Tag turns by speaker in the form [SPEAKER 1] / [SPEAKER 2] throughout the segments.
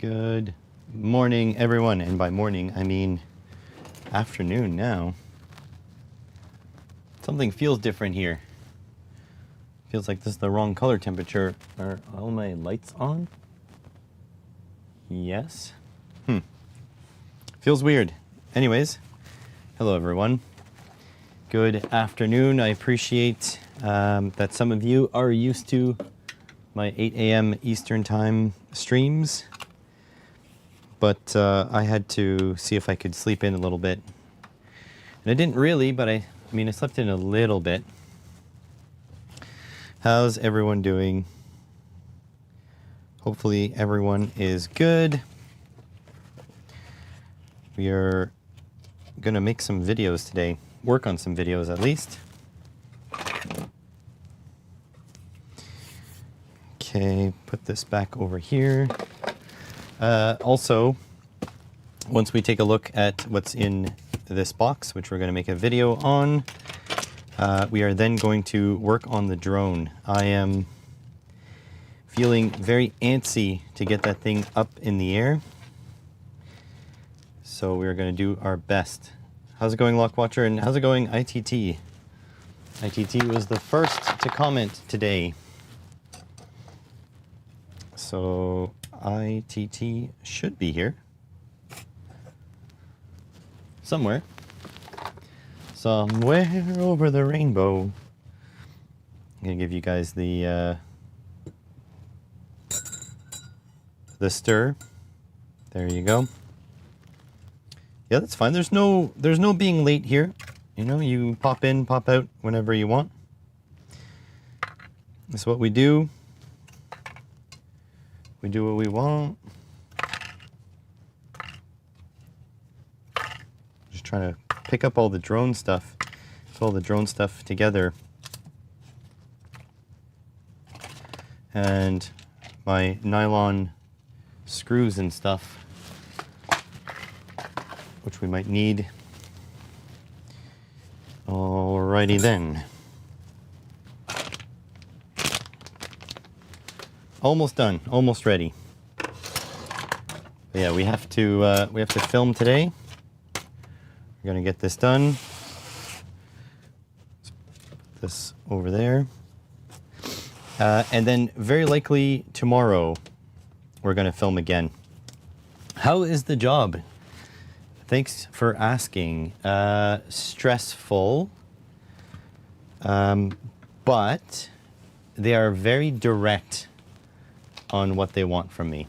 [SPEAKER 1] Good morning, everyone. And by morning, I mean afternoon now. Something feels different here. Feels like this is the wrong color temperature. Are all my lights on? Yes. Feels weird. Anyways, hello, everyone. Good afternoon. I appreciate that some of you are used to my 8 a.m. Eastern Time streams. But I had to see if I could sleep in a little bit. And I didn't really, but I slept in a little bit. How's everyone doing? Hopefully everyone is good. We are going to make some videos today. Work on some videos at least. Okay, put this back over here. Also, once we take a look at what's in this box, which we're going to make a video on, we are then going to work on the drone. I am feeling very antsy to get that thing up in the air. So we're going to do our best. How's it going, Lockwatcher? And how's it going, ITT? ITT was the first to comment today. So ITT should be here. Somewhere. Somewhere over the rainbow. I'm going to give you guys the stir. There you go. Yeah, that's fine. There's no being late here. You know, you pop in, pop out whenever you want. That's what we do. We do what we want. Just trying to pick up all the drone stuff. Put all the drone stuff together. And my nylon screws and stuff, which we might need. Alrighty then. Almost done, almost ready. But yeah, we have to film today. We're gonna get this done. Let's put this over there. And then very likely tomorrow, we're gonna film again. How is the job? Thanks for asking. Stressful, but they are very direct on what they want from me.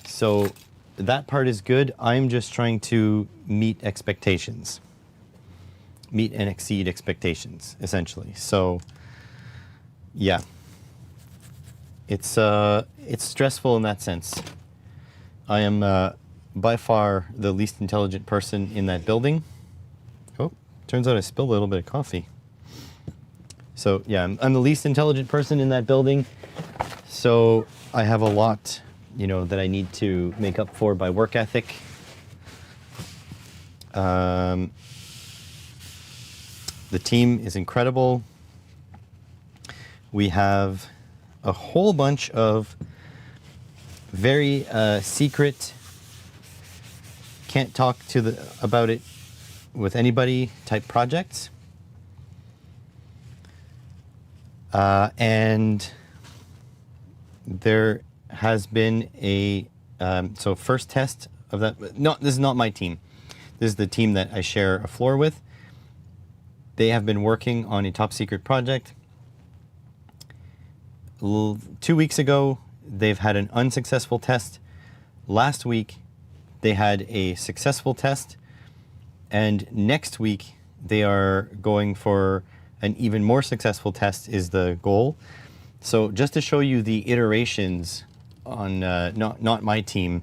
[SPEAKER 1] So that part is good. I'm just trying to meet expectations. Meet and exceed expectations, essentially. So yeah. It's stressful in that sense. I am by far the least intelligent person in that building. Oh, turns out I spilled a little bit of coffee. So yeah, I'm the least intelligent person in that building. So I have a lot, that I need to make up for by work ethic. The team is incredible. We have a whole bunch of very secret, can't talk about it with anybody type projects. And there has been a, first test of that. No, this is not my team. This is the team that I share a floor with. They have been working on a top secret project. 2 weeks ago, they've had an unsuccessful test. Last week, they had a successful test. And next week, they are going for an even more successful test is the goal. So just to show you the iterations on, not my team,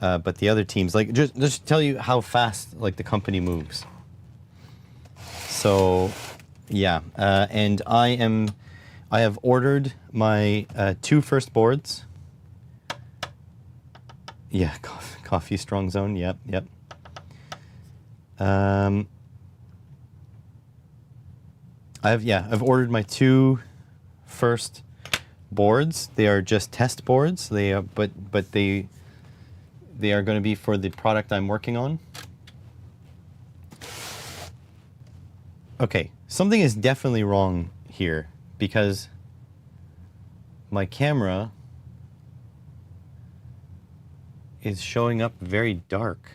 [SPEAKER 1] but the other teams, like just tell you how fast like the company moves. So yeah, and I have ordered my 2 first boards. Yeah, coffee strong zone. Yep. I've ordered my 2 first boards. They are just test boards. They are, but they are going to be for the product I'm working on. Okay, something is definitely wrong here because my camera is showing up very dark.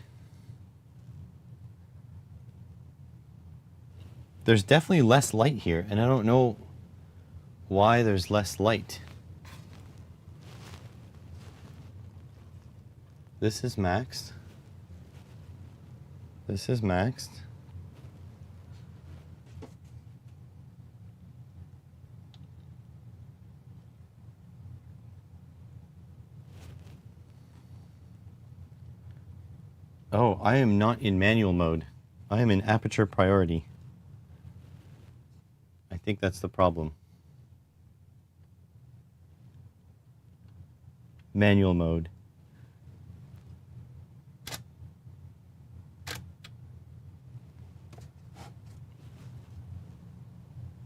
[SPEAKER 1] There's definitely less light here, and I don't know why there's less light. This is maxed. This is maxed. Oh, I am not in manual mode. I am in aperture priority. I think that's the problem. Manual mode.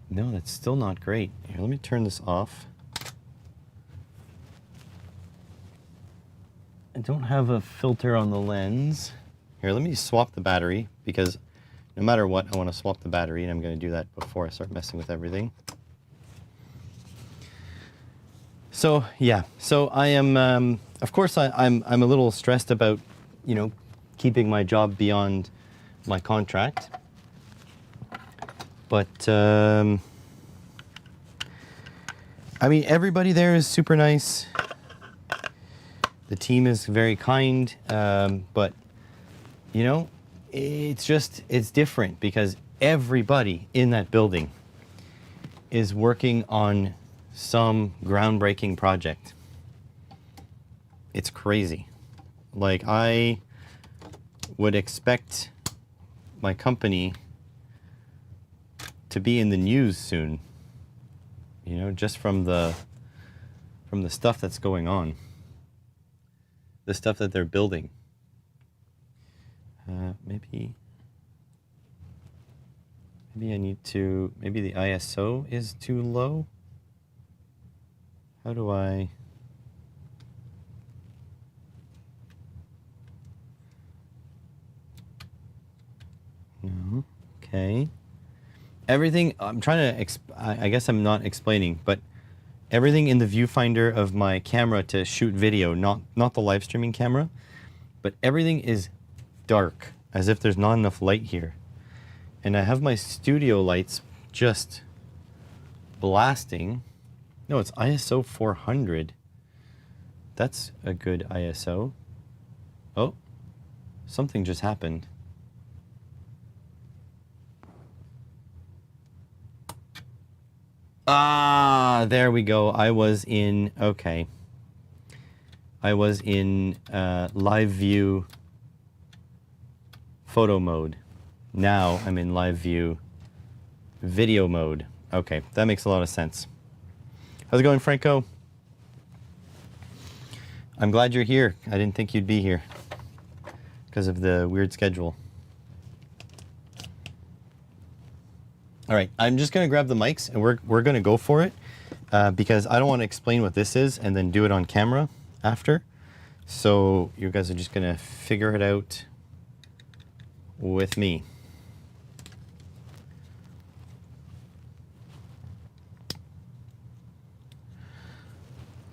[SPEAKER 1] No, that's still not great. Here, let me turn this off. I don't have a filter on the lens. Here, let me swap the battery because no matter what, I want to swap the battery, and I'm going to do that before I start messing with everything. So yeah, so I am, of course, I'm a little stressed about, you know, keeping my job beyond my contract. But I mean, everybody there is super nice. The team is very kind, but you know, it's different because everybody in that building is working on some groundbreaking project. It's crazy. Like, I would expect my company to be in the news soon, you know, just from the stuff that's going on. The stuff that they're building. Maybe I need to, maybe the ISO is too low. How do I? No, okay. Everything, I'm trying to, I guess I'm not explaining, but everything in the viewfinder of my camera to shoot video, not the live streaming camera, but everything is dark, as if there's not enough light here. And I have my studio lights just blasting. No, it's ISO 400. That's a good ISO. Oh, something just happened. Ah, there we go. I was in, okay. I was in live view photo mode. Now I'm in live view video mode. Okay, that makes a lot of sense. How's it going, Franco? I'm glad you're here. I didn't think you'd be here because of the weird schedule. All right, I'm just gonna grab the mics and we're gonna go for it because I don't want to explain what this is and then do it on camera after. So you guys are just gonna figure it out with me.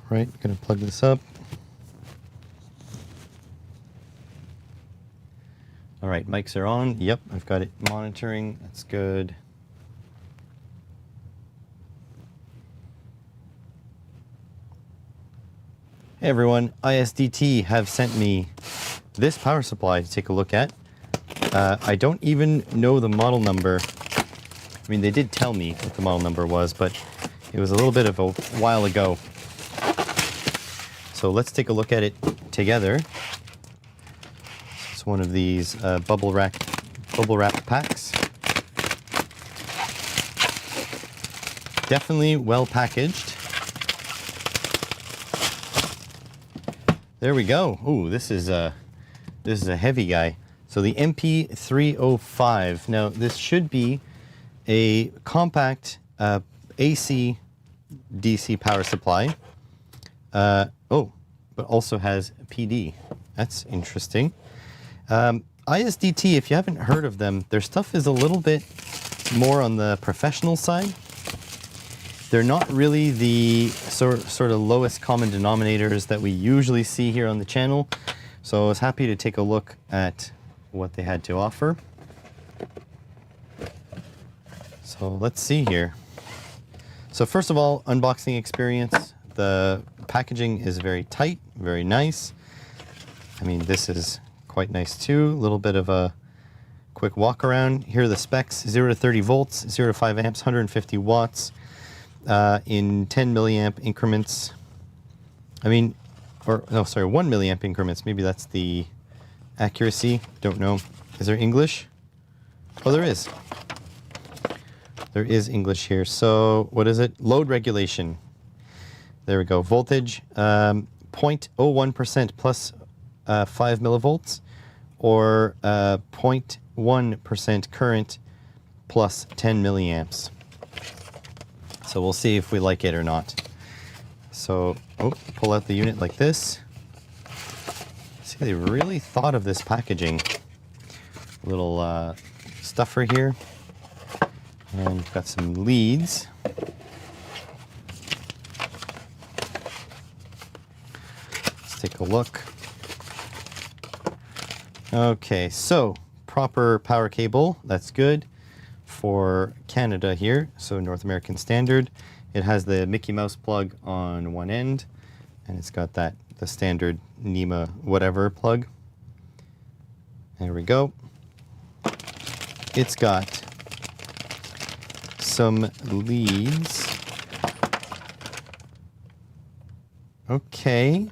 [SPEAKER 1] Right, gonna plug this up. All right, mics are on. Yep, I've got it monitoring. That's good. Hey everyone, ISDT have sent me this power supply to take a look at. I don't even know the model number. I mean, they did tell me what the model number was, but it was a little bit of a while ago. So let's take a look at it together. It's one of these bubble wrap packs. Definitely well packaged. There we go. Ooh, this is a heavy guy. So the MP305. Now this should be a compact AC DC power supply. But also has PD. That's interesting. ISDT, if you haven't heard of them, their stuff is a little bit more on the professional side. They're not really the sort of lowest common denominators that we usually see here on the channel. So I was happy to take a look at what they had to offer. So let's see here. So first of all, unboxing experience. The packaging is very tight, very nice. I mean, this is quite nice too. A little bit of a quick walk around. Here are the specs: 0 to 30 volts, 0 to 5 amps, 150 watts in 10 milliamp increments. I mean, or no, sorry, 1 milliamp increments. Maybe that's the accuracy. Don't know. Is there English? Oh, there is. There is English here. So what is it? Load regulation. There we go. Voltage, 0.01% plus 5 millivolts, or 0.1% current plus 10 milliamps. So we'll see if we like it or not. So, pull out the unit like this. See, they really thought of this packaging. Little stuffer here. And we've got some leads. Take a look. Okay, so proper power cable, that's good for Canada here, so North American standard. It has the Mickey Mouse plug on one end, and it's got the standard NEMA whatever plug. There we go. It's got some leads. Okay.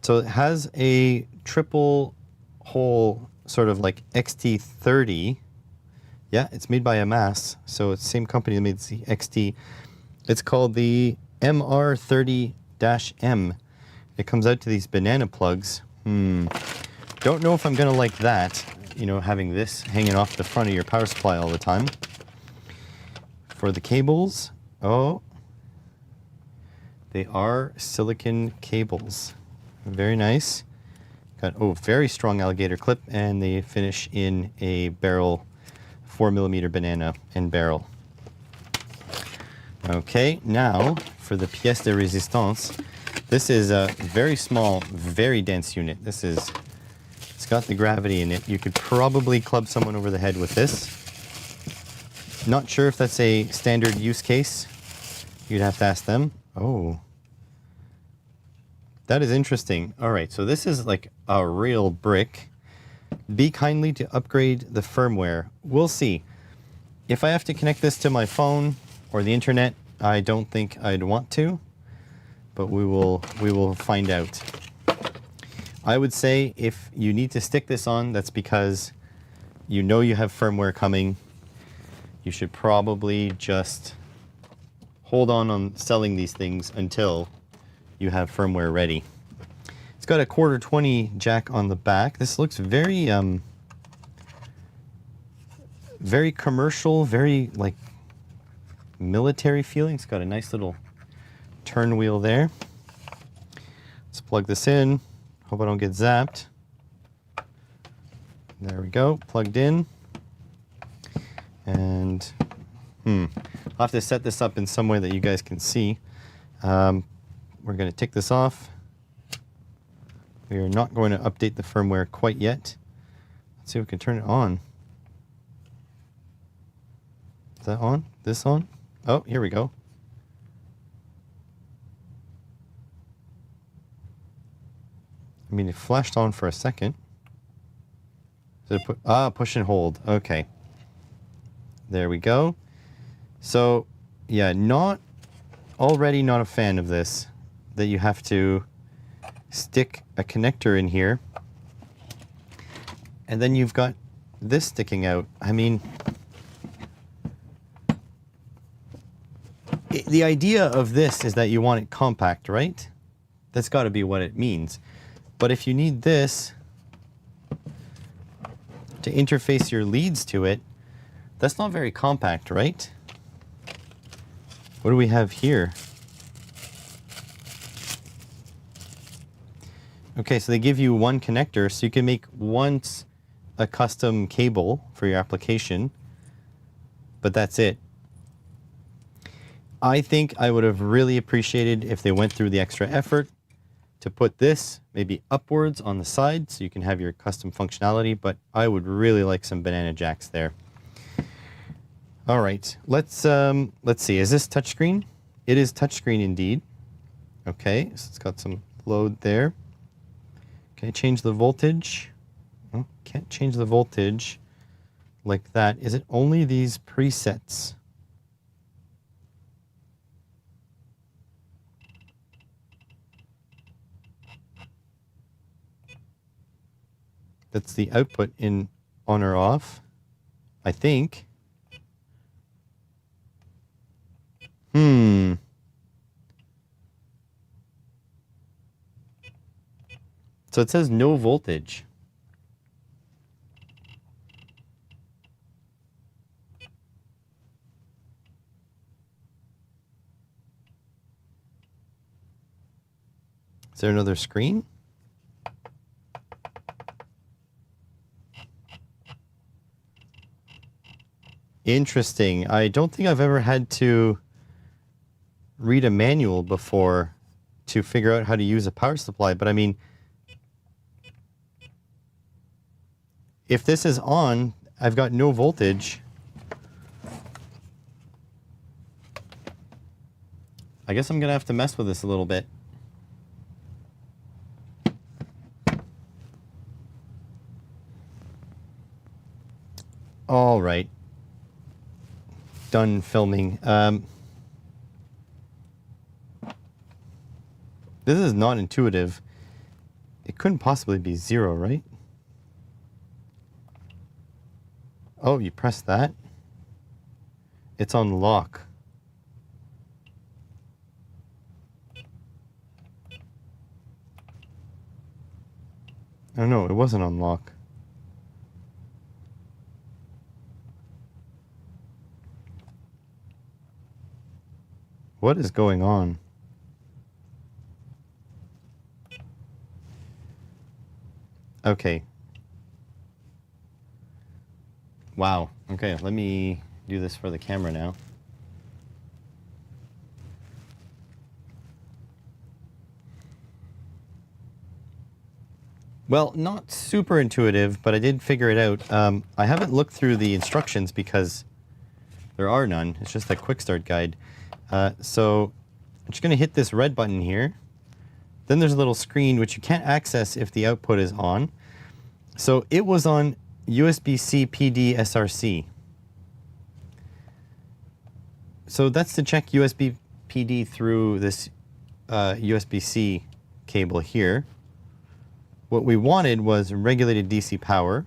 [SPEAKER 1] So it has a triple hole sort of like XT30. Yeah, it's made by Amass. So it's the same company that made the XT. It's called the MR30-M. It comes out to these banana plugs. Don't know if I'm going to like that, you know, having this hanging off the front of your power supply all the time. For the cables, they are silicon cables. Very nice. Got very strong alligator clip, and they finish in a barrel, 4mm banana and barrel. Okay, now for the pièce de résistance. This is a very small, very dense unit. It's got the gravity in it. You could probably club someone over the head with this. Not sure if that's a standard use case. You'd have to ask them. Oh. That is interesting. All right, so this is like a real brick. Be kindly to upgrade the firmware. We'll see. If I have to connect this to my phone or the internet, I don't think I'd want to, but we will find out. I would say if you need to stick this on, that's because you know you have firmware coming. You should probably just hold on selling these things until you have firmware ready. It's got a 1/4-20 jack on the back. This looks very very commercial, very like military feeling. It's got a nice little turn wheel there. Let's plug this in. Hope I don't get zapped. There we go, plugged in. And I'll have to set this up in some way that you guys can see. We're going to take this off. We are not going to update the firmware quite yet. Let's see if we can turn it on. Is that on? This on? Oh, here we go. I mean, it flashed on for a second. Did it push and hold. Okay. There we go. So, yeah, already not a fan of this, that you have to stick a connector in here. And then you've got this sticking out. I mean, the idea of this is that you want it compact, right? That's got to be what it means. But if you need this to interface your leads to it, that's not very compact, right? What do we have here? Okay, so they give you one connector, so you can make once a custom cable for your application, but that's it. I think I would have really appreciated if they went through the extra effort to put this maybe upwards on the side so you can have your custom functionality, but I would really like some banana jacks there. All right, let's see. Is this touchscreen? It is touchscreen indeed. Okay, so it's got some load there. Can I change the voltage? Oh, can't change the voltage like that. Is it only these presets? That's the output in on or off, I think. So it says no voltage. Is there another screen? Interesting. I don't think I've ever had to read a manual before to figure out how to use a power supply, but I mean, if this is on, I've got no voltage. I guess I'm gonna have to mess with this a little bit. All right. Done filming. This is not intuitive. It couldn't possibly be 0, right? Oh, you press that. It's on lock. Oh no, it wasn't on lock. What is going on? Okay. Wow. Okay, let me do this for the camera now. Well, not super intuitive, but I did figure it out. I haven't looked through the instructions because there are none. It's just a quick start guide. So I'm just going to hit this red button here. Then there's a little screen which you can't access if the output is on. So it was on USB-C PD SRC. So that's to check USB PD through this USB-C cable here. What we wanted was regulated DC power.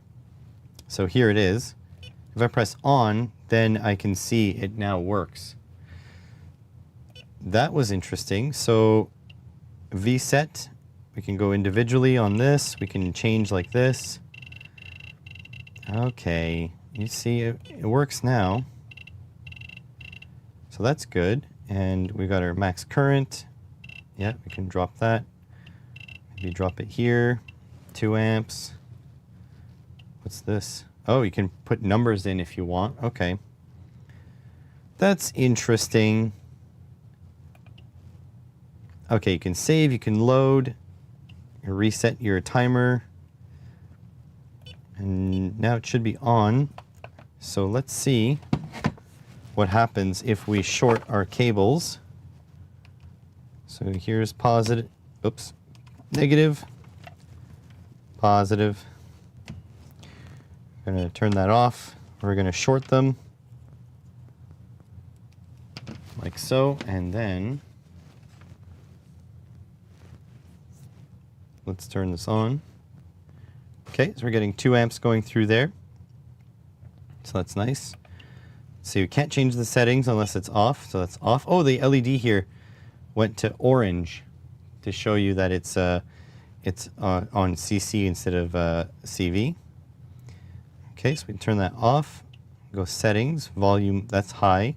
[SPEAKER 1] So here it is. If I press on, then I can see it now works. That was interesting. So VSET, we can go individually on this. We can change like this. Okay, you see it works now. So that's good. And we got our max current. Yeah, we can drop that. Maybe drop it here. 2 amps. What's this? Oh, you can put numbers in if you want. Okay. That's interesting. Okay, you can save, you can load, reset your timer. And now it should be on. So let's see what happens if we short our cables. So here's positive, oops, negative, positive. We're going to turn that off. We're going to short them like so, and then let's turn this on. Okay, so we're getting 2 amps going through there. So that's nice. So you can't change the settings unless it's off, so that's off. Oh, the LED here went to orange to show you that it's on CC instead of CV. Okay, so we can turn that off. Go settings, volume, that's high.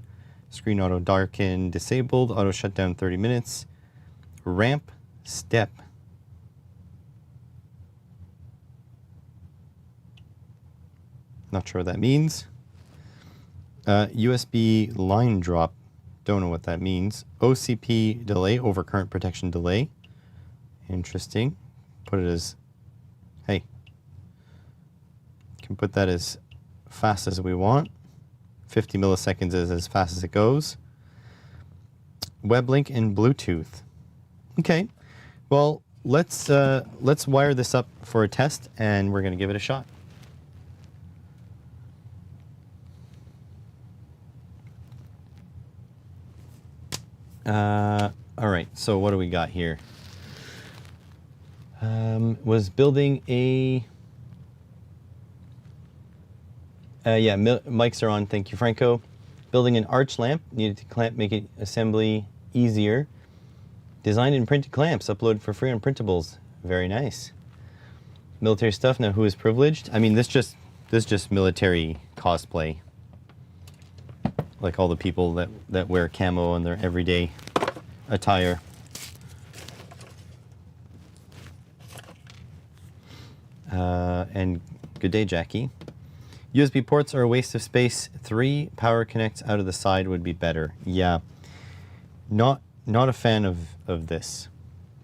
[SPEAKER 1] Screen auto darken disabled. Auto shutdown 30 minutes. Ramp step. Not sure what that means. USB line drop. Don't know what that means. OCP delay, overcurrent protection delay. Interesting. Put it as, hey, can put that as fast as we want. 50 milliseconds is as fast as it goes. Web link and Bluetooth. Okay, well, let's wire this up for a test, and we're going to give it a shot. All right, so what do we got here? Was building a... yeah, mics are on, thank you, Franco. Building an arch lamp, needed to clamp, make it assembly easier. Designed and printed clamps, uploaded for free on printables. Very nice. Military stuff, now who is privileged? I mean, this just military cosplay. Like all the people that wear camo in their everyday attire. And good day, Jackie. USB ports are a waste of space. 3 power connects out of the side would be better. Yeah, not a fan of this.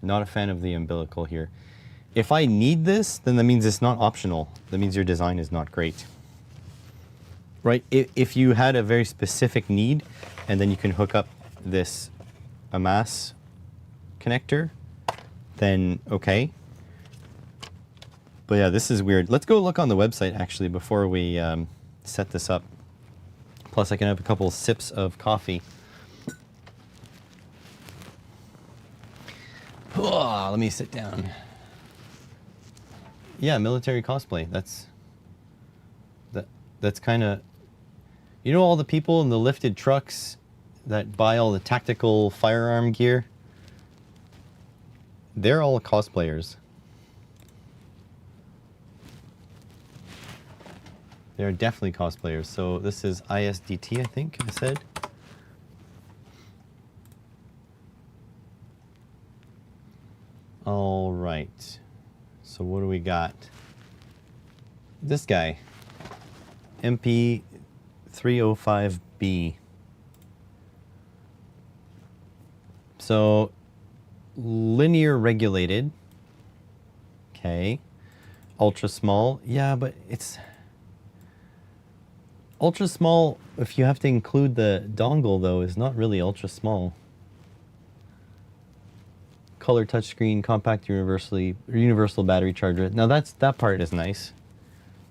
[SPEAKER 1] Not a fan of the umbilical here. If I need this, then that means it's not optional. That means your design is not great. Right? If you had a very specific need, and then you can hook up this AMAS connector, then okay. But yeah, this is weird. Let's go look on the website actually before we set this up. Plus I can have a couple sips of coffee. Oh, let me sit down. Yeah, military cosplay. That's kind of, you know, all the people in the lifted trucks that buy all the tactical firearm gear? They're all cosplayers. They're definitely cosplayers. So this is ISDT, I think I said. All right. So what do we got? This guy. MP305B. So linear regulated. Okay. Ultra small. Yeah, but it's ultra small. If you have to include the dongle, though, is not really ultra small. Color touchscreen, compact universal battery charger. Now that part is nice.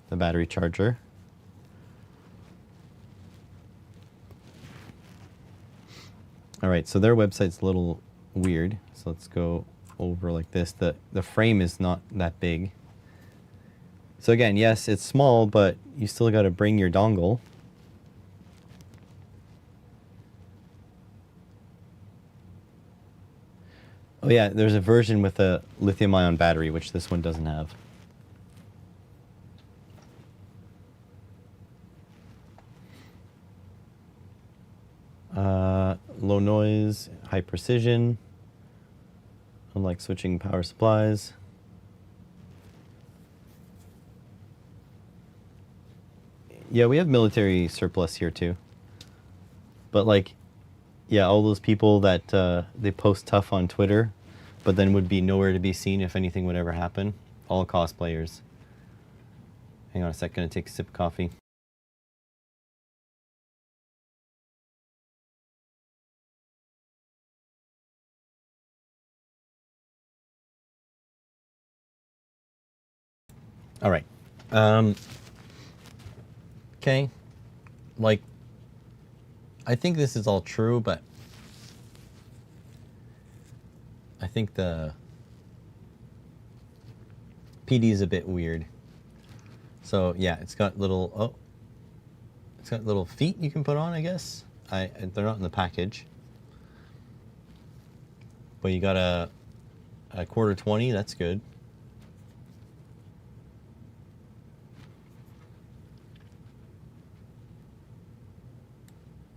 [SPEAKER 1] The battery charger. All right, so their website's a little weird. So let's go over like this. The frame is not that big. So again, yes, it's small, but you still got to bring your dongle. Oh yeah, there's a version with a lithium-ion battery, which this one doesn't have. Low noise, high precision, unlike switching power supplies. Yeah, we have military surplus here too. But like, yeah, all those people that they post tough on Twitter, but then would be nowhere to be seen if anything would ever happen. All cosplayers. Hang on a sec, gonna take a sip of coffee. All right. Okay. Like, I think this is all true, but I think the PD is a bit weird. So yeah, it's got little, it's got little feet you can put on, I guess. They're not in the package. But you got a quarter 20, that's good.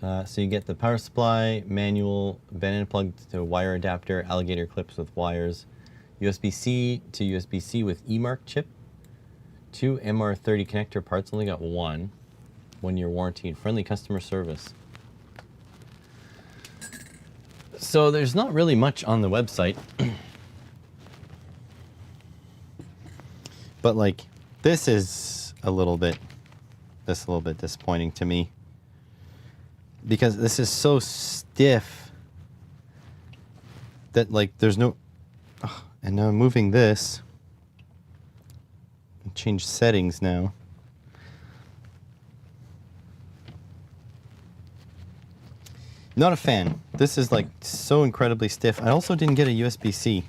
[SPEAKER 1] So you get the power supply, manual, banana plug to wire adapter, alligator clips with wires, USB-C to USB-C with eMark chip, 2 MR30 connector parts, only got 1-year warranty, and friendly customer service. So there's not really much on the website. But like, this is a little bit disappointing to me. Because this is so stiff that like there's no, oh, and now I'm moving this. Change settings now. Not a fan. This is like so incredibly stiff. I also didn't get a USB-C.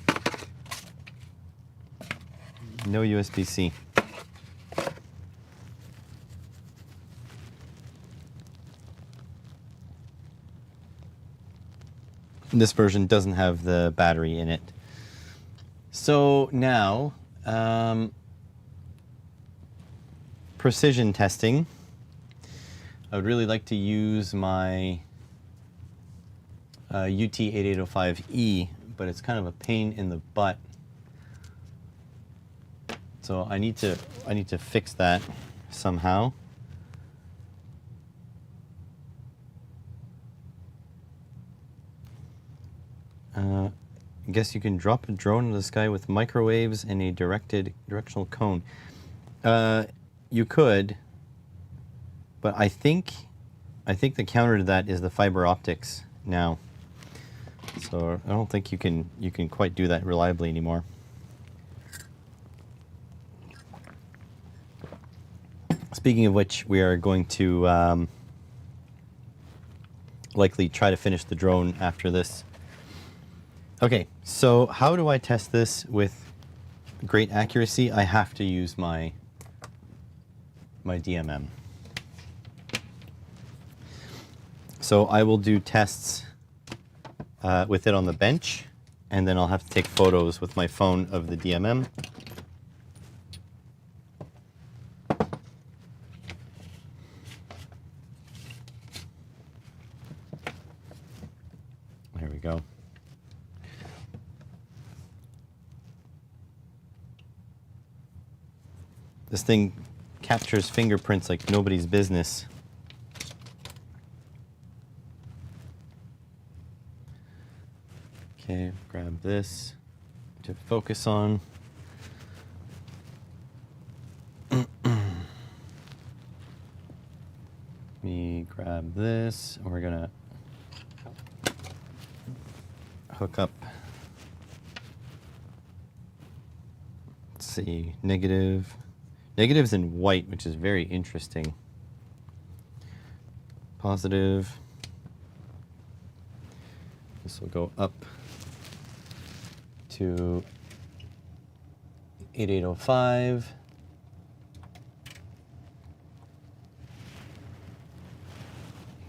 [SPEAKER 1] No USB-C. This version doesn't have the battery in it. So now, precision testing. I would really like to use my UT8805E, but it's kind of a pain in the butt. So I need to fix that somehow. I guess you can drop a drone in the sky with microwaves and a directional cone. You could, but I think the counter to that is the fiber optics now. So I don't think you can quite do that reliably anymore. Speaking of which, we are going to likely try to finish the drone after this. Okay, so how do I test this with great accuracy? I have to use my DMM. So I will do tests with it on the bench, and then I'll have to take photos with my phone of the DMM. There we go. This thing captures fingerprints like nobody's business. Okay, grab this to focus on. Let me grab this, and we're gonna hook up. Let's see, negative. Negative's in white, which is very interesting. Positive. This will go up to 8805.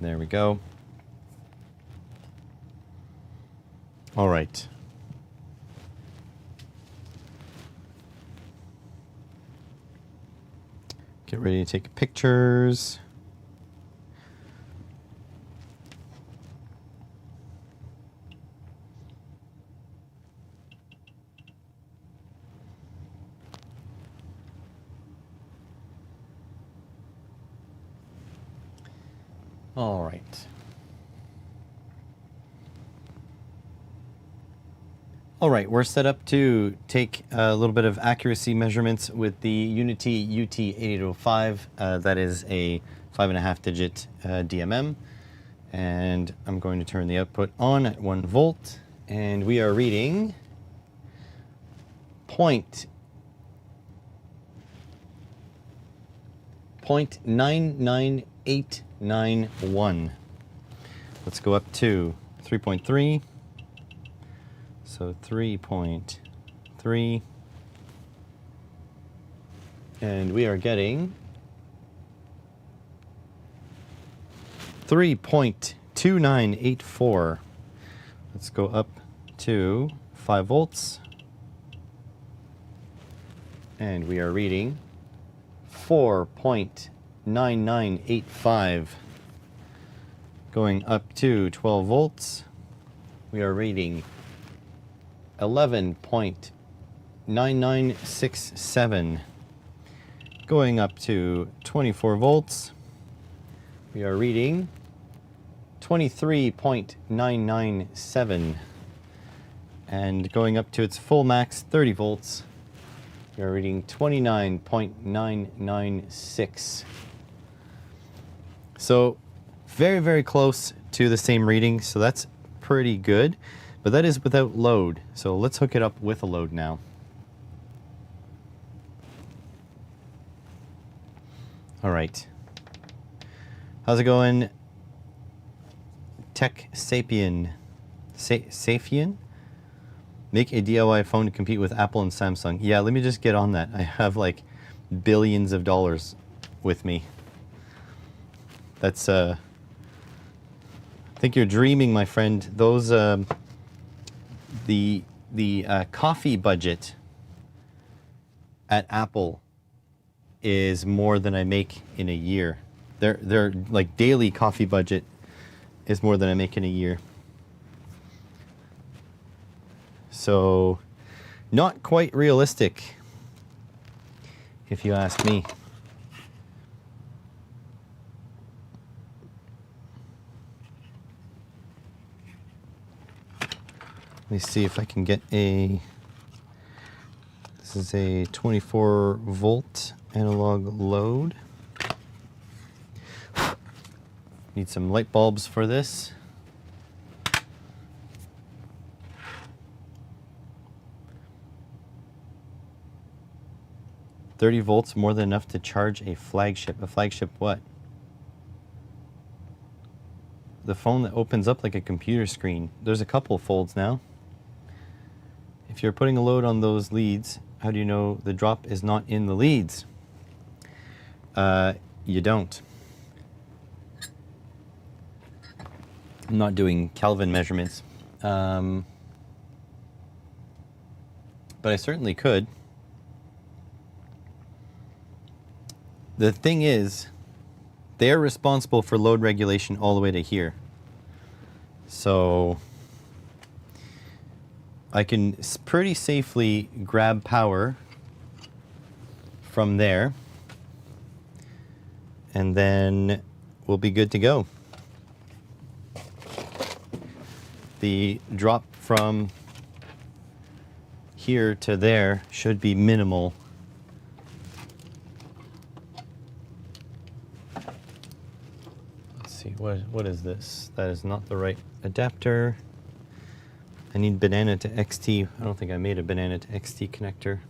[SPEAKER 1] There we go. All right. Get ready to take pictures. All right. All right, we're set up to take a little bit of accuracy measurements with the Unity UT8805. That is a 5.5-digit DMM. And I'm going to turn the output on at 1 volt. And we are reading 0.99891. Let's go up to 3.3. So 3.3. And we are getting 3.2984. Let's go up to 5 volts. And we are reading 4.9985. Going up to 12 volts, we are reading 11.9967. Going up to 24 volts, we are reading 23.997. And going up to its full max, 30 volts, we are reading 29.996. So very, very close to the same reading, so that's pretty good. But that is without load, so let's hook it up with a load now. All right. How's it going? Tech Sapien. Sapien? Make a DIY phone to compete with Apple and Samsung. Yeah, let me just get on that. I have like billions of dollars with me. That's, I think you're dreaming, my friend. Those, the coffee budget at Apple is more than I make in a year. Their like daily coffee budget is more than I make in a year. So, not quite realistic, if you ask me. Let me see if I can get a, this is a 24 volt analog load. Need some light bulbs for this. $30 volts, more than enough to charge a flagship. A flagship what? The phone that opens up like a computer screen. There's a couple folds now. If you're putting a load on those leads, how do you know the drop is not in the leads? You don't. I'm not doing Kelvin measurements, but I certainly could. The thing is, they're responsible for load regulation all the way to here. So I can pretty safely grab power from there, and then we'll be good to go. The drop from here to there should be minimal. Let's see, what is this? That is not the right adapter. I need banana to XT. I don't think I made a banana to XT connector.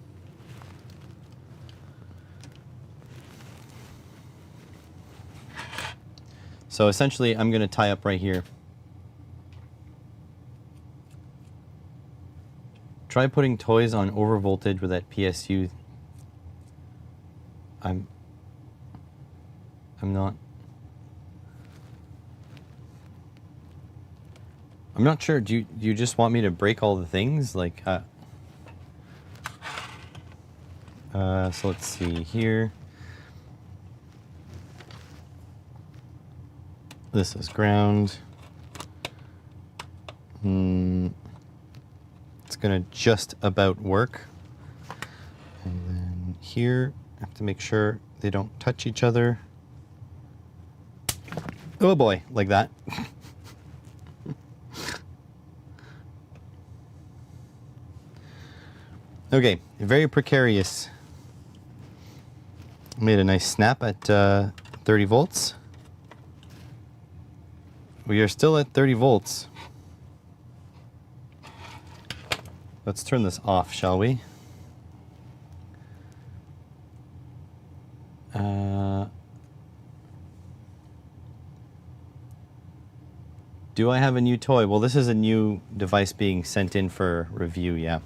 [SPEAKER 1] So essentially, I'm going to tie up right here. Try putting toys on overvoltage with that PSU. I'm not sure. Do you just want me to break all the things? Like, so let's see here. This is ground. It's gonna just about work. And then here, I have to make sure they don't touch each other. Oh boy, like that. Okay, very precarious. Made a nice snap at 30 volts. We are still at 30 volts. Let's turn this off, shall we? Do I have a new toy? Well, this is a new device being sent in for review, yeah.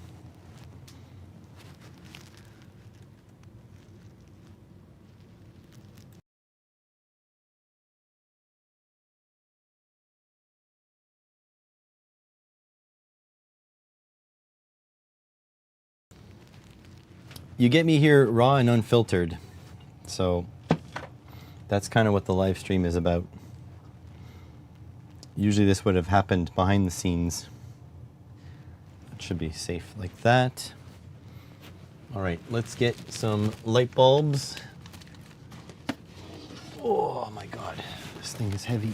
[SPEAKER 1] You get me here raw and unfiltered, so that's kind of what the live stream is about. Usually this would have happened behind the scenes. It should be safe like that. All right, let's get some light bulbs. Oh my God, this thing is heavy.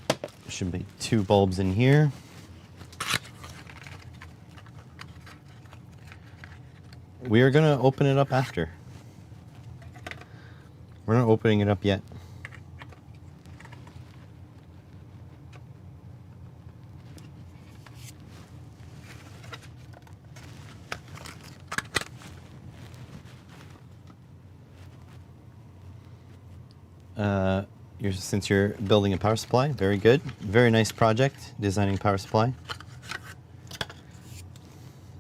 [SPEAKER 1] There should be 2 bulbs in here. We are gonna open it up after. We're not opening it up yet. Since you're building a power supply, very good. Very nice project, designing power supply.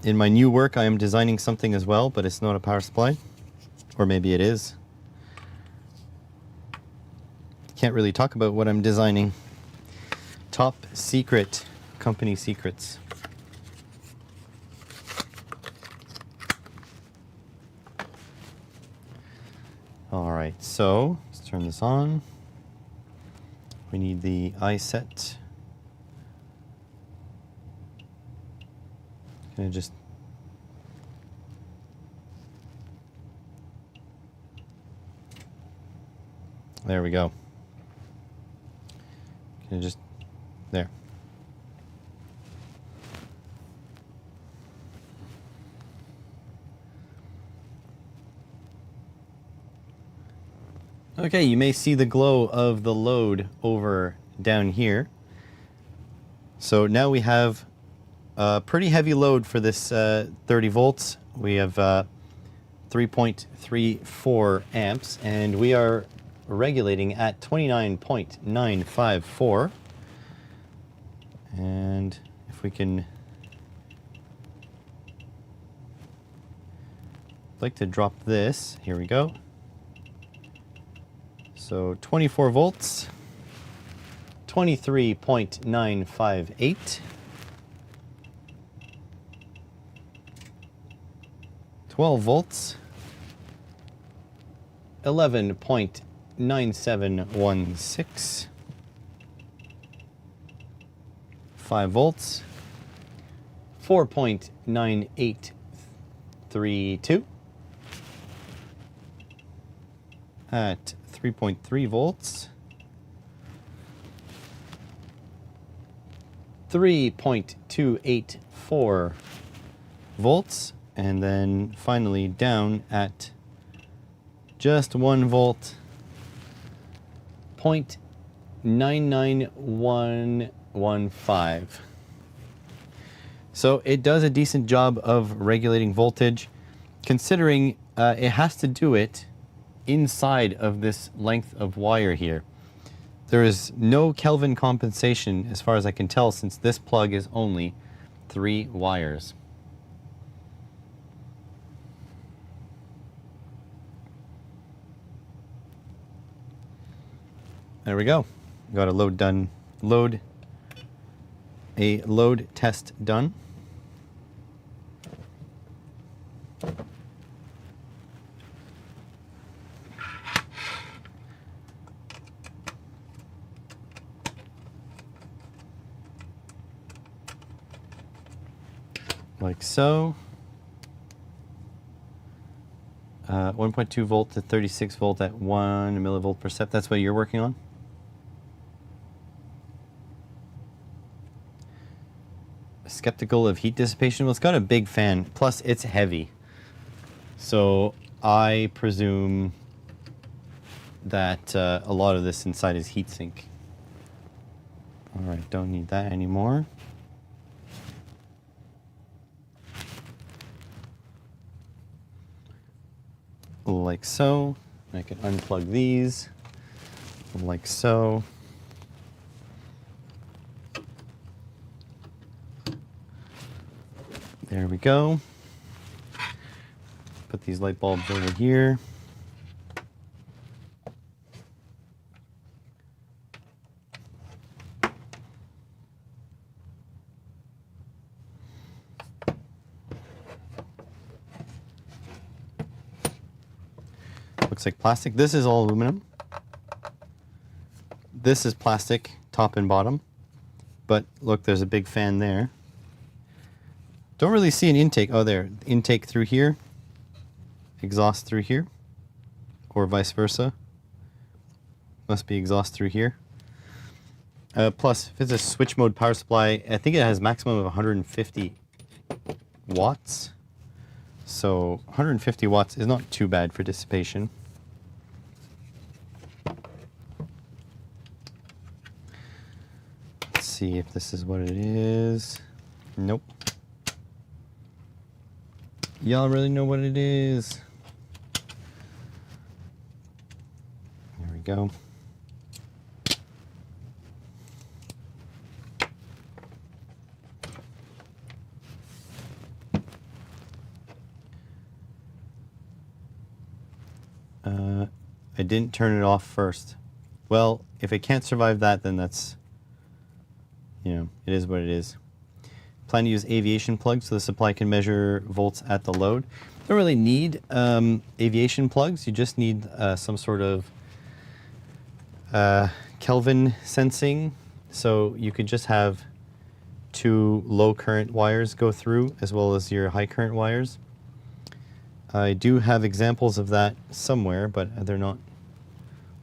[SPEAKER 1] In my new work, I am designing something as well, but it's not a power supply. Or maybe it is. Can't really talk about what I'm designing. Top secret, company secrets. All right, so let's turn this on. We need the eye set. Can I just... There we go. Can I just... There. Okay, you may see the glow of the load over down here. So now we have a pretty heavy load for this 30 volts. We have 3.34 amps, and we are regulating at 29.954. And if we can... I'd like to drop this. Here we go. So 24 volts, 23.958, 12 volts, 11.9716, 5 volts, 4.9832, at 3.3 volts, 3.284 volts, and then finally down at just 1 volt, 0.99115. So it does a decent job of regulating voltage, considering it has to do it inside of this length of wire here. There is no Kelvin compensation as far as I can tell, since this plug is only 3 wires. There we go. Got a load test done. Like so. 1.2 volt to 36 volt at 1 millivolt per step. That's what you're working on? Skeptical of heat dissipation? Well, it's got a big fan, plus it's heavy. So I presume that a lot of this inside is heatsink. All right, don't need that anymore. Like so. I can unplug these like so. There we go. Put these light bulbs over here. Looks like plastic. This is all aluminum. this is plastic, top and bottom. But look, there's a big fan there. Don't really see an intake. Oh, there. Intake through here. Exhaust through here. Or vice versa. Must be exhaust through here. Plus, if it's a switch mode power supply, I think it has maximum of 150 watts. So 150 watts is not too bad for dissipation. Let's see if this is what it is. Nope. Y'all really know what it is. There we go. I didn't turn it off first. Well, if it can't survive that, then that's, it is what it is. Plan to use aviation plugs so the supply can measure volts at the load. Don't really need aviation plugs. You just need some sort of Kelvin sensing. So you could just have 2 low current wires go through as well as your high current wires. I do have examples of that somewhere, but they're not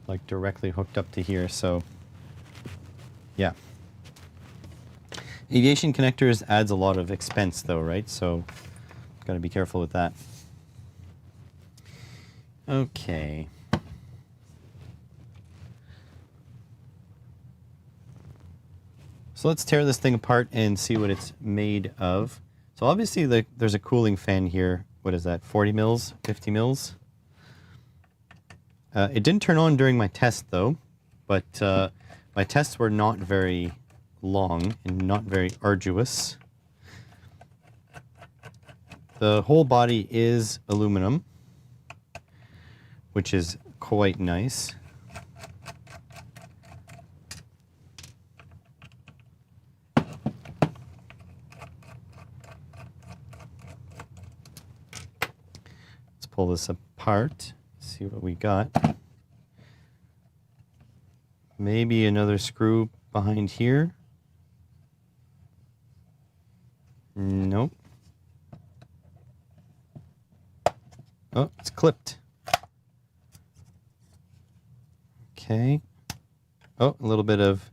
[SPEAKER 1] like directly hooked up to here, so yeah. Aviation connectors adds a lot of expense though, right? So got to be careful with that. Okay. So let's tear this thing apart and see what it's made of. So obviously there's a cooling fan here. What is that, 40 mils, 50 mils? It didn't turn on during my test though, but my tests were not very long and not very arduous. The whole body is aluminum, which is quite nice. Pull this apart, see what we got. Maybe another screw behind here. Nope. Oh, it's clipped. Okay. Oh, a little bit of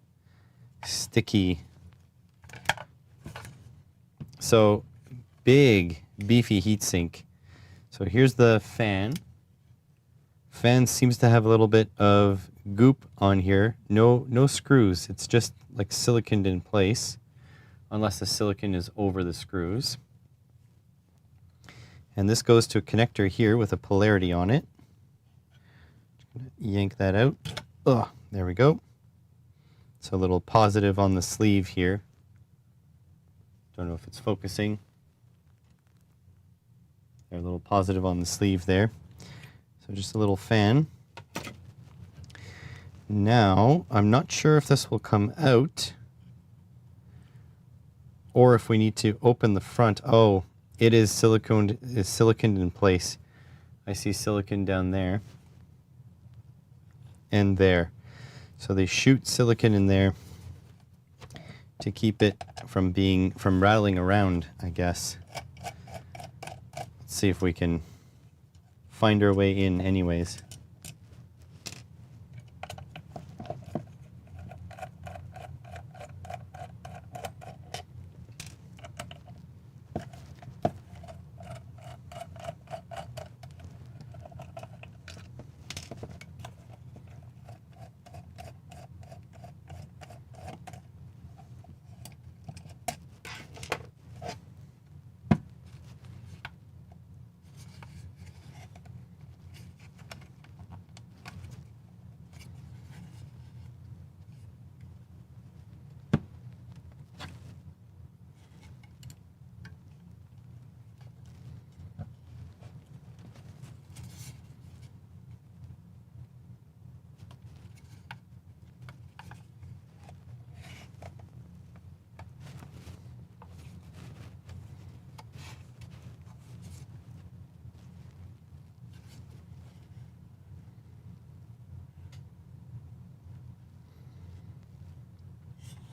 [SPEAKER 1] sticky. So, big, beefy heatsink. So here's the fan. Fan seems to have a little bit of goop on here. No screws. It's just like siliconed in place, unless the silicon is over the screws. And this goes to a connector here with a polarity on it. Yank that out. Ugh, there we go. So a little positive on the sleeve here. Don't know if it's focusing. A little positive on the sleeve there. So just a little fan. Now, I'm not sure if this will come out or if we need to open the front. Oh, it is siliconed in place. I see silicon down there and there. So they shoot silicon in there to keep it from rattling around, I guess. See if we can find our way in anyways.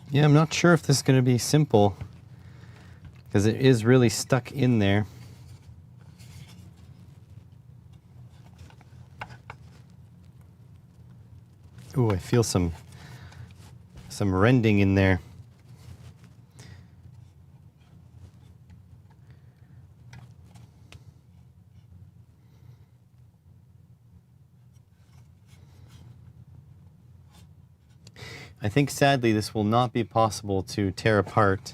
[SPEAKER 1] Yeah, I'm not sure if this is going to be simple because it is really stuck in there. Ooh, I feel some rending in there. I think sadly this will not be possible to tear apart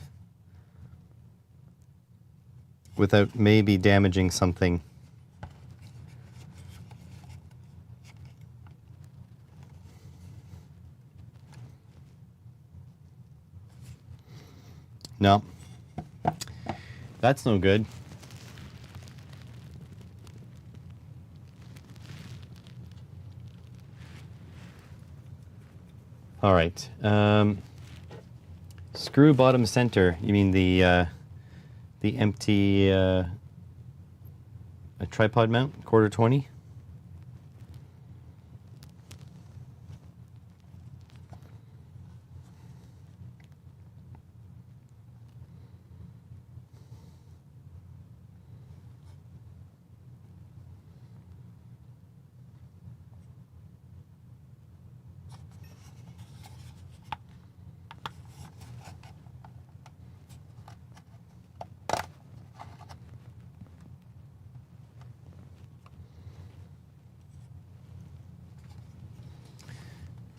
[SPEAKER 1] without maybe damaging something. No, that's no good. All right. Screw bottom center. You mean the empty a tripod mount, quarter 20?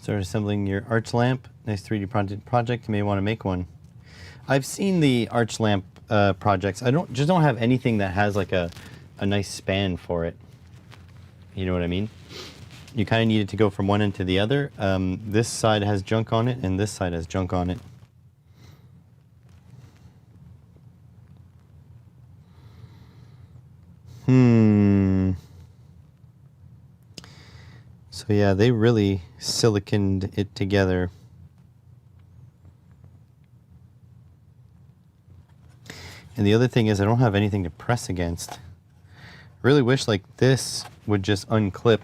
[SPEAKER 1] Start assembling your arch lamp. Nice 3D project. You may want to make one. I've seen the arch lamp projects. I don't have anything that has like a nice span for it. You know what I mean? You kind of need it to go from one end to the other. This side has junk on it, and this side has junk on it. So yeah, they really siliconed it together. And the other thing is I don't have anything to press against. Really wish like this would just unclip.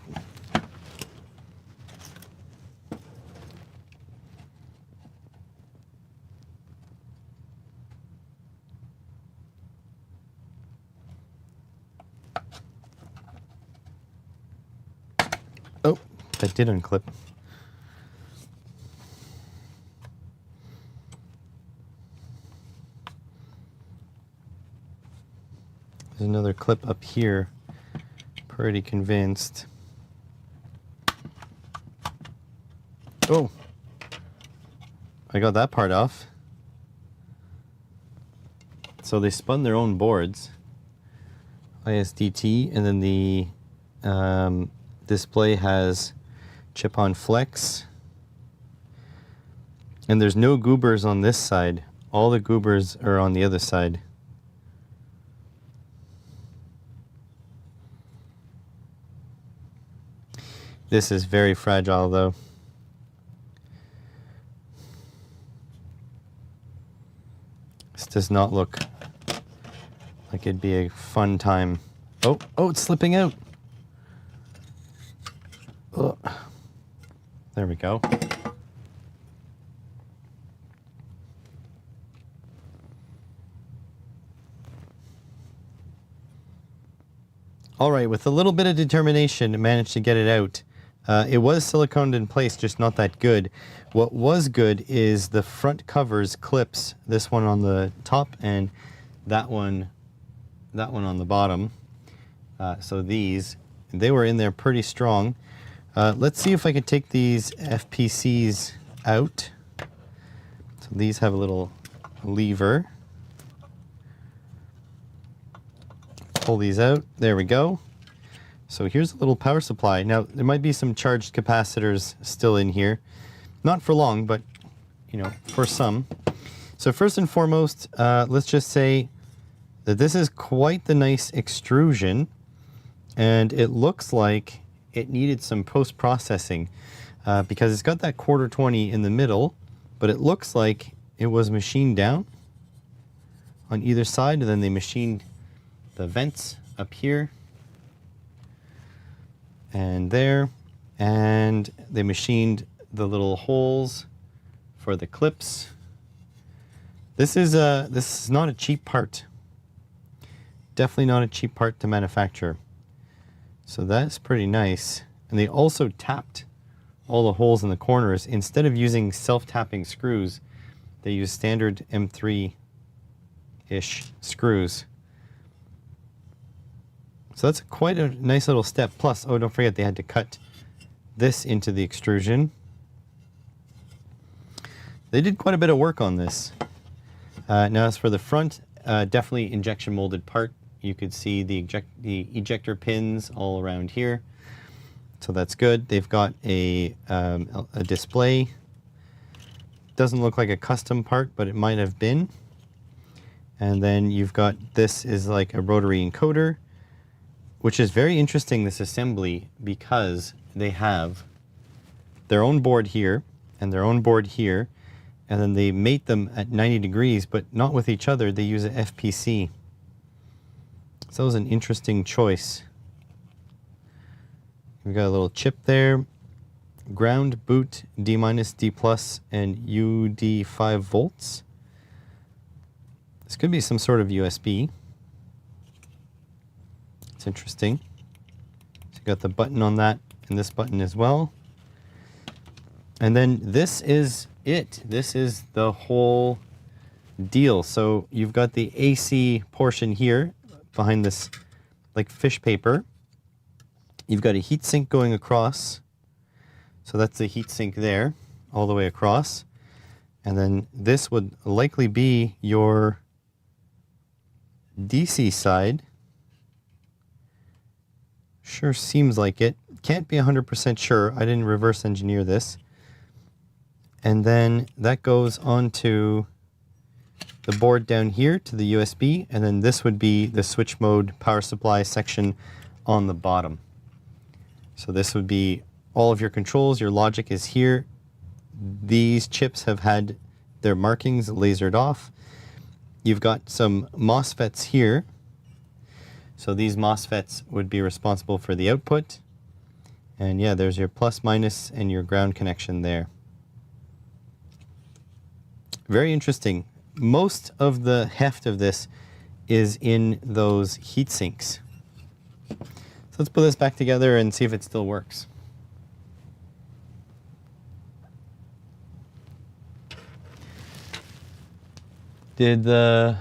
[SPEAKER 1] Oh, that did unclip. There's another clip up here. Pretty convinced. Oh, I got that part off. So they spun their own boards, ISDT, and then the display has chip-on flex. And there's no goobers on this side. All the goobers are on the other side. This is very fragile though. This does not look like it'd be a fun time. Oh, it's slipping out. Oh. There we go. All right, with a little bit of determination, I managed to get it out. It was siliconed in place, just not that good. What was good is the front covers clips, this one on the top and that one on the bottom. So they were in there pretty strong. Let's see if I can take these FPCs out. So these have a little lever. Pull these out. There we go. So here's a little power supply. Now, there might be some charged capacitors still in here. Not for long, but, you know, for some. So first and foremost, let's just say that this is quite the nice extrusion, and it looks like it needed some post-processing because it's got that quarter 20 in the middle, but it looks like it was machined down on either side, and then they machined the vents up here and there, and they machined the little holes for the clips This is not a cheap part. Definitely not a cheap part to manufacture. So that's pretty nice. And they also tapped all the holes in the corners. Instead of using self-tapping screws, they use standard M3-ish screws. So that's quite a nice little step. Plus, oh, don't forget they had to cut this into the extrusion. They did quite a bit of work on this. Now as for the front, definitely injection molded part. You could see the ejector pins all around here. So that's good. They've got a display. Doesn't look like a custom part, but it might have been. And then you've got, this is like a rotary encoder, which is very interesting, this assembly, because they have their own board here and their own board here, and then they mate them at 90 degrees, but not with each other. They use a FPC. So that was an interesting choice. We've got a little chip there. Ground, boot, D-, D+, and UD 5 volts. This could be some sort of USB. It's interesting. So you got the button on that and this button as well. And then this is it. This is the whole deal. So you've got the AC portion here behind this like fish paper. You've got a heatsink going across. So that's the heatsink there, all the way across. And then this would likely be your DC side. Sure seems like it. Can't be 100% sure. I didn't reverse engineer this. And then that goes onto the board down here to the USB, and then this would be the switch mode power supply section on the bottom. So this would be all of your controls. Your logic is here. These chips have had their markings lasered off. You've got some MOSFETs here. So these MOSFETs would be responsible for the output. And yeah, there's your plus, minus, and your ground connection there. Very interesting. Most of the heft of this is in those heat sinks. So let's put this back together and see if it still works. Did the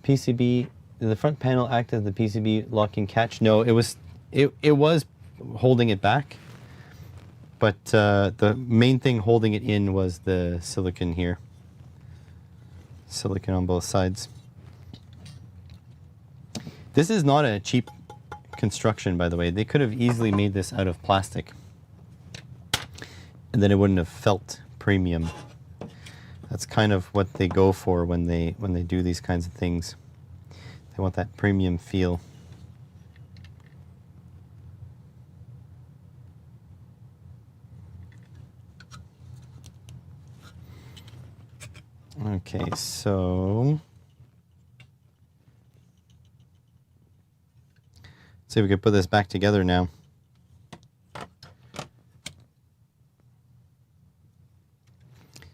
[SPEAKER 1] PCB, did the front panel act as the PCB locking catch? No, it was holding it back. But the main thing holding it in was the silicon here. Silicon on both sides. This is not a cheap construction, by the way. They could have easily made this out of plastic, and then it wouldn't have felt premium. That's kind of what they go for when they do these kinds of things. They want that premium feel. Okay, so let's see if we can put this back together now.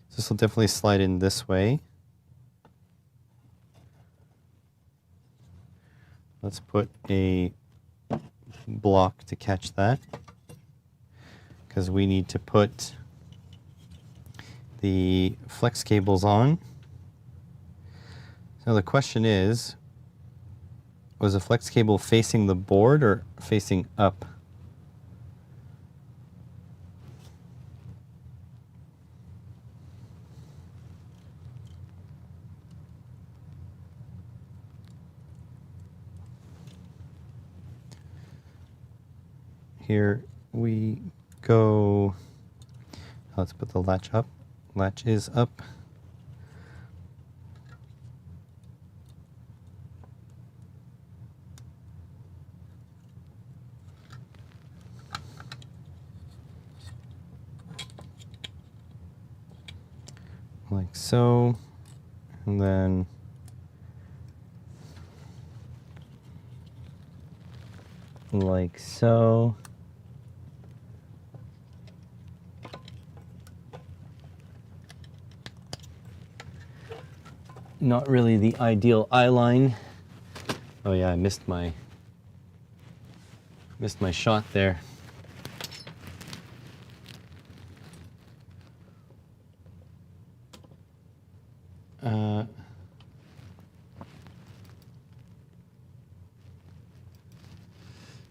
[SPEAKER 1] So this will definitely slide in this way. Let's put a block to catch that, because we need to put the flex cables on. So the question is, was the flex cable facing the board or facing up? Here we go. Let's put the latch up. Latch is up. Like so, and then like so. not really the ideal eye line. Oh yeah, I missed my shot there.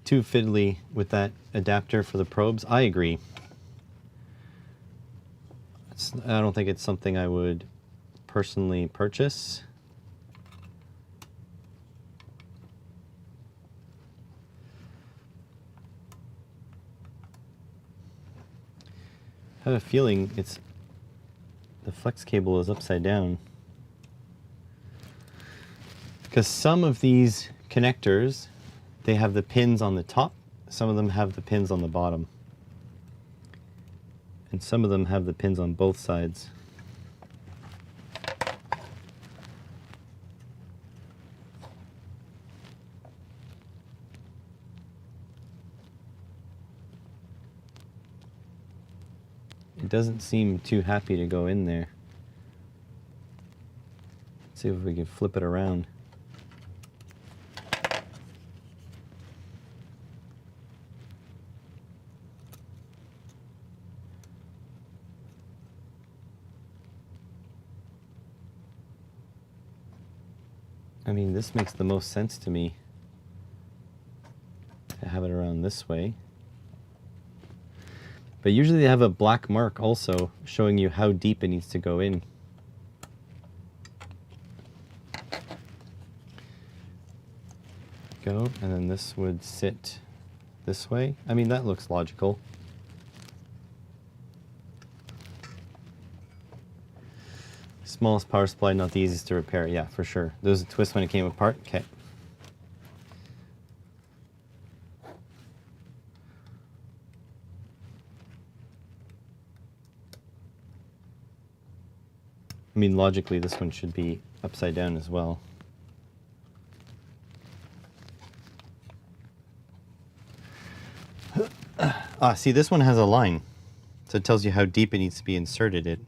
[SPEAKER 1] Too fiddly with that adapter for the probes. I agree. I don't think it's something I would personally purchase. I have a feeling the flex cable is upside down. Because some of these connectors, they have the pins on the top, some of them have the pins on the bottom. And some of them have the pins on both sides. It doesn't seem too happy to go in there. Let's see if we can flip it around. I mean, this makes the most sense to me, to have it around this way. But usually they have a black mark also showing you how deep it needs to go in. Go, and then this would sit this way. I mean, that looks logical. Smallest power supply, not the easiest to repair. Yeah, for sure. There was a twist when it came apart. Okay. I mean, logically, this one should be upside down as well. Ah, see, this one has a line. So it tells you how deep it needs to be inserted.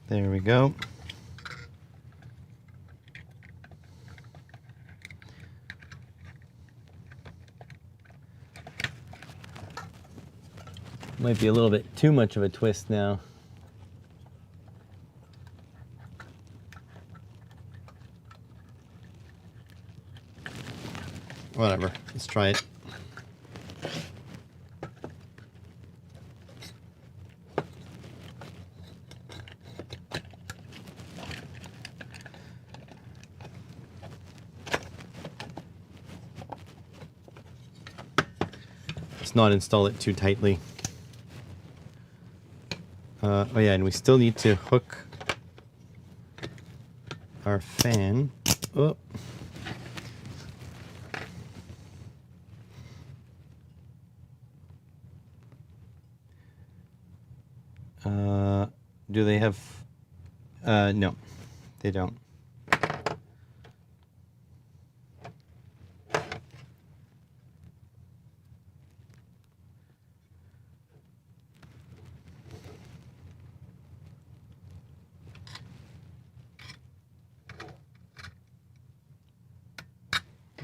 [SPEAKER 1] There we go. Might be a little bit too much of a twist now. Whatever, let's try it. Let's not install it too tightly. Oh yeah, and we still need to hook our fan. Oh. Do they have... no, they don't.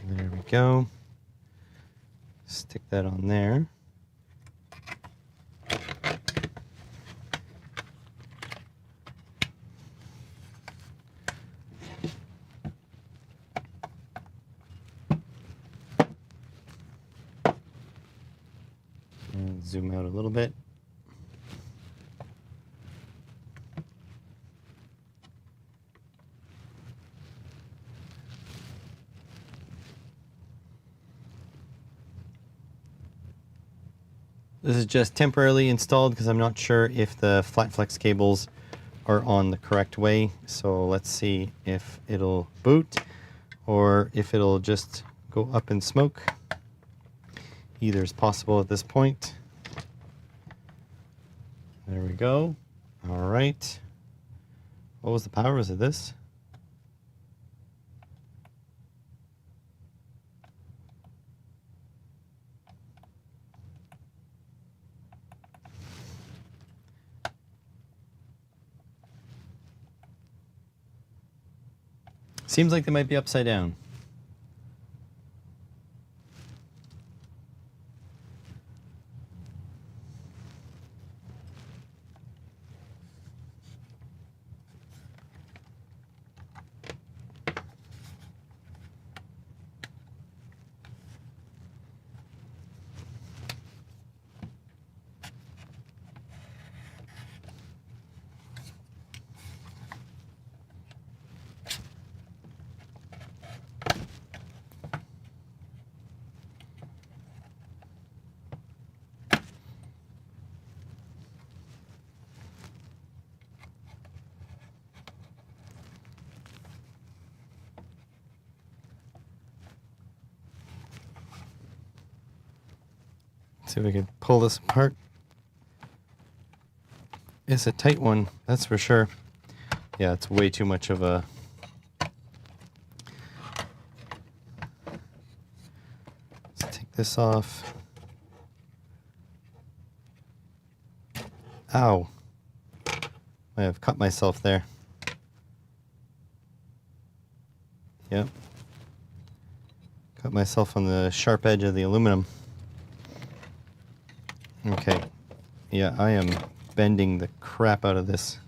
[SPEAKER 1] There we go. Stick that on there. And zoom out a little bit. This is just temporarily installed because I'm not sure if the flat flex cables are on the correct way. So let's see if it'll boot or if it'll just go up in smoke. Either is possible at this point. There we go. All right. What was the power? Was it this? Seems like they might be upside down. See if we can pull this apart. It's a tight one, that's for sure. Yeah, it's way too much of a... Let's take this off. Ow. I have cut myself there. Yep. Cut myself on the sharp edge of the aluminum. Okay. Yeah, I am bending the crap out of this.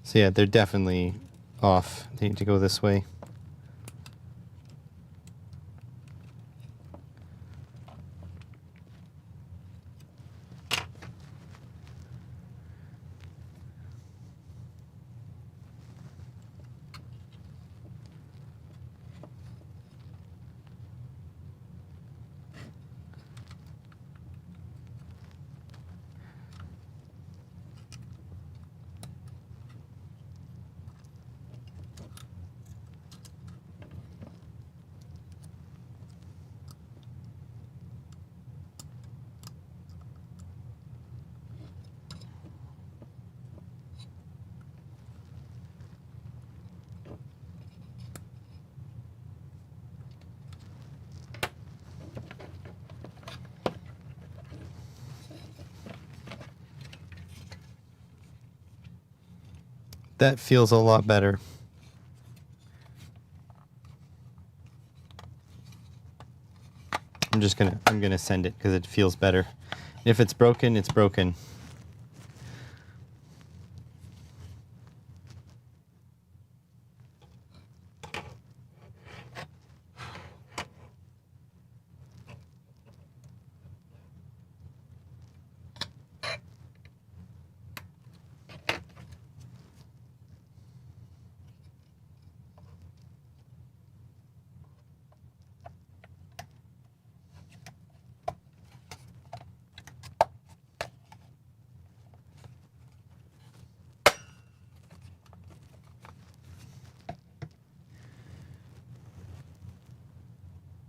[SPEAKER 1] So yeah, they're definitely off. They need to go this way. That feels a lot better. I'm gonna send it because it feels better. If it's broken, it's broken.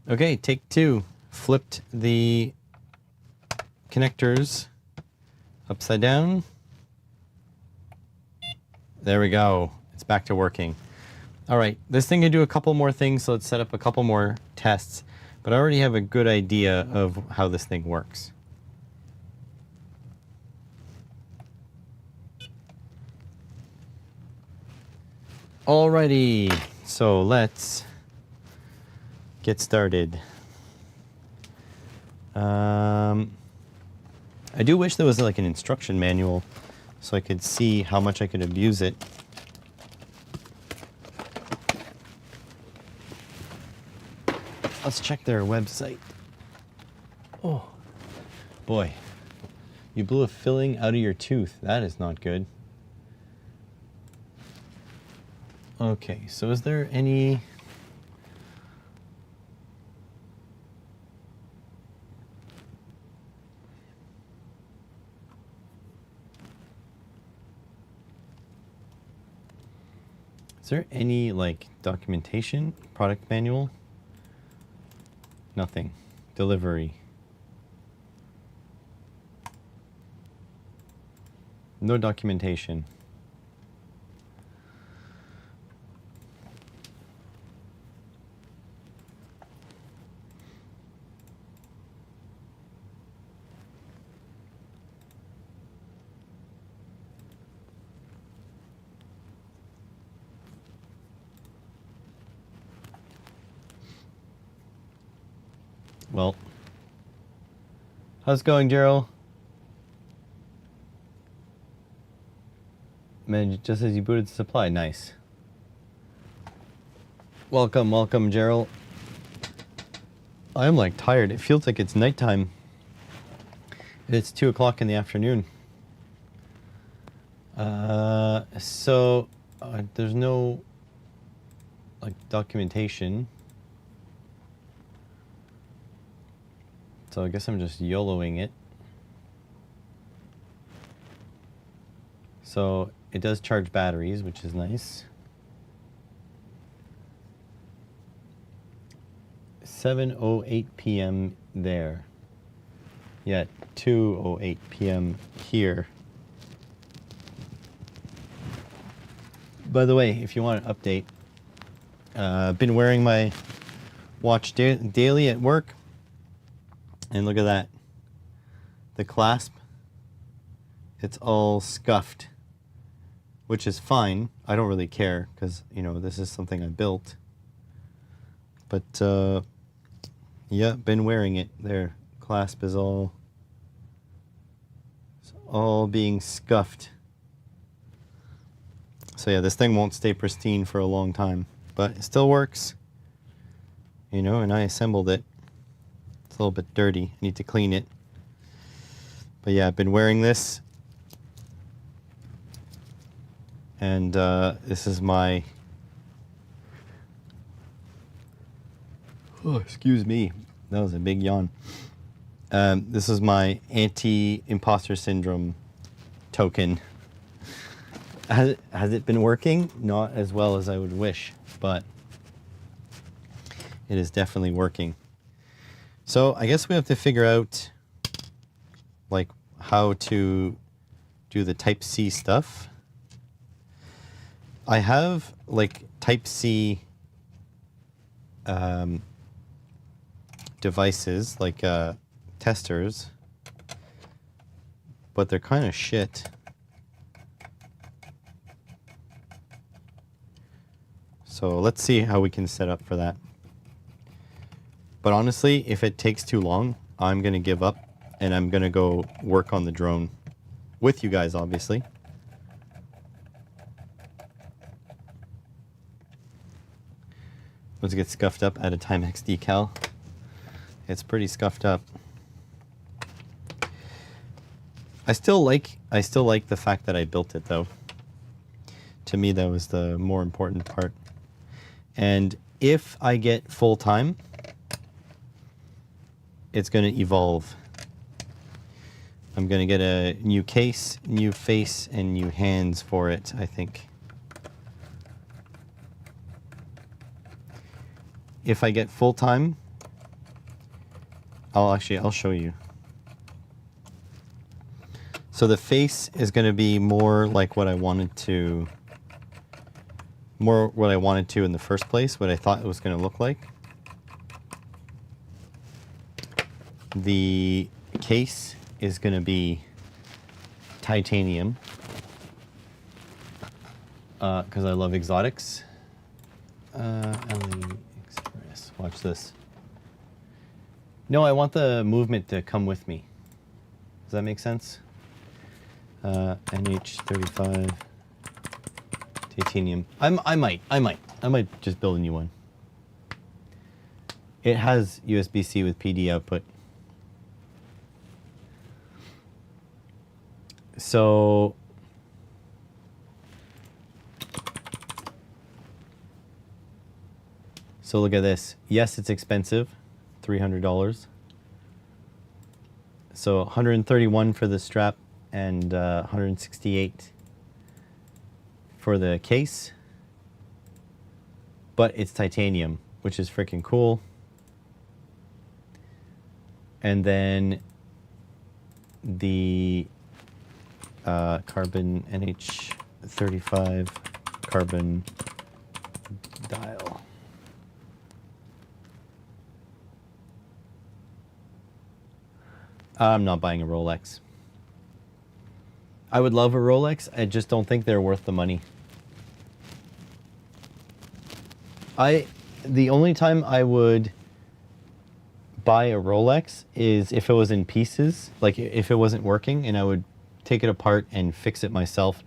[SPEAKER 1] Okay, take two. Flipped the connectors upside down. There we go. It's back to working. All right, this thing can do a couple more things, so let's set up a couple more tests. But I already have a good idea of how this thing works. Alrighty, so let's get started. I do wish there was like an instruction manual so I could see how much I could abuse it. Let's check their website. Oh, boy. You blew a filling out of your tooth. That is not good. Okay, so is there any... Is there any, like, documentation? Product manual? Nothing. Delivery. No documentation. Well, how's it going, Gerald? Man, just as you booted the supply, nice. Welcome, welcome, Gerald. I'm like tired. It feels like it's nighttime. It's 2 o'clock in the afternoon. There's no like documentation. So I guess I'm just YOLOing it. So it does charge batteries, which is nice. 7:08 p.m. there. Yeah, 2:08 p.m. here. By the way, if you want an update, I've been wearing my watch daily at work. And look at that. The clasp, it's all scuffed, which is fine. I don't really care because, you know, this is something I built. But, yeah, been wearing it. Their clasp is all being scuffed. So yeah, this thing won't stay pristine for a long time, but it still works. You know, and I assembled it. It's a little bit dirty. I need to clean it. But yeah, I've been wearing this. And this is my... Oh, excuse me. That was a big yawn. This is my anti-imposter syndrome token. Has it been working? Not as well as I would wish, but it is definitely working. So I guess we have to figure out like how to do the Type-C stuff. I have like Type-C devices, like testers, but they're kind of shit. So let's see how we can set up for that. But honestly, if it takes too long, I'm going to give up and I'm going to go work on the drone with you guys, obviously. Let's get scuffed up at a Timex decal. It's pretty scuffed up. I still like the fact that I built it though. To me, that was the more important part. And if I get full time, it's going to evolve. I'm going to get a new case, new face, and new hands for it, I think. If I get full time, I'll show you. So the face is going to be more like what I wanted to, in the first place, what I thought it was going to look like. The case is going to be titanium because I love exotics. AliExpress. Watch this. No, I want the movement to come with me. Does that make sense? NH35 titanium. I might just build a new one. It has USB-C with PD output. So look at this. Yes, it's expensive, $300. So 131 for the strap and 168 for the case. But it's titanium, which is freaking cool. And then the carbon NH35 carbon dial. I'm not buying a Rolex. I would love a Rolex. I just don't think they're worth the money. The only time I would buy a Rolex is if it was in pieces, like if it wasn't working, and I would take it apart and fix it myself.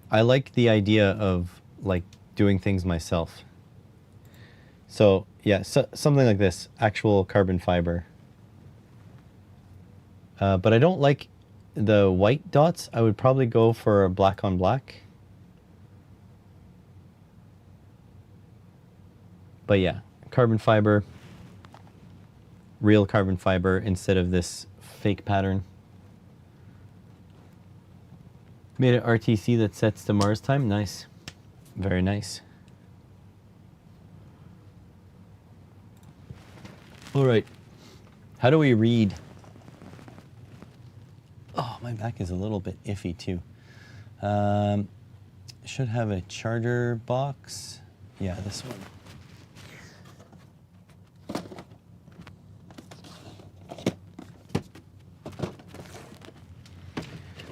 [SPEAKER 1] I like the idea of like doing things myself. So yeah, something like this, actual carbon fiber. But I don't like the white dots. I would probably go for a black on black. But yeah, carbon fiber, real carbon fiber instead of this fake pattern. Made an RTC that sets to Mars time. Nice. Very nice. All right. How do we read? Oh, my back is a little bit iffy too. Should have a charger box. Yeah, this one.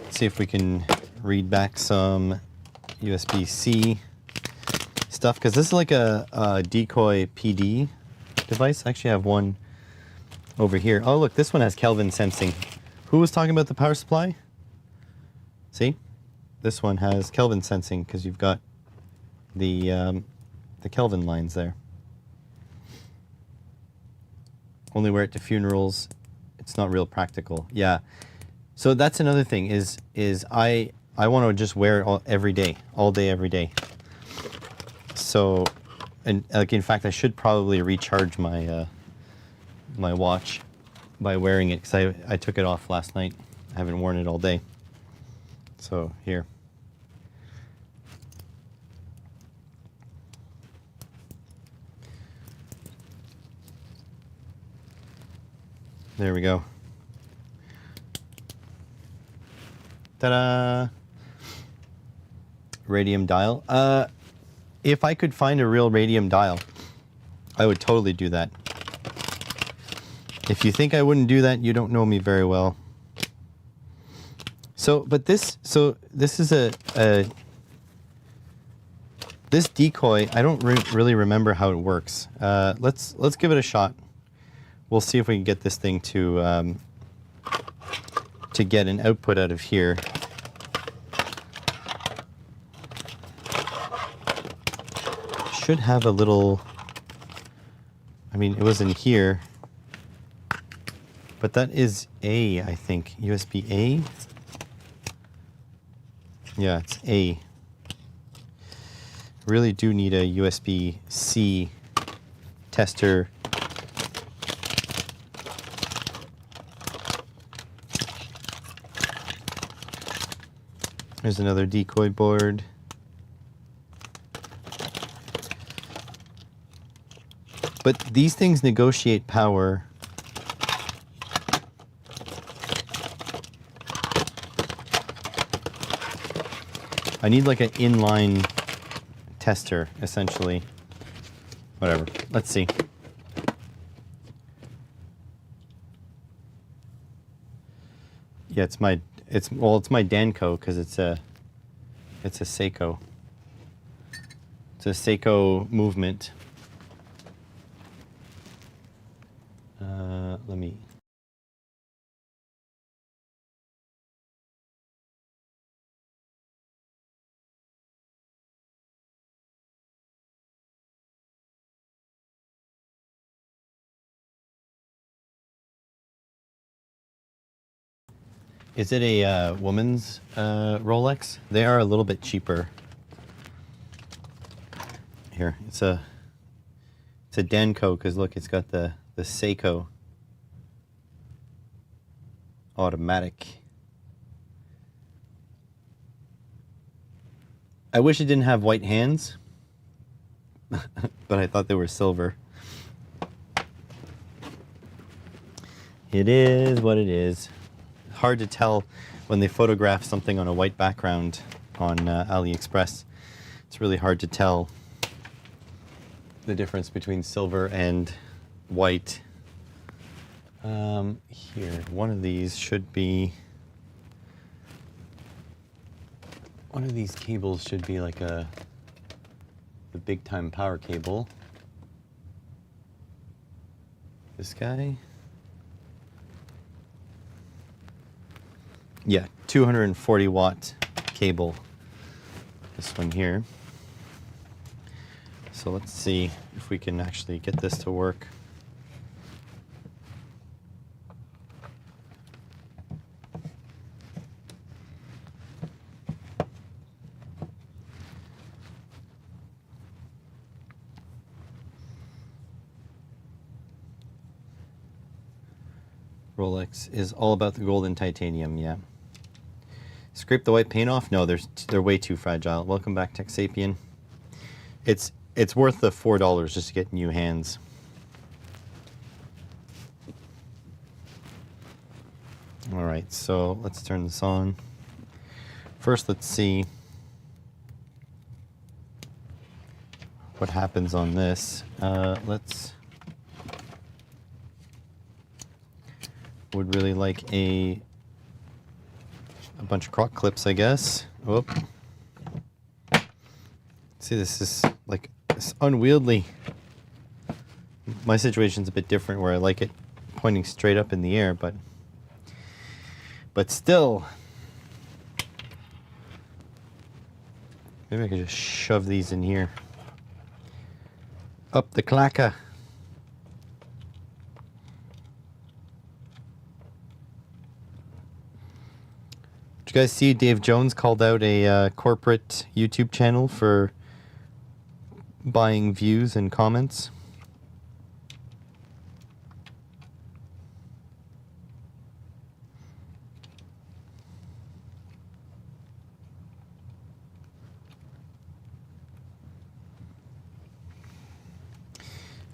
[SPEAKER 1] Let's see if we can read back some USB-C stuff, because this is like a Decoy PD device. I actually have one over here. Oh, look, this one has Kelvin sensing. Who was talking about the power supply? See? This one has Kelvin sensing because you've got the Kelvin lines there. Only wear it to funerals. It's not real practical. Yeah. So that's another thing is I want to just wear it every day, all day, every day. So, and like in fact, I should probably recharge my my watch by wearing it, because I took it off last night. I haven't worn it all day. So here. There we go. Ta-da! Radium dial. If I could find a real radium dial, I would totally do that. If you think I wouldn't do that, you don't know me very well. So, but this is this Decoy. I don't really remember how it works. Let's give it a shot. We'll see if we can get this thing to get an output out of here. Should have a little. I mean, it was in here. But that is A, I think. USB A? Yeah, it's A. Really do need a USB-C tester. There's another Decoy board. But these things negotiate power. I need like an inline tester, essentially. Whatever. Let's see. Yeah, it's my Danco, because it's a Seiko. It's a Seiko movement. Let me. Is it a woman's Rolex? They are a little bit cheaper. Here, it's a Denko, because look, it's got the Seiko automatic. I wish it didn't have white hands, but I thought they were silver. It is what it is. Hard to tell when they photograph something on a white background on AliExpress. It's really hard to tell the difference between silver and white. Here, one of these should be, one of these cables should be like the big time power cable. This guy? Yeah, 240 watt cable. This one here. So let's see if we can actually get this to work. Rolex is all about the gold and titanium, yeah. Scrape the white paint off? No, they're way too fragile. Welcome back, TechSapien. It's worth the $4 just to get new hands. All right, so let's turn this on. First, let's see what happens on this. Would really like a bunch of croc clips, I guess. Whoop. See, this is like it's unwieldy. My situation's a bit different where I like it pointing straight up in the air, but still. Maybe I could just shove these in here. Up the clacker. Did you guys see Dave Jones called out a corporate YouTube channel for buying views and comments?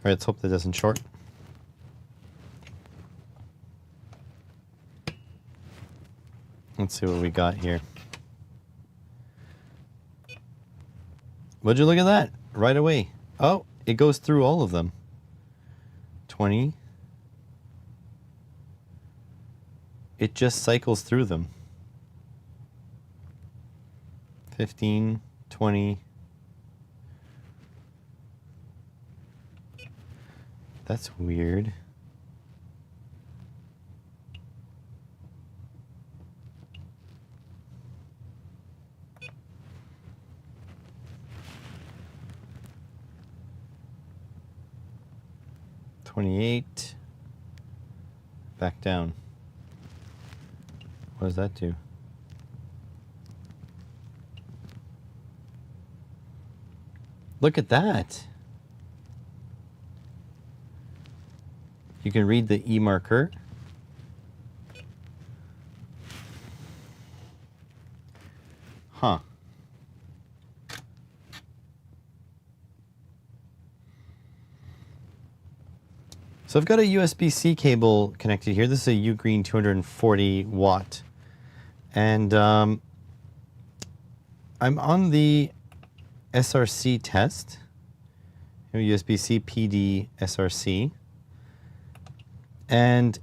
[SPEAKER 1] All right, let's hope that doesn't short. Let's see what we got here. Would you look at that? Right away. Oh, it goes through all of them. 20. It just cycles through them. 15, 20. That's weird. $28. Back down. What does that do? Look at that. You can read the E marker. Huh. So I've got a USB-C cable connected here. This is a Ugreen 240 watt. And I'm on the SRC test. USB-C PD SRC. And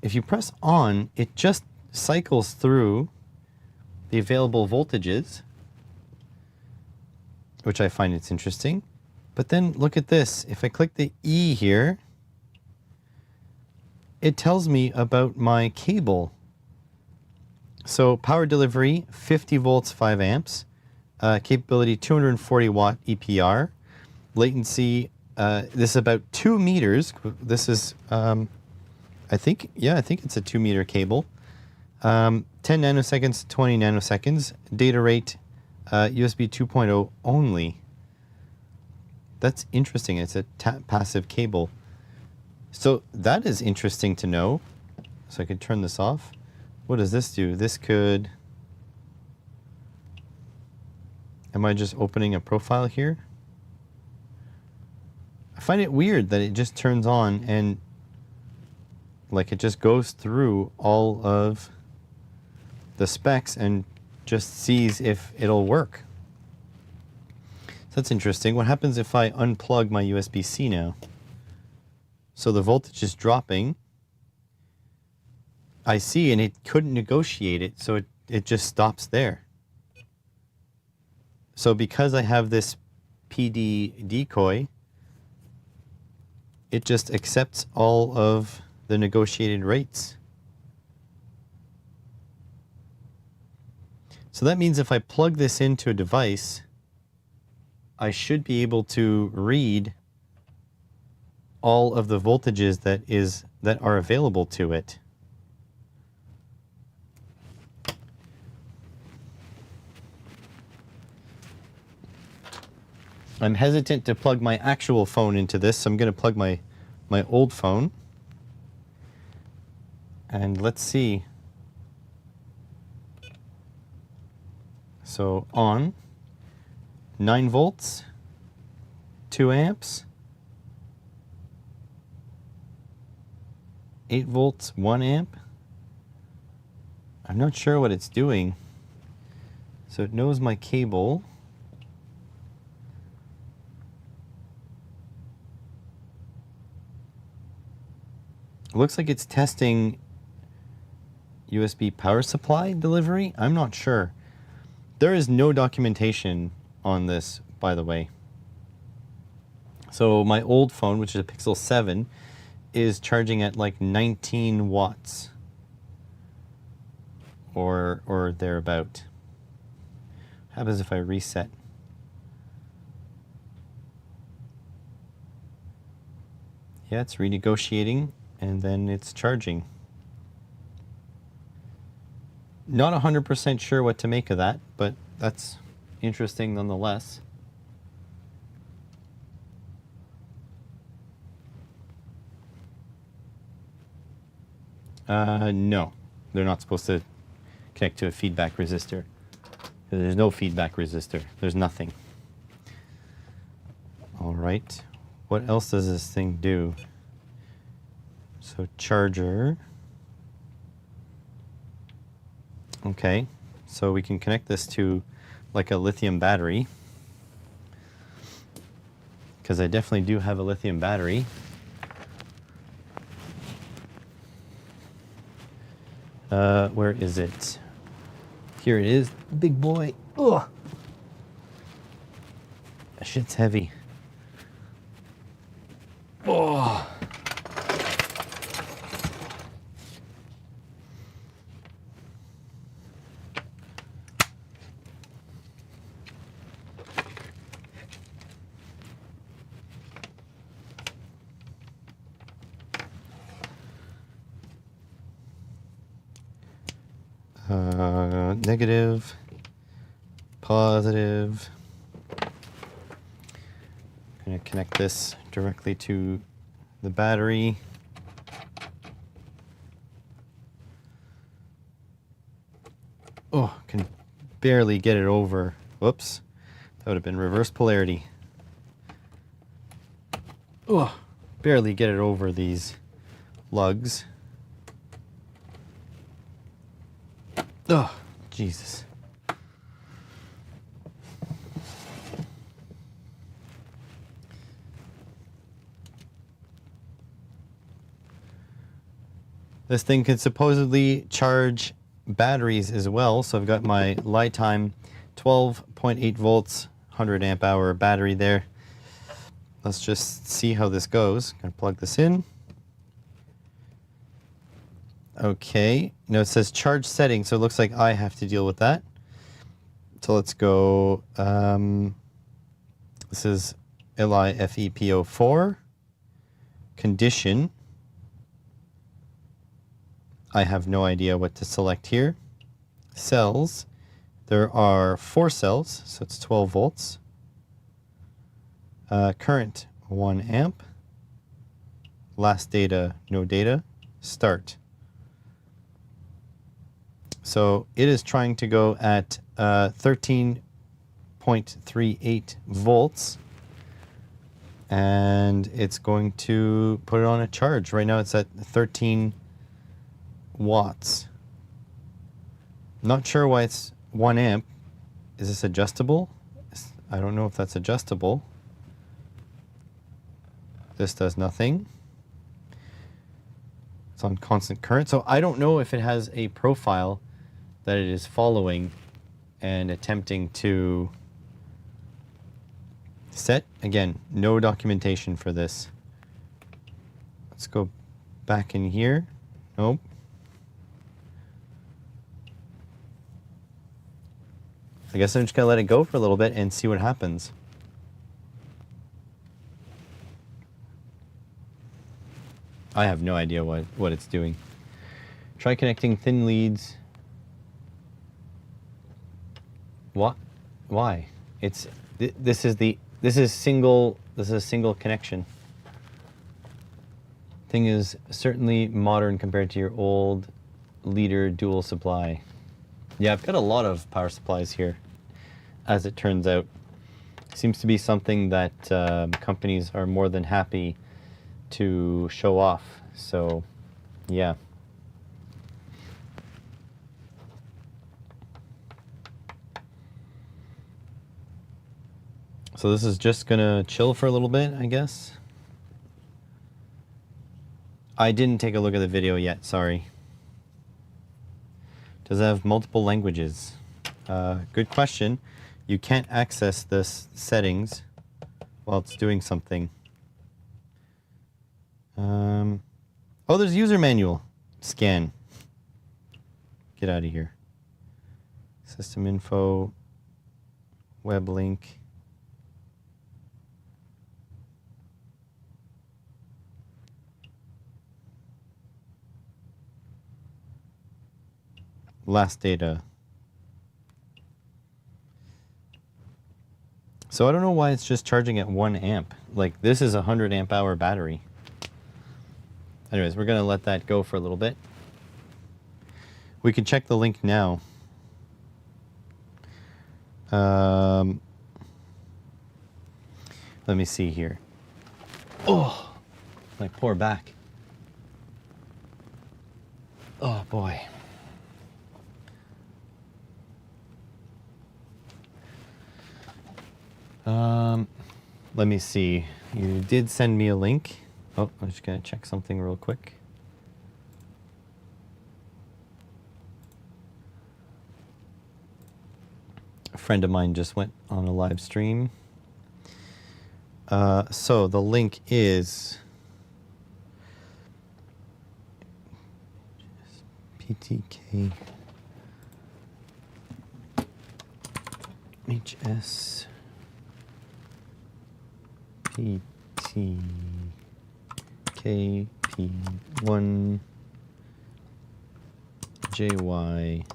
[SPEAKER 1] if you press on, it just cycles through the available voltages, which I find it's interesting. But then look at this. If I click the E here, it tells me about my cable. So power delivery, 50 volts, 5 amps. Capability, 240 watt EPR. Latency, this is about 2 meters. This is, I think it's a 2 meter cable. 10 nanoseconds to 20 nanoseconds. Data rate, USB 2.0 only. That's interesting. It's a passive cable. So that is interesting to know. So I could turn this off. What does this do? This could... Am I just opening a profile here? I find it weird that it just turns on and like it just goes through all of the specs and just sees if it'll work. So that's interesting. What happens if I unplug my USB-C now? So the voltage is dropping. I see, and it couldn't negotiate it, so it just stops there. So because I have this PD decoy, it just accepts all of the negotiated rates. So that means if I plug this into a device, I should be able to read all of the voltages that are available to it. I'm hesitant to plug my actual phone into this, so I'm going to plug my old phone. And let's see. So on, 9 volts, 2 amps, 8 volts, 1 amp. I'm not sure what it's doing. So it knows my cable. It looks like it's testing USB power supply delivery. I'm not sure. There is no documentation on this, by the way. So my old phone, which is a Pixel 7, is charging at like 19 watts or thereabout. What happens if I reset? Yeah, it's renegotiating and then it's charging. Not 100% sure what to make of that, but that's interesting nonetheless. No, they're not supposed to connect to a feedback resistor. There's no feedback resistor. There's nothing. All right. What else does this thing do? So charger. Okay, so we can connect this to like a lithium battery, because I definitely do have a lithium battery. Where is it? Here it is, big boy. Ugh. That shit's heavy. Oh. Negative, positive. I'm going to connect this directly to the battery. Oh, can barely get it over. Whoops, that would have been reverse polarity. Oh, barely get it over these lugs. Oh, Jesus. This thing can supposedly charge batteries as well. So I've got my Litime 12.8 volts, 100 amp hour battery there. Let's just see how this goes. Gonna plug this in. Okay, now it says charge setting, so it looks like I have to deal with that. So let's go, this is LIFEPO4, condition. I have no idea what to select here. Cells, there are 4 cells, so it's 12 volts. Current, 1 amp. Last data, no data. Start. So it is trying to go at 13.38 volts. And it's going to put it on a charge. Right now it's at 13 watts. Not sure why it's 1 amp. Is this adjustable? I don't know if that's adjustable. This does nothing. It's on constant current. So I don't know if it has a profile that it is following and attempting to set. Again, no documentation for this. Let's go back in here. Nope. I guess I'm just gonna let it go for a little bit and see what happens. I have no idea what it's doing. Try connecting thin leads. What? Why? It's this is a single connection. Thing is certainly modern compared to your old leader dual supply. Yeah, I've got a lot of power supplies here, as it turns out. Seems to be something that companies are more than happy to show off. So, yeah. So this is just gonna chill for a little bit, I guess. I didn't take a look at the video yet, sorry. Does it have multiple languages? Good question. You can't access this settings while it's doing something. Oh, there's user manual. Scan. Get out of here. System info. Web link. Last data. So I don't know why it's just charging at 1 amp. Like, this is a 100 amp hour battery. Anyways, we're gonna let that go for a little bit. We can check the link now. Let me see here. Oh, my poor back. Oh boy. Let me see. You did send me a link. Oh, I'm just gonna check something real quick. A friend of mine just went on a live stream. So the link is PTK HS PTKP1 JYT0.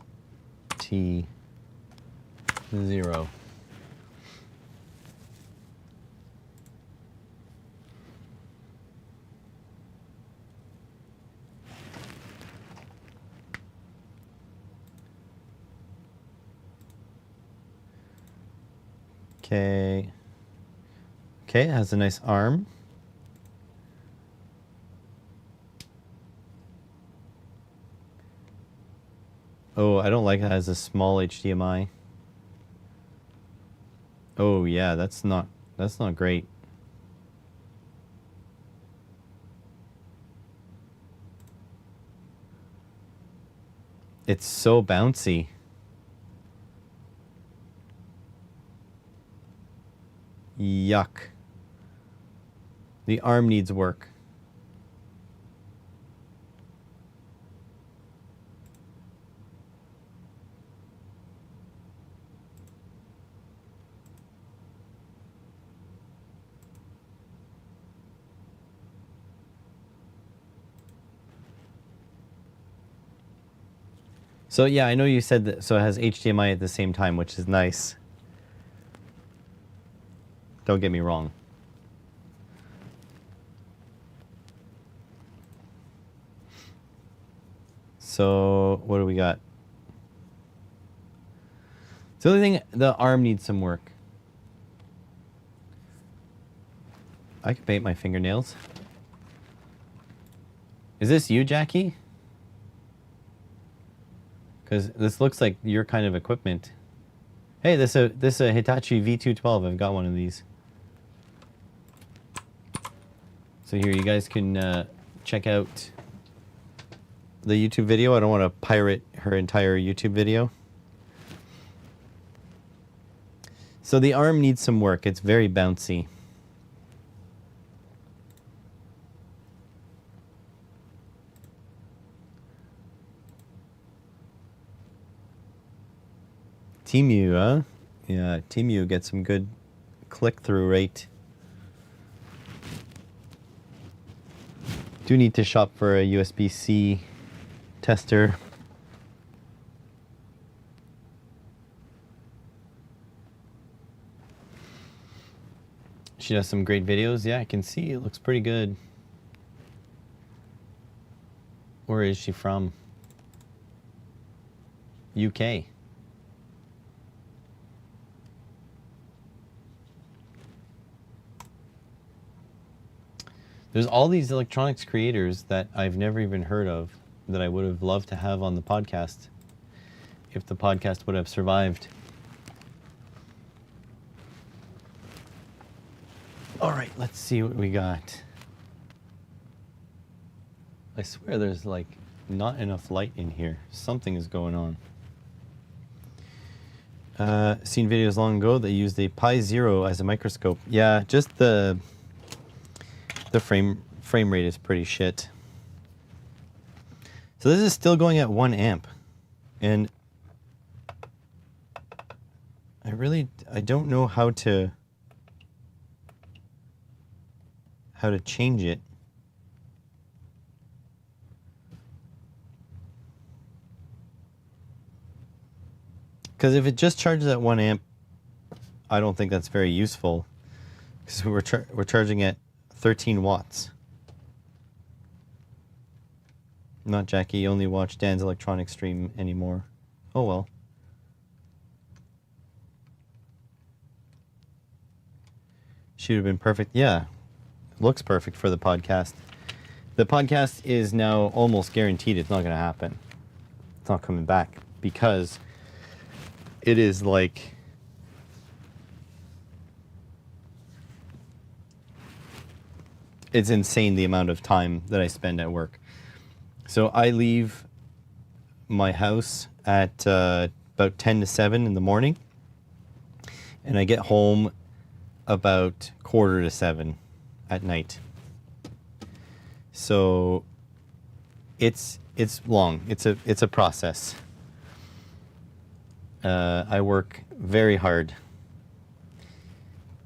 [SPEAKER 1] Okay. Okay, it has a nice arm. Oh, I don't like that it has a small HDMI. Oh yeah, that's not great. It's so bouncy. Yuck. The arm needs work. So yeah, I know you said that, so it has HDMI at the same time, which is nice. Don't get me wrong. So what do we got? The only thing, the arm needs some work. I could paint my fingernails. Is this you, Jackie? Because this looks like your kind of equipment. Hey, this is a Hitachi V212. I've got one of these. So here, you guys can check out the YouTube video. I don't want to pirate her entire YouTube video. So the arm needs some work. It's very bouncy. Temu, huh? Yeah, Temu gets some good click-through rate. Do need to shop for a USB-C tester. She does some great videos. Yeah, I can see. It looks pretty good. Where is she from? UK. There's all these electronics creators that I've never even heard of that I would have loved to have on the podcast if the podcast would have survived. All right, let's see what we got. I swear there's like not enough light in here. Something is going on. Seen videos long ago that used a Pi Zero as a microscope. Yeah, just the frame rate is pretty shit. So this is still going at 1 amp, and I don't know how to change it. Because if it just charges at 1 amp, I don't think that's very useful. Because we're charging at 13 watts. Not Jackie, you only watch Dan's electronic stream anymore. Oh well. Should have been perfect. Yeah, looks perfect for the podcast. The podcast is now almost guaranteed it's not going to happen. It's not coming back because it is like it's insane the amount of time that I spend at work. So I leave my house at about 10 to 7 in the morning, and I get home about 6:45 at night. So it's long. It's a process. I work very hard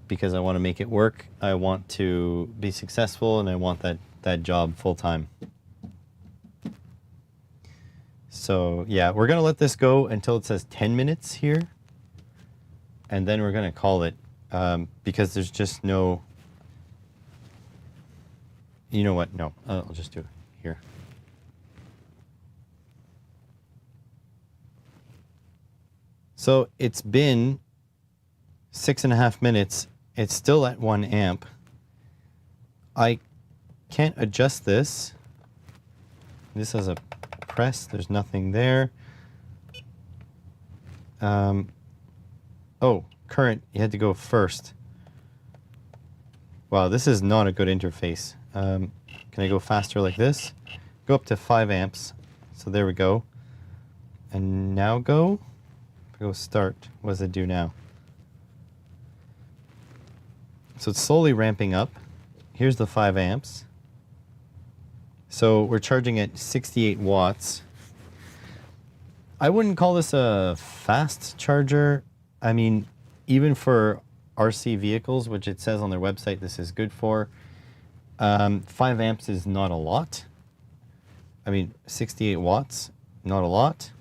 [SPEAKER 1] because I want to make it work. I want to be successful, and I want that job full time. So yeah, we're gonna let this go until it says 10 minutes here, and then we're gonna call it because there's just no. You know what? No, I'll just do it here. So it's been 6.5 minutes. It's still at 1 amp. I can't adjust this. This has a press. There's nothing there. Oh, current. You had to go first. Wow, this is not a good interface. Can I go faster like this? Go up to 5 amps. So there we go. And now go. Go start. What does it do now? So it's slowly ramping up. Here's the 5 amps. So we're charging at 68 watts. I wouldn't call this a fast charger. I mean, even for RC vehicles, which it says on their website this is good for, 5 amps is not a lot. I mean, 68 watts, not a lot.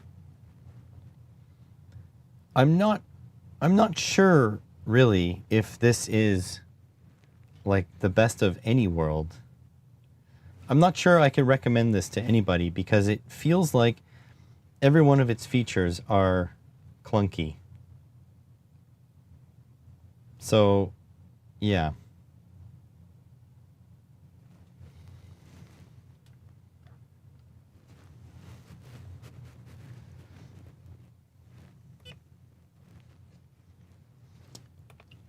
[SPEAKER 1] I'm not sure really if this is like the best of any world. I'm not sure I could recommend this to anybody because it feels like every one of its features are clunky. So, yeah.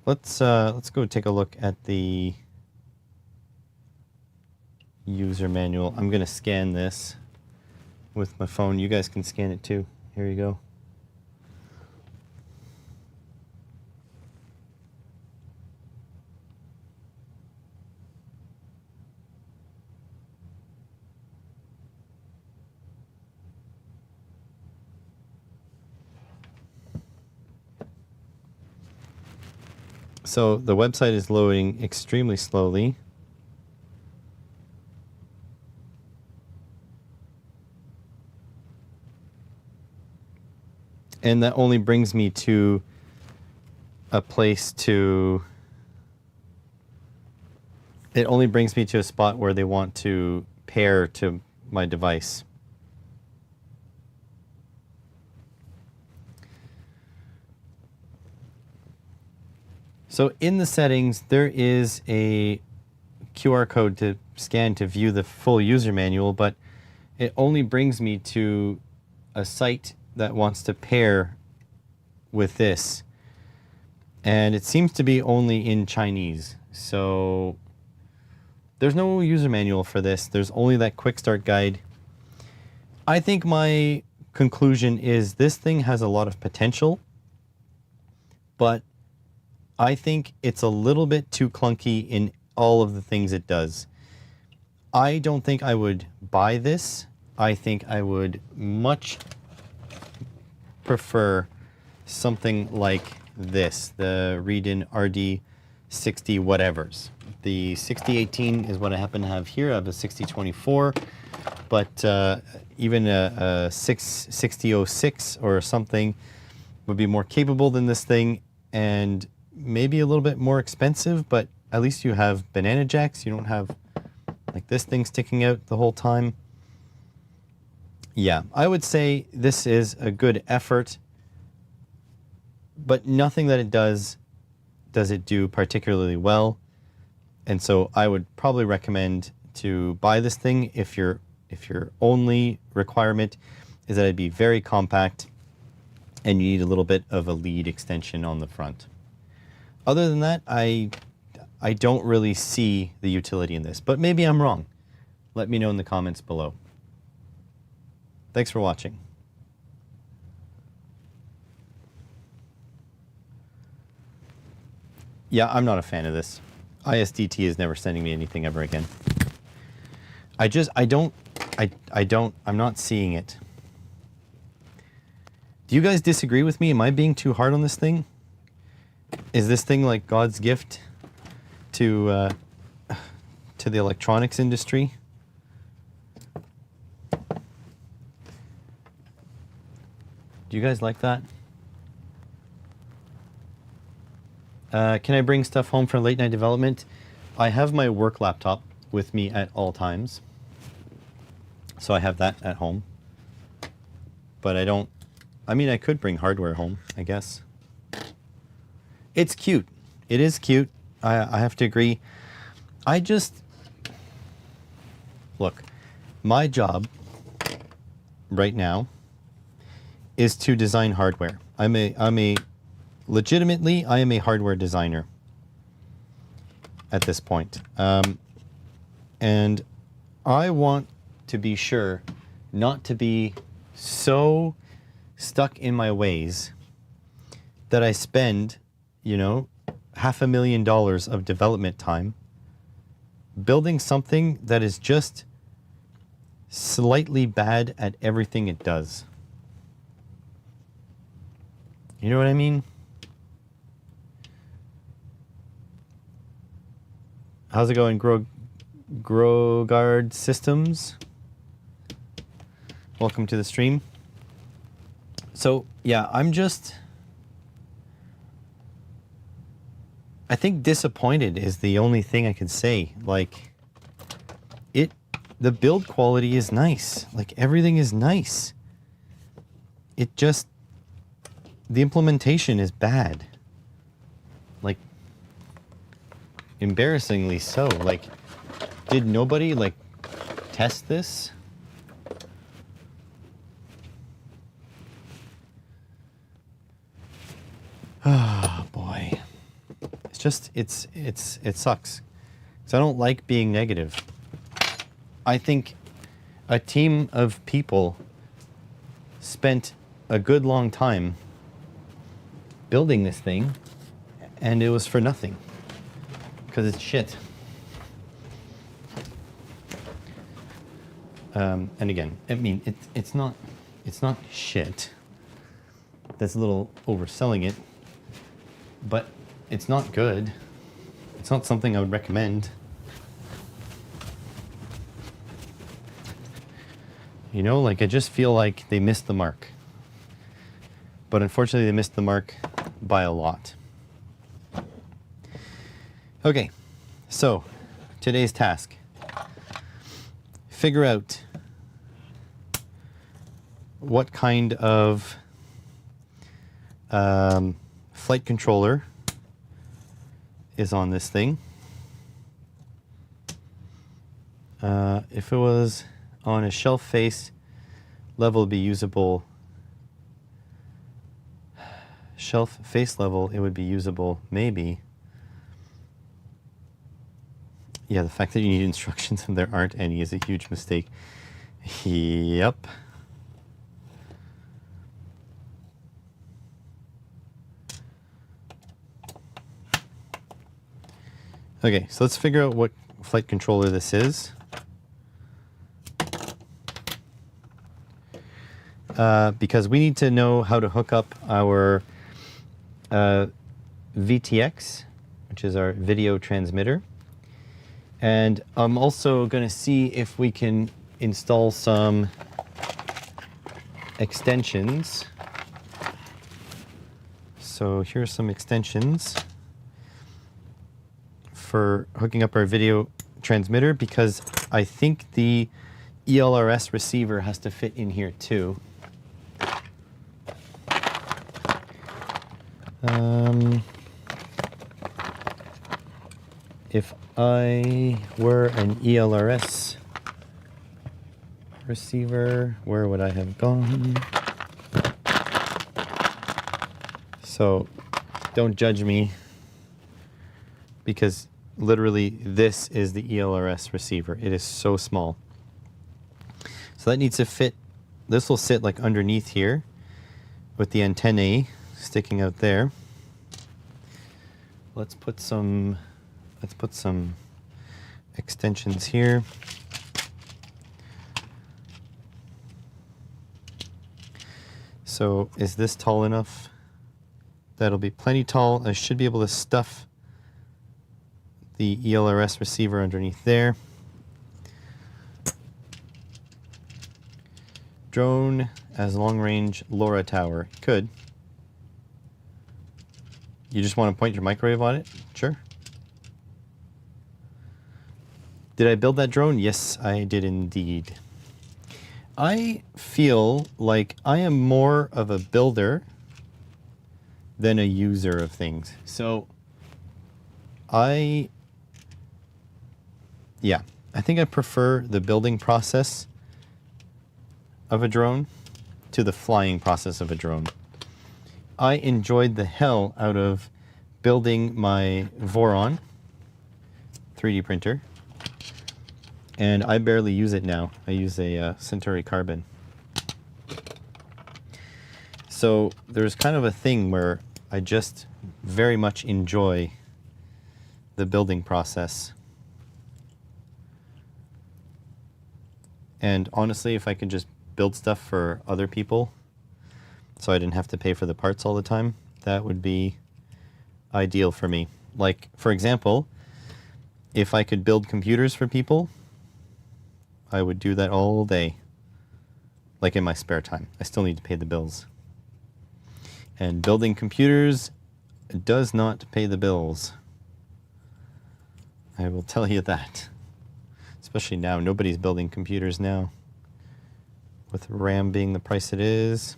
[SPEAKER 1] Let's go take a look at the user manual. I'm gonna scan this with my phone. You guys can scan it too. Here you go. So the website is loading extremely slowly. And that only brings me to a place to... It only brings me to a spot where they want to pair to my device. So in the settings, there is a QR code to scan to view the full user manual, but it only brings me to a site that wants to pair with this. And it seems to be only in Chinese. So there's no user manual for this. There's only that quick start guide. I think my conclusion is this thing has a lot of potential, but I think it's a little bit too clunky in all of the things it does. I don't think I would buy this. I think I would much prefer something like this, the Readin RD60 whatevers. The 6018 is what I happen to have here. I have a 6024, but even a 6006 or something would be more capable than this thing, and maybe a little bit more expensive, but at least you have banana jacks. You don't have like this thing sticking out the whole time. Yeah, I would say this is a good effort, but nothing that it does it do particularly well. And so I would probably recommend to buy this thing if your only requirement is that it be very compact and you need a little bit of a lead extension on the front. Other than that, I don't really see the utility in this, but maybe I'm wrong. Let me know in the comments below. Thanks for watching. Yeah, I'm not a fan of this. ISDT is never sending me anything ever again. I'm not seeing it. Do you guys disagree with me? Am I being too hard on this thing? Is this thing like God's gift to the electronics industry? Do you guys like that? Can I bring stuff home for late night development? I have my work laptop with me at all times. So I have that at home. But I don't... I mean, I could bring hardware home, I guess. It's cute. It is cute. I have to agree. I just... Look, my job right now is to design hardware. Legitimately, I am a hardware designer at this point. And I want to be sure not to be so stuck in my ways that I spend, you know, $500,000 of development time building something that is just slightly bad at everything it does. You know what I mean? How's it going, Grogard Systems? Welcome to the stream. So, yeah, I'm just I think disappointed is the only thing I can say. Like, the build quality is nice. Like, everything is nice. It just, the implementation is bad. Like, embarrassingly so. Like, did nobody, like, test this? Oh, boy. It's just, it sucks. Because I don't like being negative. I think a team of people spent a good long time building this thing, and it was for nothing. Because it's shit. And again, I mean, it's not shit. That's a little overselling it. But it's not good. It's not something I would recommend. You know, like, I just feel like they missed the mark. But unfortunately, they missed the mark by a lot. Okay, so today's task. Figure out what kind of flight controller is on this thing. If it was on a shelf face level, be usable. Shelf face level, it would be usable, maybe. Yeah, the fact that you need instructions and there aren't any is a huge mistake. Yep. Okay, so let's figure out what flight controller this is. Because we need to know how to hook up our VTX, which is our video transmitter. And I'm also going to see if we can install some extensions. So here's some extensions for hooking up our video transmitter, because I think the ELRS receiver has to fit in here too. If I were an ELRS receiver, where would I have gone? So don't judge me, because literally this is the ELRS receiver. It is so small. So that needs to fit. This will sit like underneath here with the antennae sticking out there. Let's put some extensions here. So is this tall enough? That'll be plenty tall. I should be able to stuff the ELRS receiver underneath there. Drone as long-range LoRa tower. Could. You just want to point your microwave on it? Sure. Did I build that drone? Yes, I did indeed. I feel like I am more of a builder than a user of things. So I think I prefer the building process of a drone to the flying process of a drone. I enjoyed the hell out of building my Voron 3D printer, and I barely use it now. I use a Centauri Carbon. So there's kind of a thing where I just very much enjoy the building process. And honestly, if I could just build stuff for other people so I didn't have to pay for the parts all the time, that would be ideal for me. Like, for example, if I could build computers for people, I would do that all day. Like in my spare time. I still need to pay the bills. And building computers does not pay the bills. I will tell you that. Especially now, nobody's building computers now. With RAM being the price it is.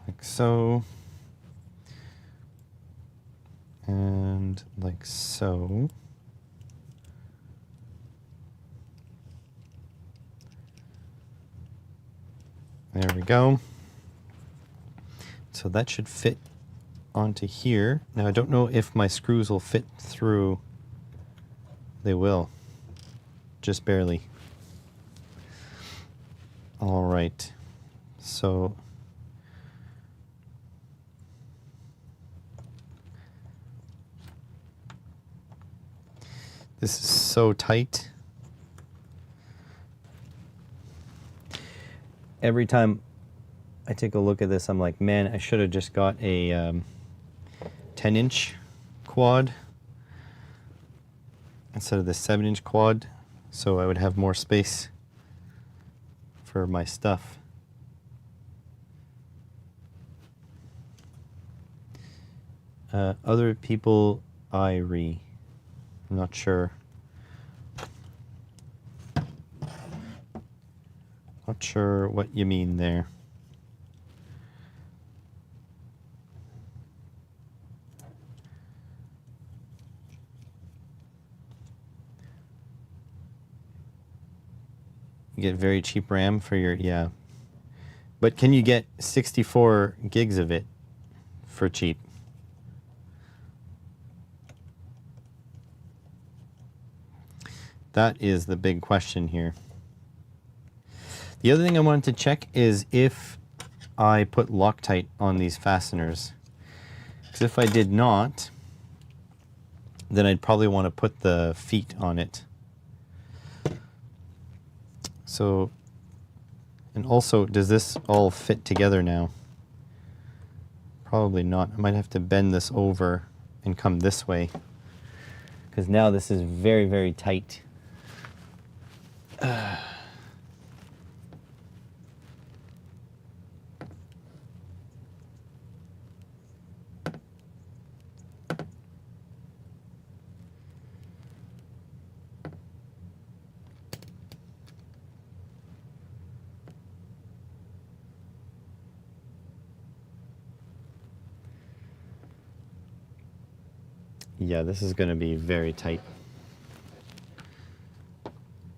[SPEAKER 1] Like so. And like so. There we go. So that should fit onto here. Now I don't know if my screws will fit through. They will. Just barely. All right. So this is so tight. Every time I take a look at this, I'm like, man, I should have just got a 10-inch quad instead of the 7-inch quad, so I would have more space for my stuff. Other people, I'm not sure. Not sure what you mean there. You get very cheap RAM for your, yeah. But can you get 64 gigs of it for cheap? That is the big question here. The other thing I wanted to check is if I put Loctite on these fasteners. Because if I did not, then I'd probably want to put the feet on it. So, and also, does this all fit together now? Probably not. I might have to bend this over and come this way. Because now this is very, very tight. Yeah, this is going to be very tight.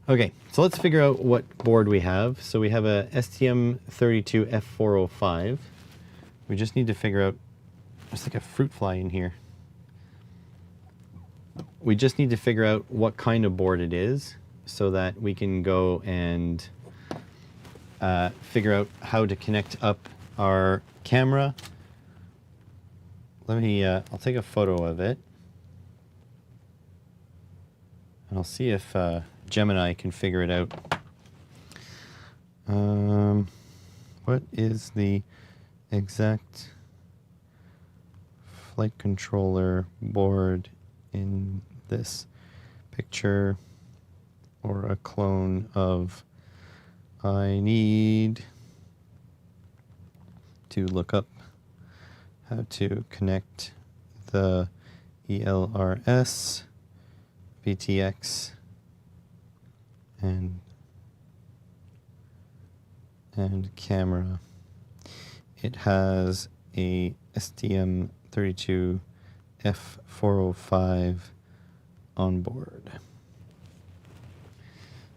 [SPEAKER 1] Okay, so let's figure out what board we have. So we have a STM32F405. We just need to figure out, there's like a fruit fly in here. We just need to figure out what kind of board it is so that we can go and figure out how to connect up our camera. Let me, I'll take a photo of it. And I'll see if Gemini can figure it out. What is the exact flight controller board in this picture or a clone of? I need to look up how to connect the ELRS, VTX, and camera. It has a STM32F405 on board.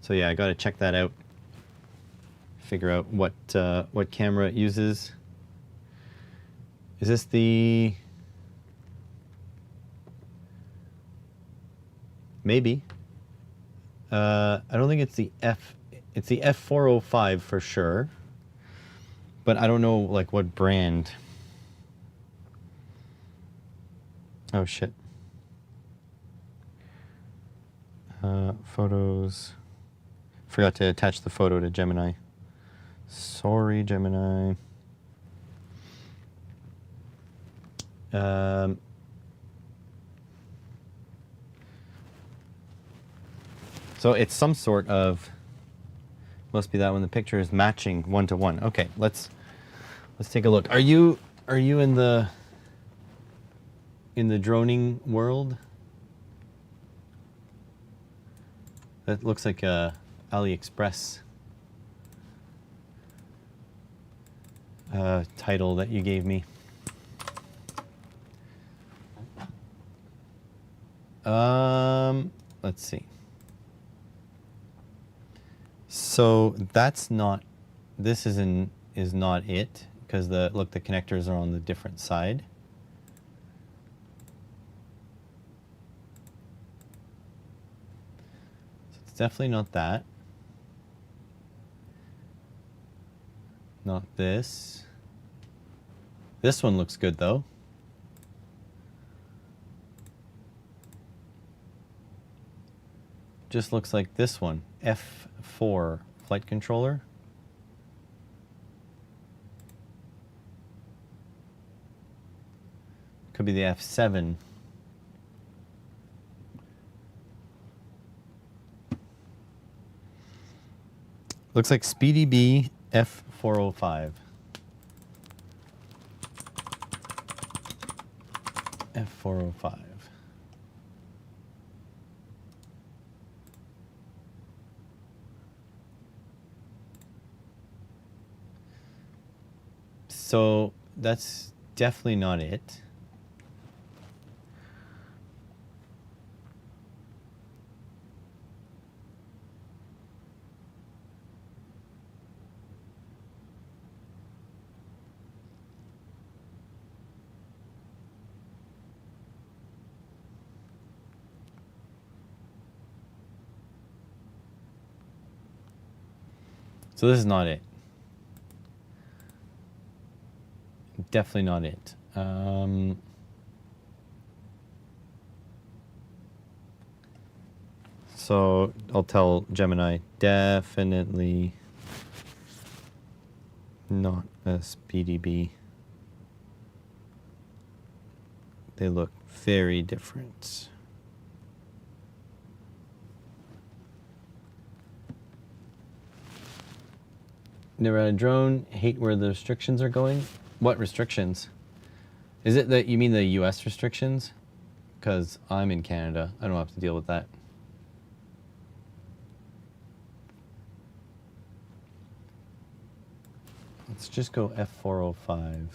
[SPEAKER 1] So yeah, I got to check that out. Figure out what camera it uses. Is this the? Maybe. I don't think it's the it's the F405 for sure. But I don't know like what brand. Oh shit. Photos. Forgot to attach the photo to Gemini. Sorry, Gemini. So it's some sort of, must be that one. The picture is matching 1-to-1. Okay, let's take a look. Are you Are you in the droning world? That looks like a AliExpress title that you gave me. Let's see. So that's not, this is not it, because the connectors are on the different side. So it's definitely not that. Not this. This one looks good though. Just looks like this one, F4 flight controller. Could be the F7. Looks like SpeedyBee F405. F405. So that's definitely not it. So this is not it. Definitely not it. So I'll tell Gemini, definitely not a SpeedyBee. They look very different. Never had a drone, hate where the restrictions are going. What restrictions? Is it that you mean the US restrictions? Because I'm in Canada, I don't have to deal with that. Let's just go F405.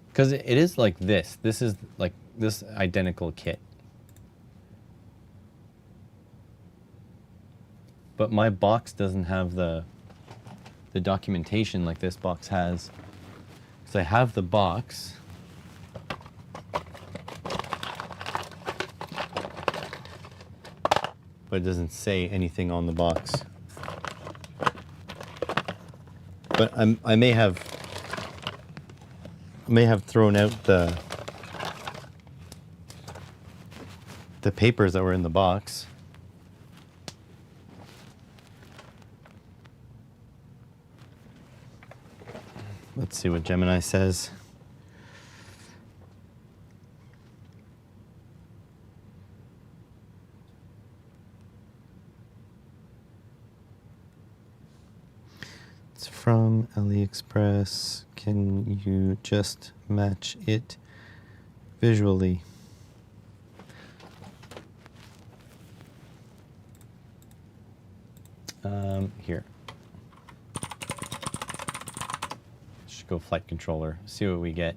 [SPEAKER 1] Because it is like this. This is like this identical kit. But my box doesn't have the documentation like this box has. So I have the box. But it doesn't say anything on the box. But I may have thrown out the papers that were in the box. Let's see what Gemini says. It's from AliExpress. Can you just match it visually? Here. Should go flight controller. See what we get.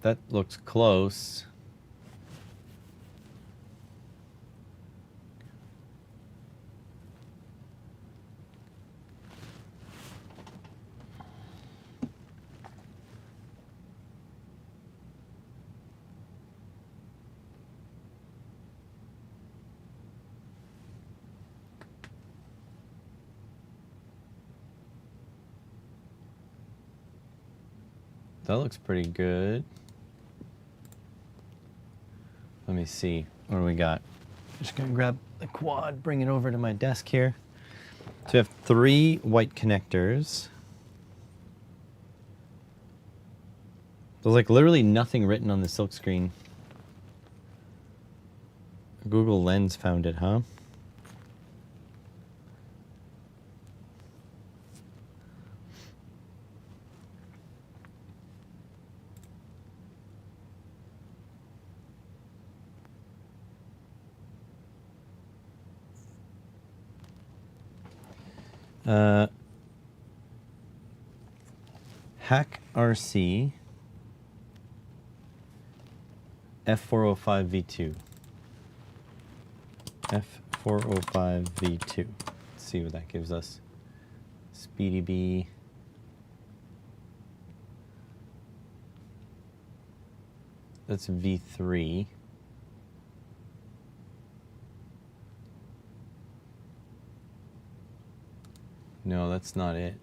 [SPEAKER 1] That looks close. That looks pretty good. Let me see. What do we got? Just gonna grab the quad, bring it over to my desk here. So we have 3 white connectors. There's like literally nothing written on the silk screen. Google Lens found it, huh? Hack RC F405V2. F405V2. Let's see what that gives us. Speedy B. That's V3. No, that's not it.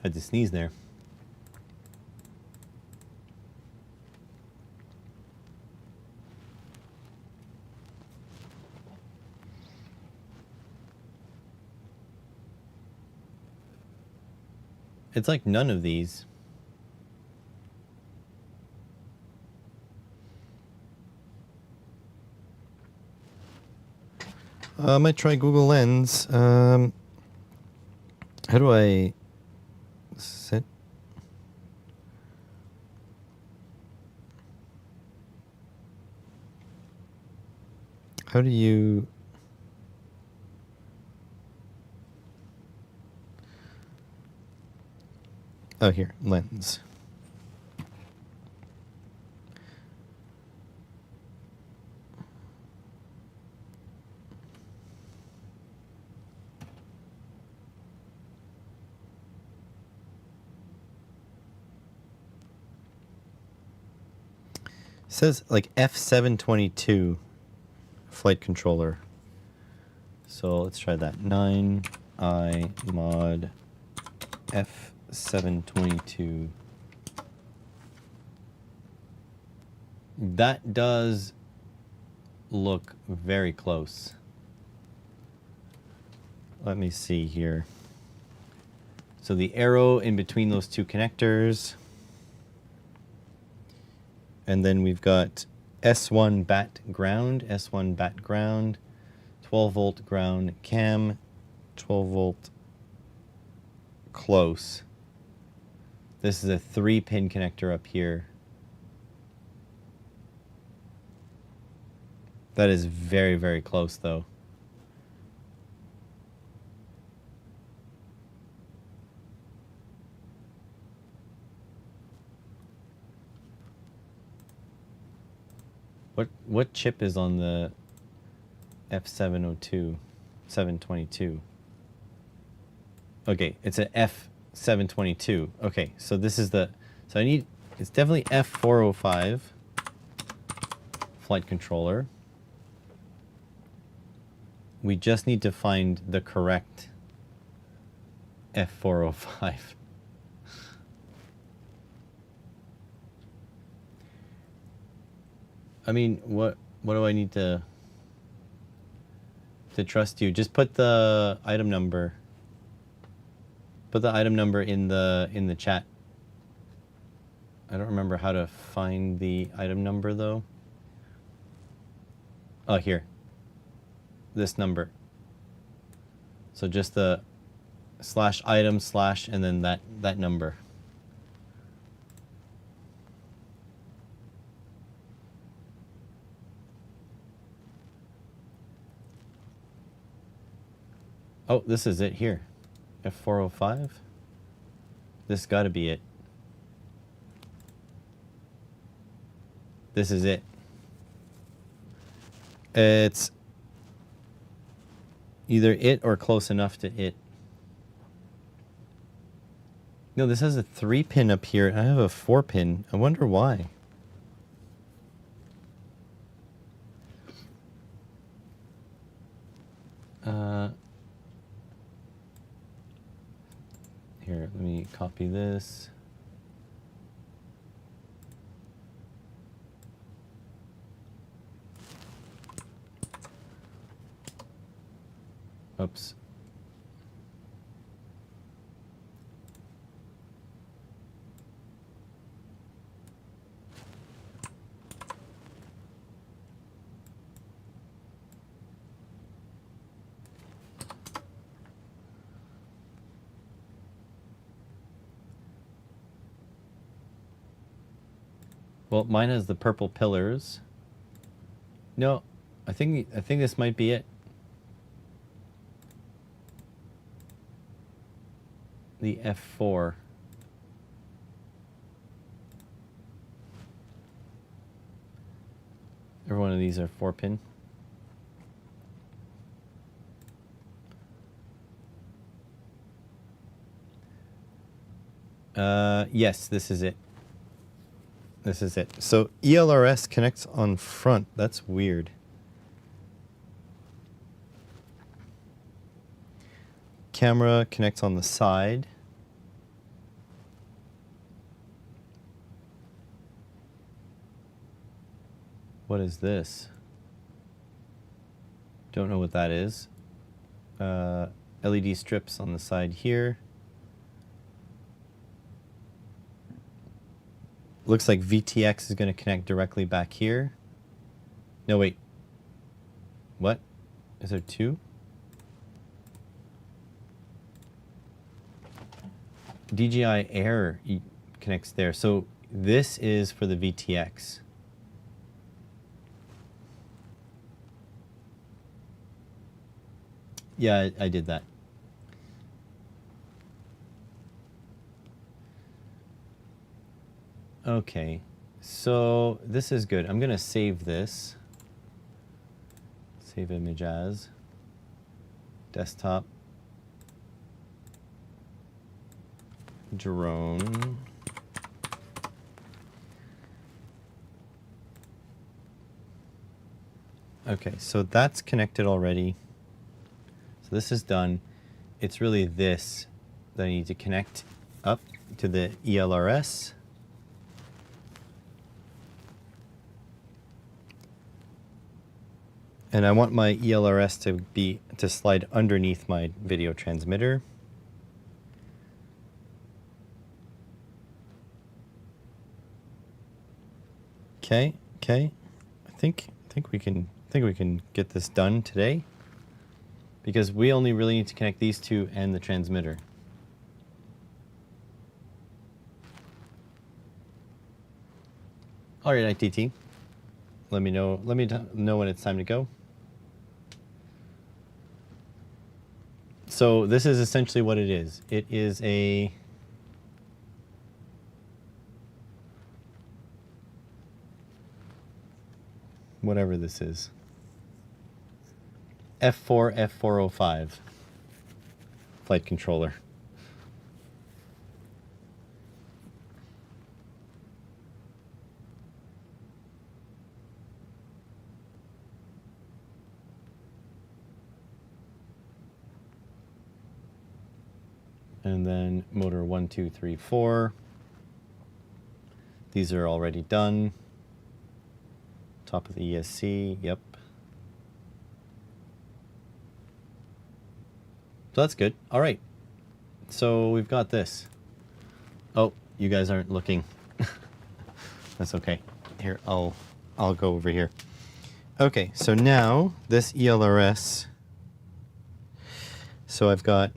[SPEAKER 1] Had to sneeze there. It's like none of these. I might try Google Lens. How do I set? How do you? Oh, here, Lens. It says like F722 flight controller. So let's try that. 9i mod F722. That does look very close. Let me see here. So the arrow in between those 2 connectors. And then we've got S1 bat ground, S1 bat ground, 12 volt ground cam, 12 volt close. This is a 3-pin connector up here. That is very, very close though. What chip is on the F702, 722? Okay, it's an F722. Okay, so this is the, so I need, it's definitely F405 flight controller. We just need to find the correct F405. I mean, what do I need to trust you? Just put the item number. Put the item number in the chat. I don't remember how to find the item number though. Oh, here. This number. So just the /item/ and then that number. Oh, this is it here. F405. This got to be it. This is it. It's either it or close enough to it. No, this has a 3-pin up here. I have a 4-pin. I wonder why. Let me copy this. Oops. Well, mine has the purple pillars. No, I think this might be it. The F4. Every one of these are 4-pin. Yes, this is it. This is it. So ELRS connects on front. That's weird. Camera connects on the side. What is this? Don't know what that is. LED strips on the side here. Looks like VTX is going to connect directly back here. No, wait. What? Is there two? DJI Air connects there. So this is for the VTX. Yeah, I did that. Okay, so this is good. I'm going to save this. Save image as. Desktop. Drone. Okay, so that's connected already. So this is done. It's really this that I need to connect up to the ELRS. And I want my ELRS to slide underneath my video transmitter. Okay. I think we can get this done today, because we only really need to connect these two and the transmitter. All right, ITT. Let me know when it's time to go. So this is essentially what it is. It is a whatever this is. F4 F405 flight controller. And then motor 1, 2, 3, 4. These are already done. Top of the ESC, yep. So that's good. All right. So we've got this. Oh, you guys aren't looking. That's okay. Here, I'll go over here. Okay, so now this ELRS. So I've got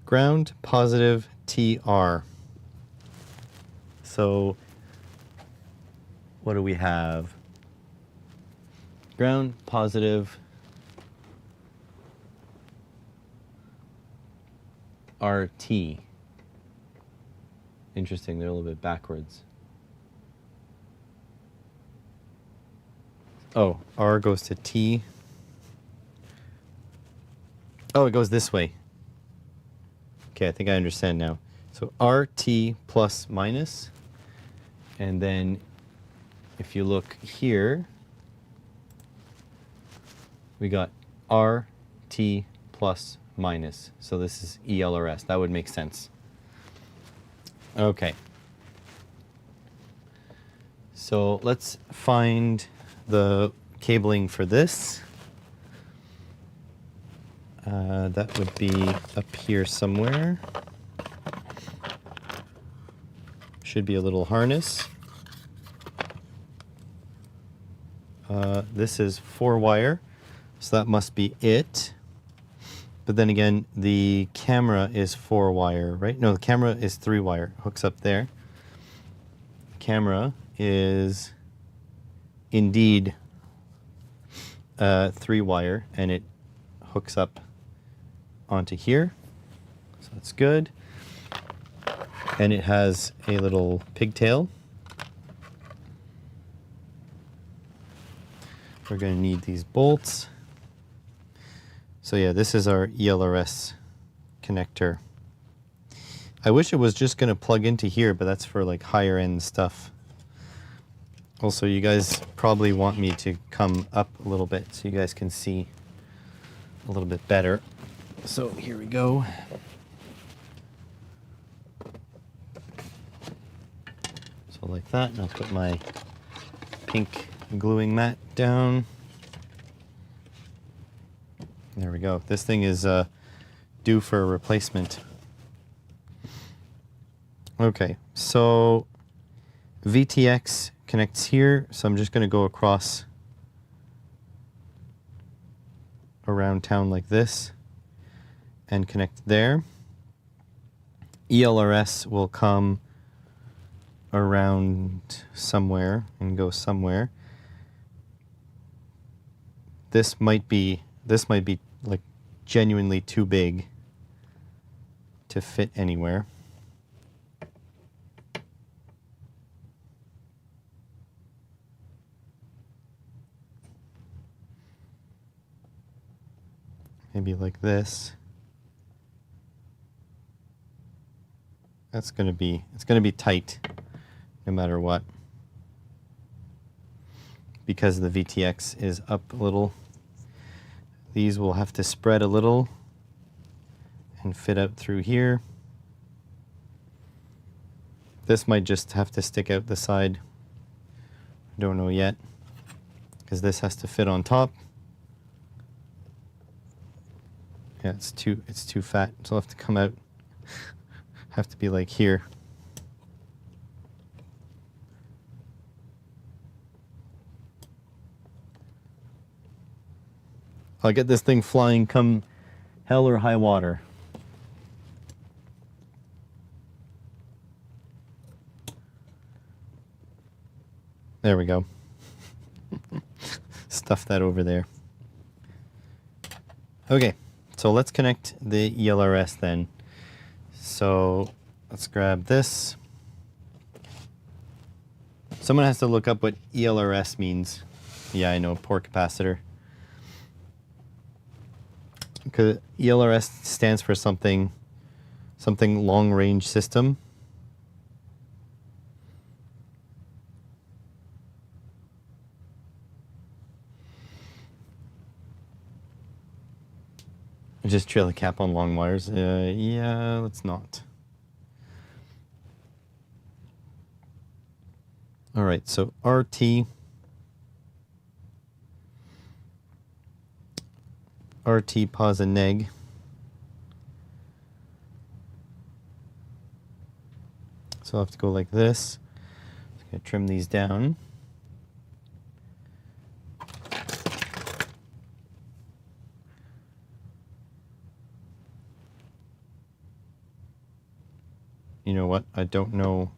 [SPEAKER 1] ground positive TR. So what do we have? Ground positive RT. Interesting, they're a little bit backwards. Oh, R goes to T. Oh, it goes this way. Okay, I think I understand now. So RT plus minus, and then if you look here, we got RT plus minus. So this is ELRS. That would make sense. Okay. So let's find the cabling for this. That would be up here somewhere. Should be a little harness. This is 4-wire, so that must be it. But then again, the camera is 4-wire, right? No, the camera is 3-wire. Hooks up there. Camera is indeed 3-wire, and it hooks up onto here. So that's good. And it has a little pigtail. We're going to need these bolts. So yeah, this is our ELRS connector. I wish it was just going to plug into here, but that's for like higher end stuff. Also, you guys probably want me to come up a little bit so you guys can see a little bit better. So here we go. So like that, and I'll put my pink gluing mat down. There we go. This thing is due for a replacement. Okay, so VTX connects here, so I'm just going to go across around town like this and connect there. ELRS will come around somewhere and go somewhere. This might be like genuinely too big to fit anywhere. Maybe like this. It's gonna be tight no matter what, because the VTX is up a little. These will have to spread a little and fit out through here. This might just have to stick out the side. I don't know yet, because this has to fit on top. Yeah, it's too fat, so I'll have to come out. Have to be like here. I'll get this thing flying come hell or high water. There we go. Stuff that over there. Okay, so let's connect the ELRS then. So let's grab this. Someone has to look up what ELRS means. Yeah, I know, poor capacitor. Because ELRS stands for something long range system. Just trailer cap on long wires. Yeah, let's not. All right, so RT pos and neg. So I'll have to go like this. I'm going to trim these down. You know what? I don't know.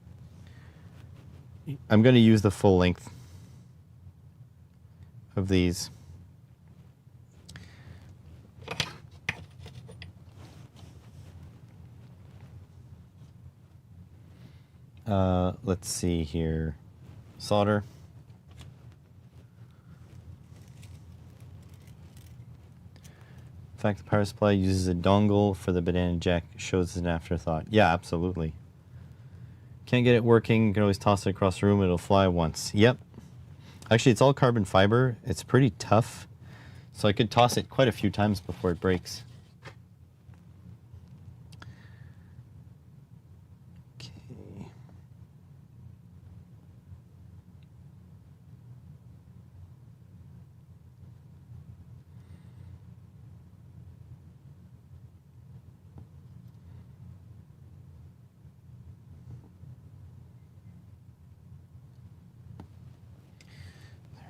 [SPEAKER 1] I'm going to use the full length of these. Let's see here. Solder. In fact, the power supply uses a dongle for the banana jack. Shows as an afterthought. Yeah, absolutely. Can't get it working. You can always toss it across the room. It'll fly once. Yep. Actually, it's all carbon fiber. It's pretty tough. So I could toss it quite a few times before it breaks.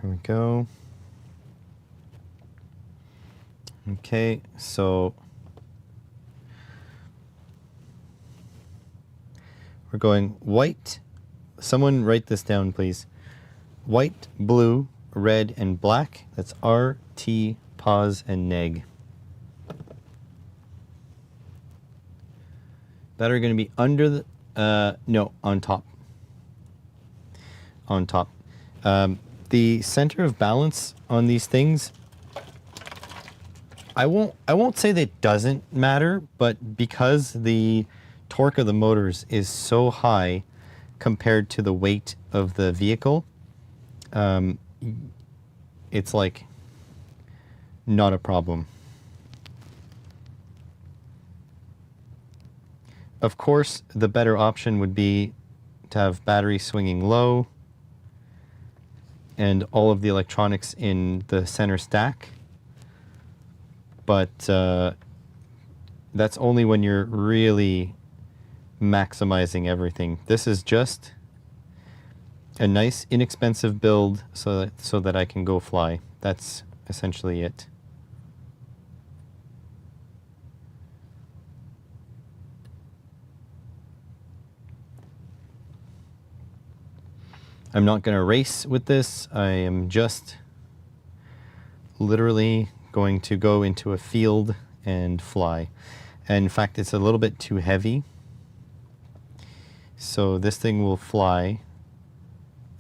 [SPEAKER 1] Here we go. Okay, so we're going white. Someone write this down, please. White, blue, red, and black. That's R, T, pause, and neg. That are going to be under the, no, on top. On top. The center of balance on these things, I won't say that it doesn't matter, but because the torque of the motors is so high compared to the weight of the vehicle, it's like not a problem. Of course, the better option would be to have battery swinging low and all of the electronics in the center stack. But that's only when you're really maximizing everything. This is just a nice, inexpensive build so that I can go fly. That's essentially it. I'm not going to race with this. I am just literally going to go into a field and fly. And in fact, it's a little bit too heavy. So this thing will fly.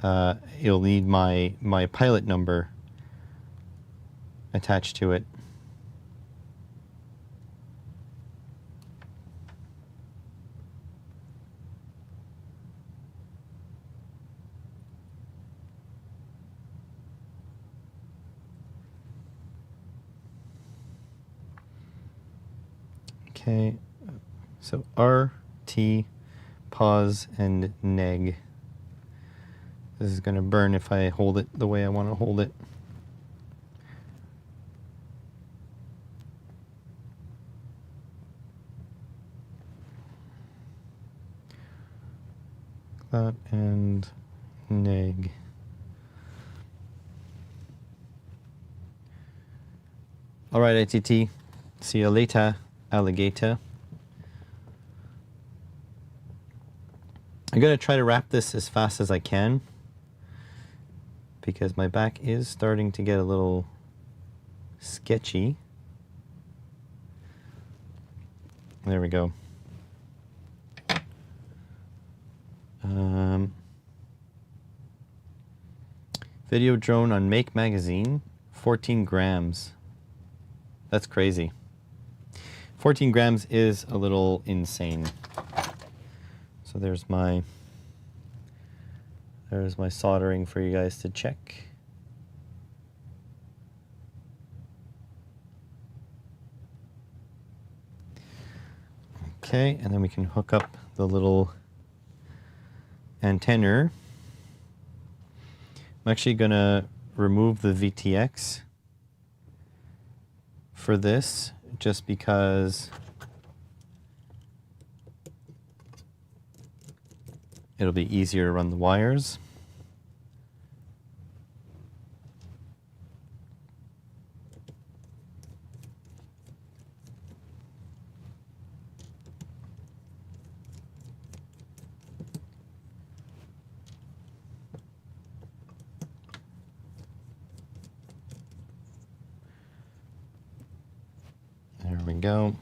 [SPEAKER 1] It'll need my pilot number attached to it. Okay, so R, T, pause, and neg. This is going to burn if I hold it the way I want to hold it. That and neg. All right, ITT. See you later, alligator. I'm going to try to wrap this as fast as I can because my back is starting to get a little sketchy. There we go. Video drone on Make Magazine, 14 grams. That's crazy. 14 grams is a little insane. So there's my soldering for you guys to check. Okay, and then we can hook up the little antenna. I'm actually gonna remove the VTX for this just because it'll be easier to run the wires. There we go.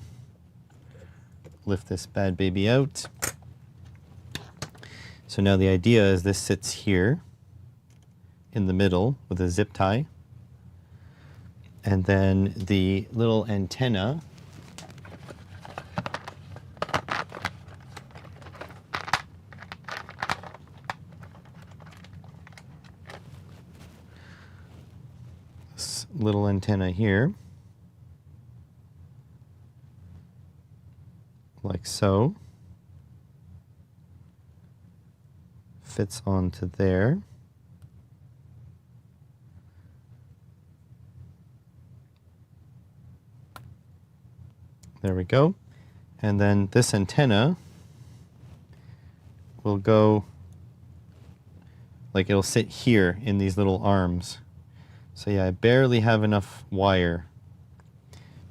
[SPEAKER 1] Lift this bad baby out. So now the idea is this sits here in the middle with a zip tie. And then the little antenna this little antenna here, like so, fits onto there. There we go. And then this antenna will go, like it'll sit here in these little arms So yeah, I barely have enough wire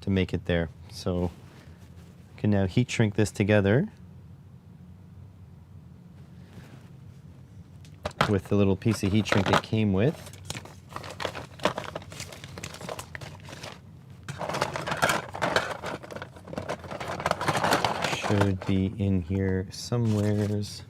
[SPEAKER 1] to make it there. So I can now heat shrink this together with the little piece of heat shrink it came with. Should be in here somewheres.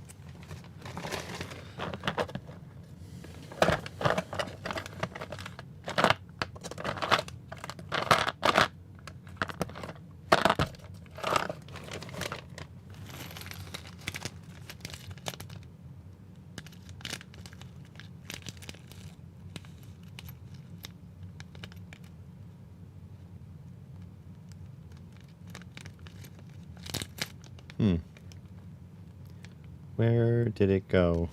[SPEAKER 1] Where did it go?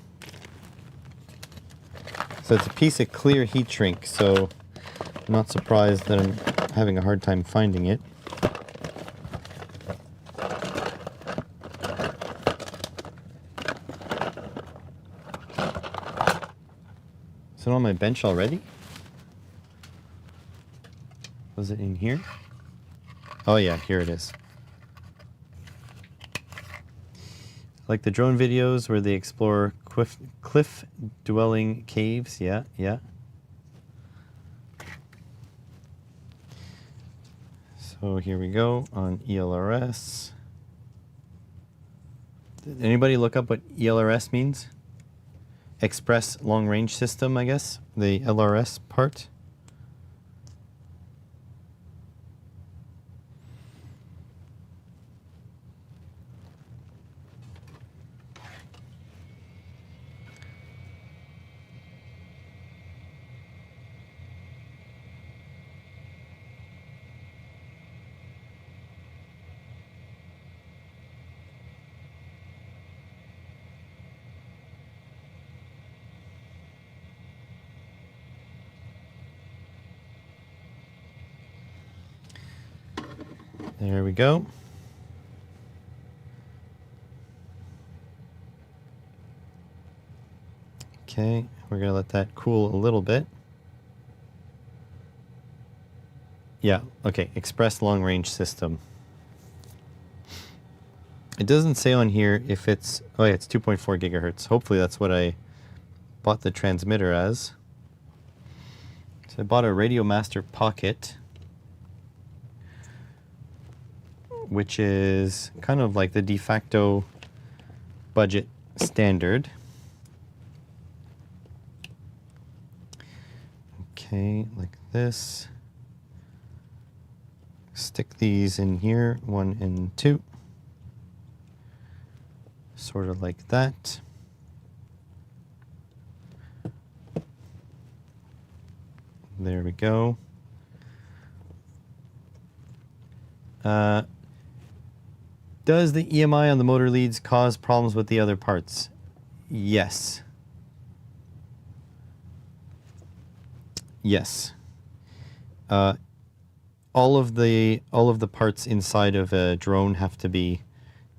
[SPEAKER 1] So it's a piece of clear heat shrink, so I'm not surprised that I'm having a hard time finding it. Is it on my bench already? Was it in here? Oh yeah, here it is. Like the drone videos where they explore cliff-dwelling caves. Yeah, yeah. So here we go on ELRS. Did anybody look up what ELRS means? Express Long Range System, I guess. The LRS part. There we go. Okay, we're going to let that cool a little bit. Yeah, okay, Express Long Range System. It doesn't say on here if it's, oh yeah, it's 2.4 gigahertz. Hopefully that's what I bought the transmitter as. So I bought a Radio Master Pocket, which is kind of like the de facto budget standard. Okay, like this. Stick these in here, 1 and 2. Sort of like that. There we go. Does the EMI on the motor leads cause problems with the other parts? Yes. Yes. All of the parts inside of a drone have to be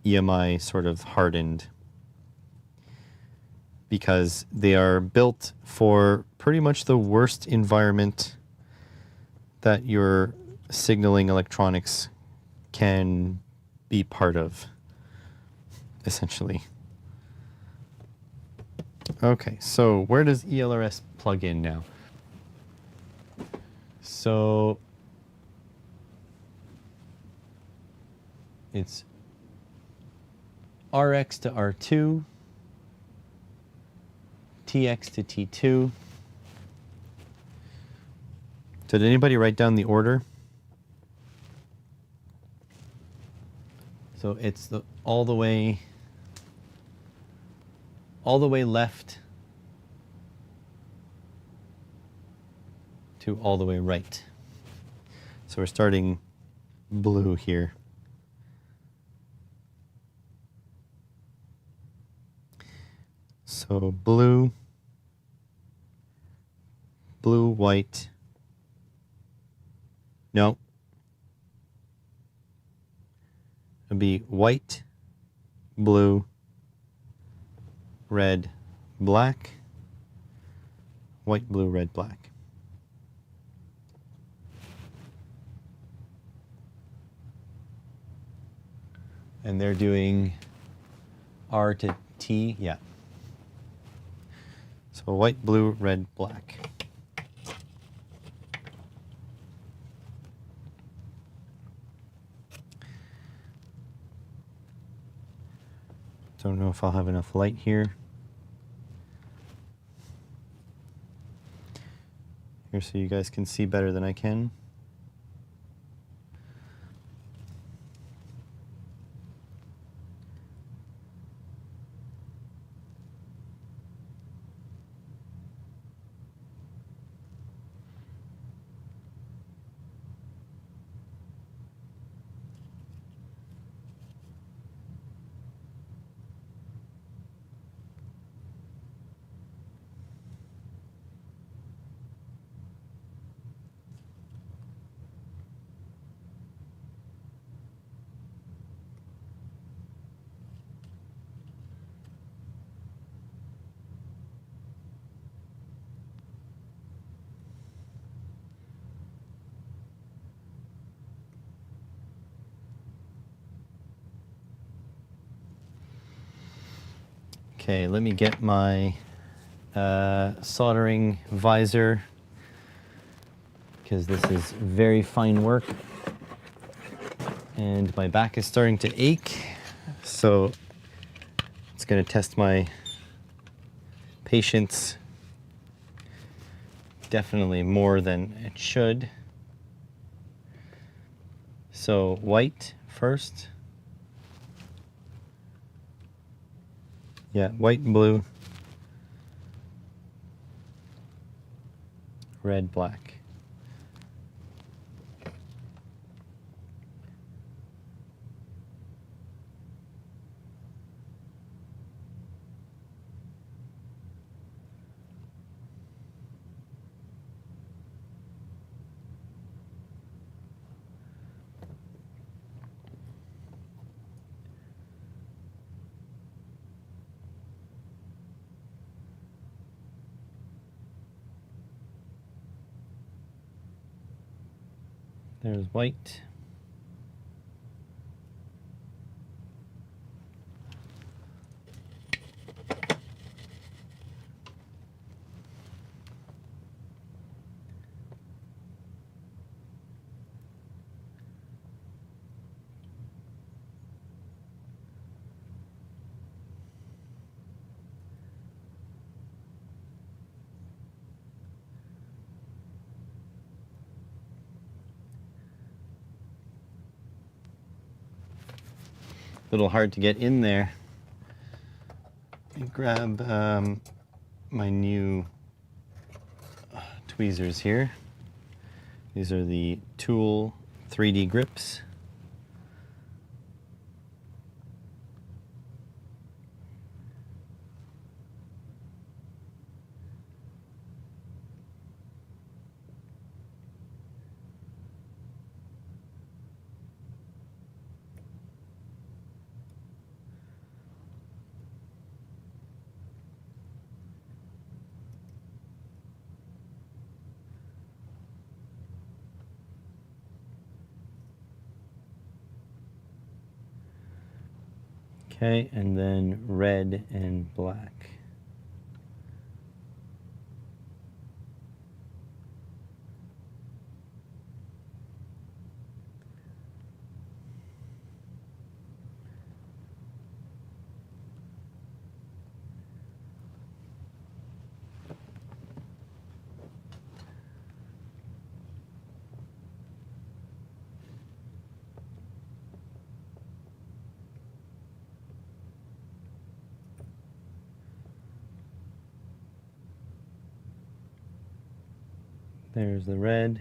[SPEAKER 1] EMI sort of hardened, because they are built for pretty much the worst environment that your signaling electronics can be part of, essentially. Okay, so where does ELRS plug in now? So it's RX to R2, TX to T2. So did anybody write down the order? So it's the all the way left to all the way right. So we're starting blue here. So blue, white. No. It'll be white, blue, red, black. White, blue, red, black. And they're doing R to T, yeah. So white, blue, red, black. Don't know if I'll have enough light here. Here so you guys can see better than I can. Okay, let me get my soldering visor because this is very fine work and my back is starting to ache, so it's going to test my patience definitely more than it should. So white first. Yeah, white and blue, red, black. There's white. A little hard to get in there. Let me grab my new tweezers here. These are the Tool 3D grips. Okay, and then red and black. There's the red.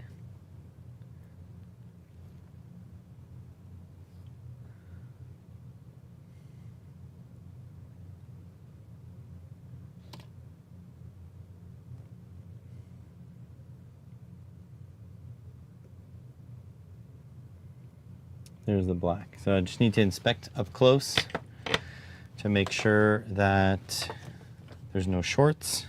[SPEAKER 1] There's the black. So I just need to inspect up close to make sure that there's no shorts.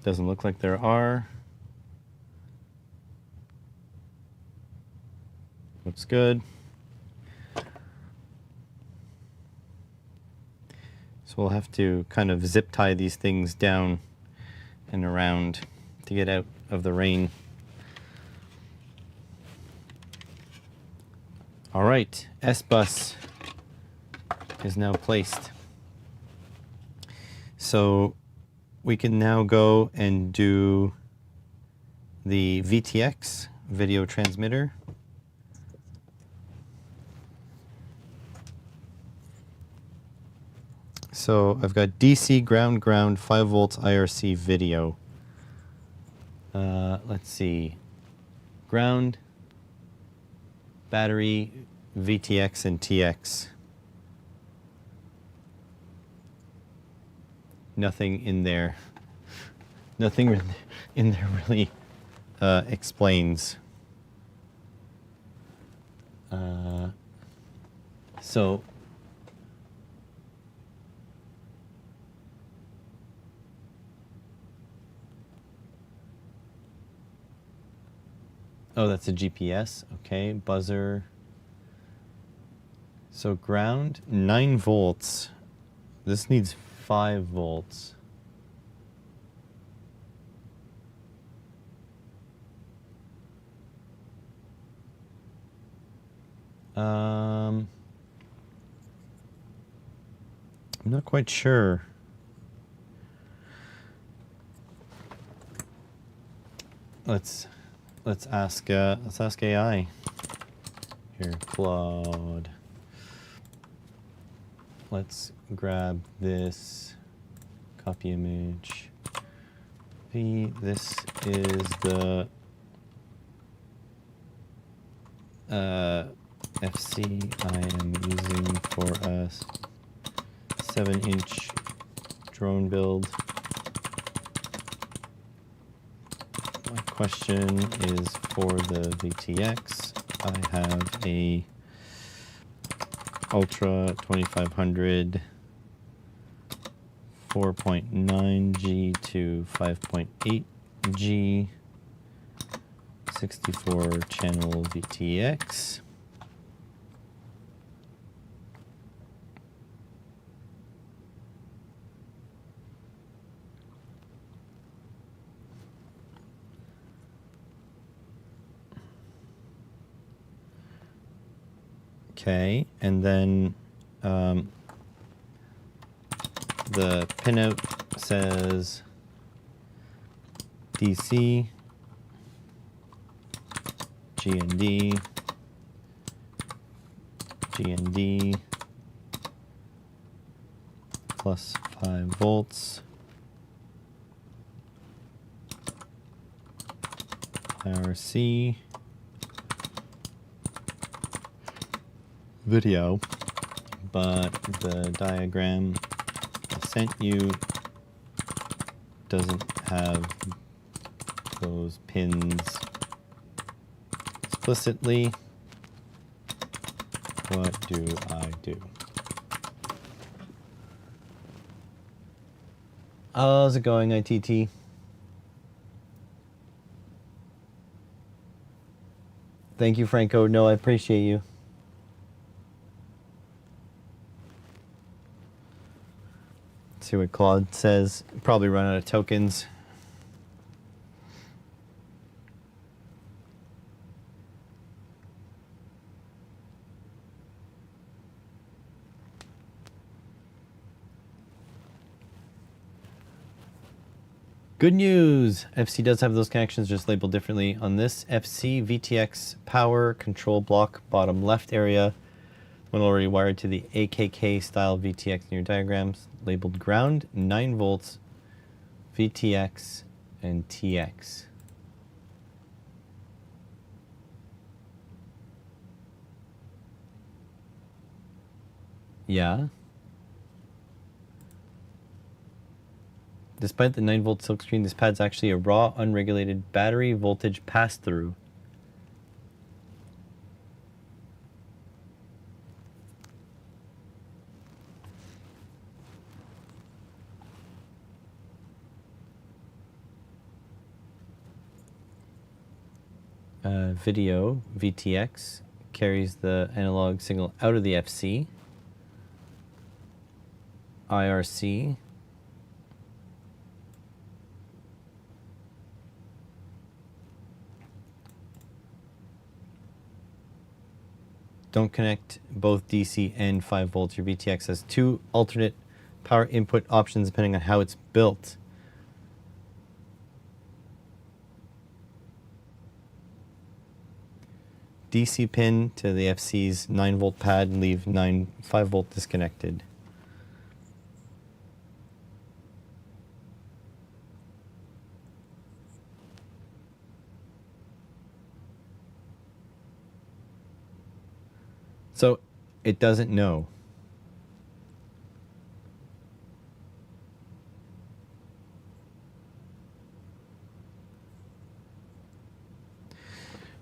[SPEAKER 1] Doesn't look like there are. Looks good. So we'll have to kind of zip tie these things down and around to get out of the rain. All right, S-Bus is now placed. So we can now go and do the VTX video transmitter. So I've got DC ground 5 volts IRC video. Let's see. Ground, battery, VTX, and TX. Nothing in there. Nothing in there really explains. So oh, that's a GPS. Okay, buzzer. So ground, 9 volts. This needs 5 volts. I'm not quite sure. Let's ask AI. Here, Claude. Let's grab this copy image. This is the FC I am using for a 7-inch drone build. My question is for the VTX. I have a Ultra 2500 4.9G to 5.8G 64 channel VTX. Okay, and then the pinout says DC, GND, GND plus 5 volts, IRC, video, but the diagram I sent you doesn't have those pins explicitly. What do I do? How's it going, ITT? Thank you, Franco. No, I appreciate you. See what Claude says. Probably run out of tokens. Good news! FC does have those connections just labeled differently. On this FC VTX power control block bottom left area, one already wired to the AKK style VTX in your diagrams, labeled ground, 9 volts, VTX, and TX. Yeah. Despite the 9 volt silkscreen, this pad's actually a raw, unregulated battery voltage pass-through. video VTX carries the analog signal out of the FC. IRC don't connect both DC and 5 volts. Your VTX has 2 alternate power input options depending on how it's built. DC pin to the FC's 9-volt pad and leave 5-volt disconnected. So it doesn't know.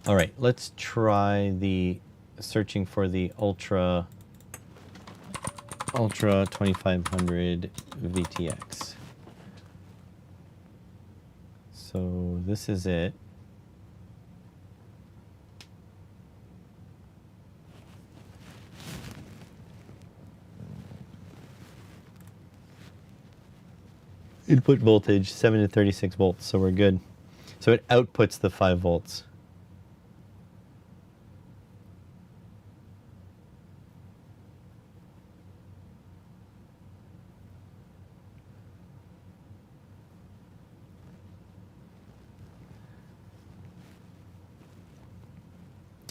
[SPEAKER 1] All right, let's try the searching for the Ultra 2500 VTX. So this is it. Input voltage 7 to 36 volts, so we're good. So it outputs the 5 volts.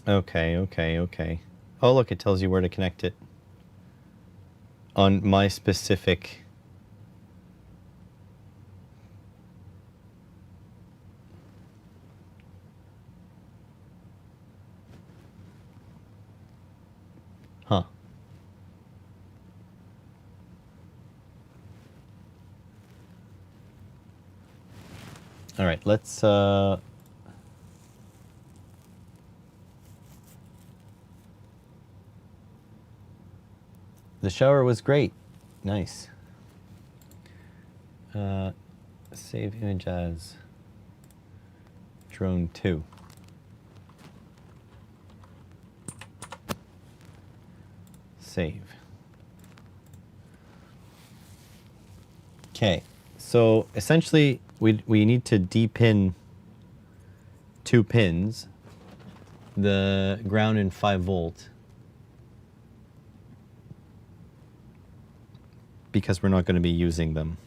[SPEAKER 1] Okay. Oh, look, it tells you where to connect it. On my specific... Huh. All right, let's... The shower was great. Nice. Save image as drone 2. Save. Okay, so essentially we need to depin 2 pins, the ground and 5 volt. Because we're not going to be using them.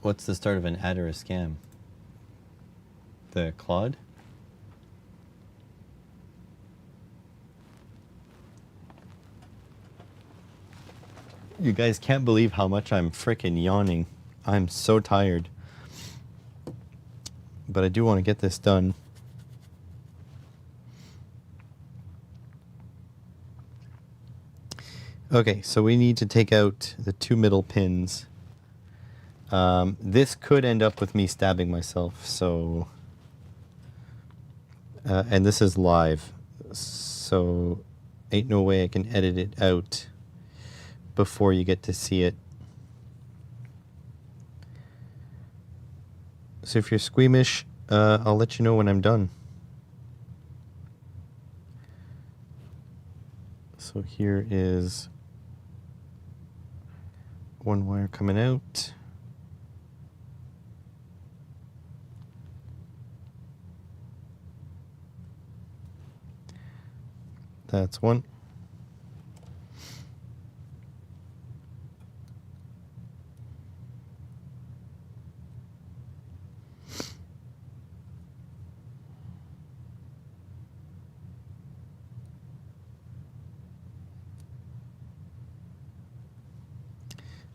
[SPEAKER 1] What's the start of an ad or a scam? The Claude? You guys can't believe how much I'm frickin' yawning. I'm so tired. But I do want to get this done. Okay, so we need to take out the 2 middle pins. This could end up with me stabbing myself, so... and this is live, so ain't no way I can edit it out before you get to see it. So if you're squeamish, I'll let you know when I'm done. So here is 1 wire coming out. That's 1.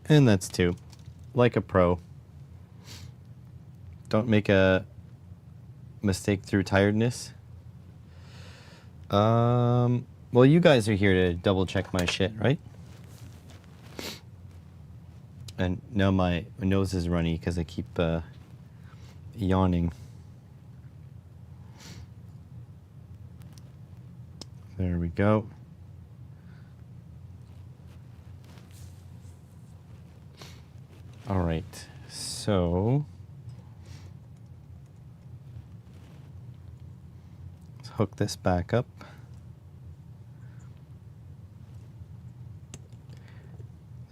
[SPEAKER 1] And that's 2. Like a pro. Don't make a mistake through tiredness. Well, you guys are here to double check my shit, right? And now my nose is runny because I keep yawning. There we go. All right, so let's hook this back up.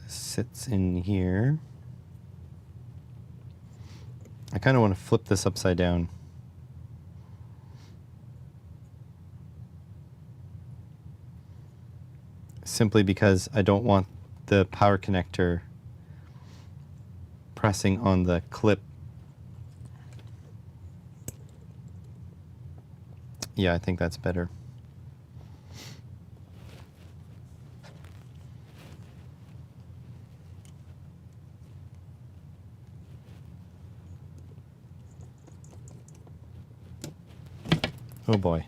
[SPEAKER 1] This sits in here. I kind of want to flip this upside down. Simply because I don't want the power connector pressing on the clip. Yeah, I think that's better. Oh boy.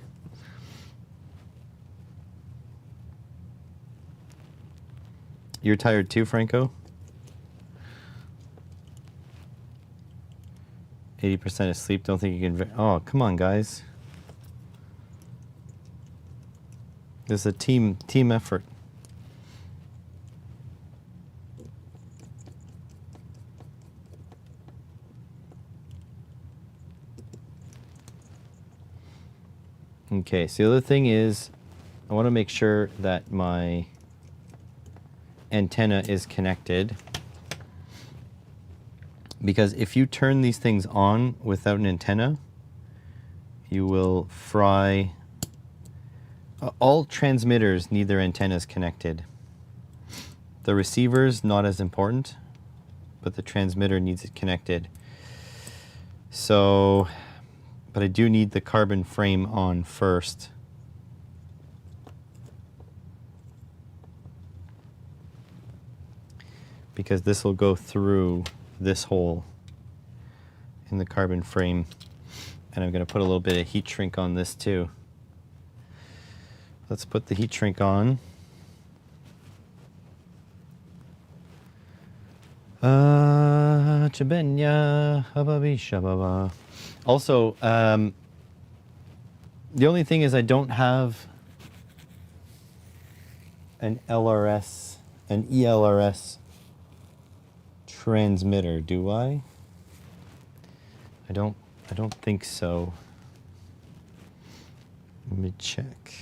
[SPEAKER 1] You're tired too, Franco? 80% asleep. Don't think you can. Oh, come on, guys. This is a team effort. Okay, so the other thing is I want to make sure that my antenna is connected, because if you turn these things on without an antenna, you will fry. All transmitters need their antennas connected. The receiver's not as important, but the transmitter needs it connected. So, but I do need the carbon frame on first. Because this will go through this hole in the carbon frame. And I'm going to put a little bit of heat shrink on this too. Let's put the heat shrink on. Also, the only thing is I don't have an LRS, an ELRS transmitter, do I? I don't think so. Let me check.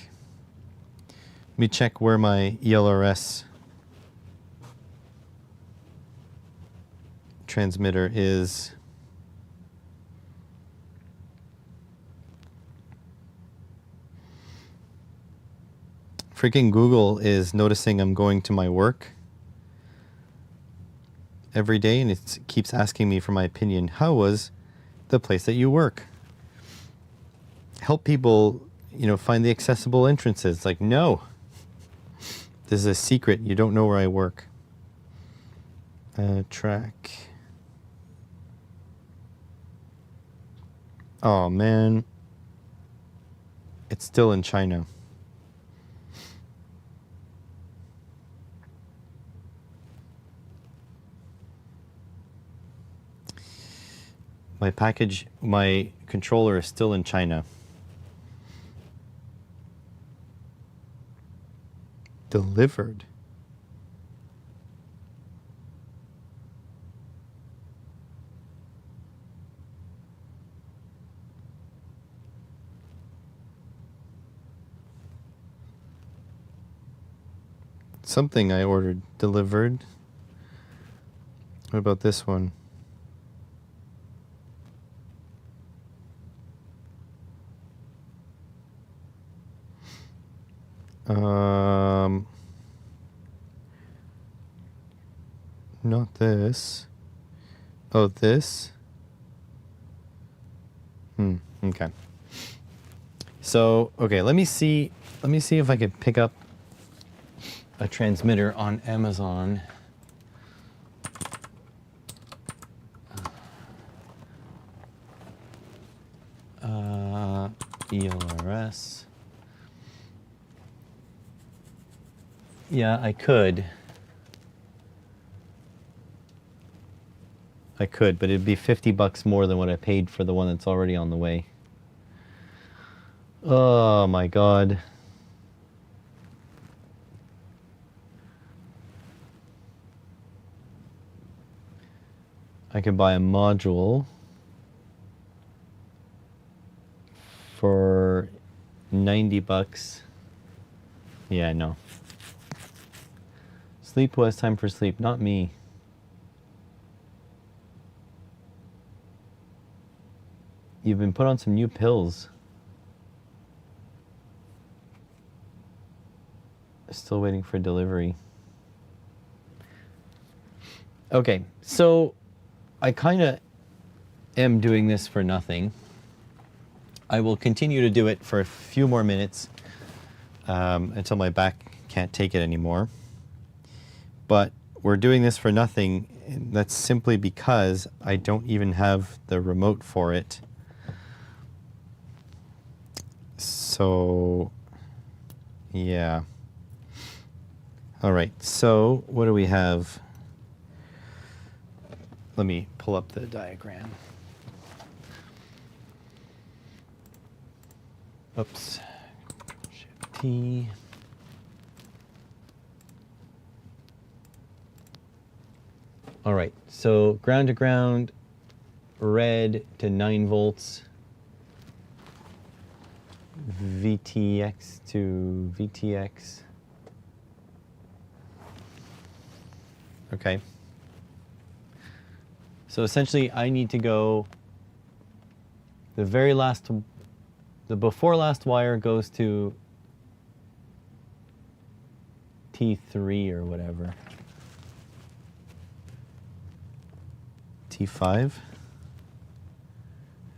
[SPEAKER 1] Let me check where my ELRS transmitter is. Freaking Google is noticing I'm going to my work every day, and it keeps asking me for my opinion. How was the place that you work? Help people, find the accessible entrances. Like, no. This is a secret. You don't know where I work. Track. Oh, man. It's still in China. My controller is still in China. Delivered. Something I ordered delivered. What about this one? Not this. Oh, this? Okay. So, okay, let me see if I could pick up a transmitter on Amazon. ELRS. Yeah, I could, but it'd be $50 more than what I paid for the one that's already on the way. Oh my God. I could buy a module for 90 bucks. Yeah, no. Sleep was time for sleep, not me. You've been put on some new pills. Still waiting for delivery. Okay, so I kind of am doing this for nothing. I will continue to do it for a few more minutes until my back can't take it anymore. But we're doing this for nothing. And that's simply because I don't even have the remote for it. So, yeah. All right, so what do we have? Let me pull up the diagram. Oops. Shift T. All right, so ground to ground, red to 9 volts, VTX to VTX. Okay. So essentially I need to go, the very last, the before last wire goes to T3 or whatever. T5?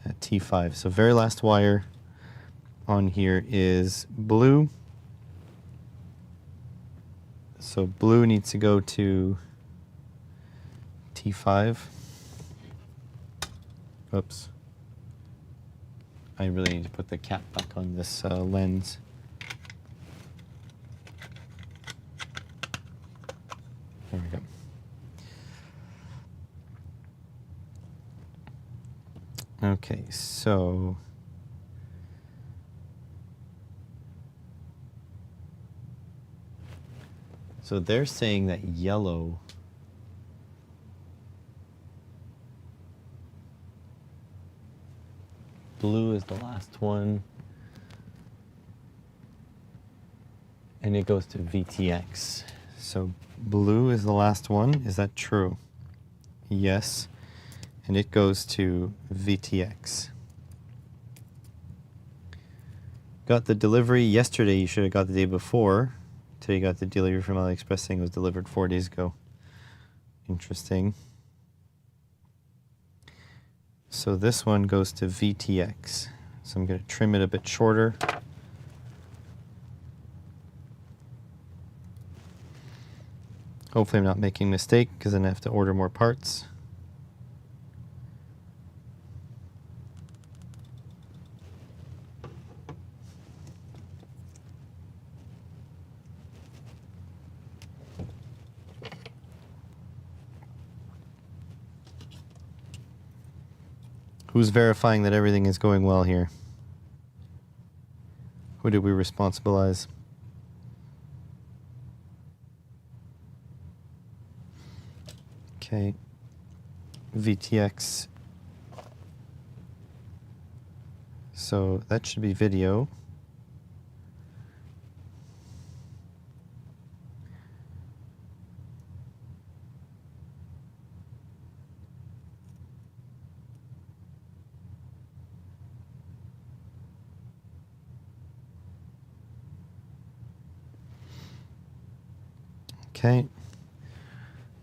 [SPEAKER 1] At T5. So very last wire on here is blue. So blue needs to go to T5. Oops. I really need to put the cap back on this lens. There we go. Okay, so they're saying that yellow blue is the last one, and it goes to VTX. So blue is the last one. Is that true? Yes. And it goes to VTX. Got the delivery yesterday. You should have got the day before. Today you got the delivery from AliExpress saying it was delivered 4 days ago. Interesting. So this one goes to VTX. So I'm going to trim it a bit shorter. Hopefully I'm not making a mistake because then I have to order more parts. Who's verifying that everything is going well here? Who did we responsibilize? Okay. VTX. So that should be video. Okay,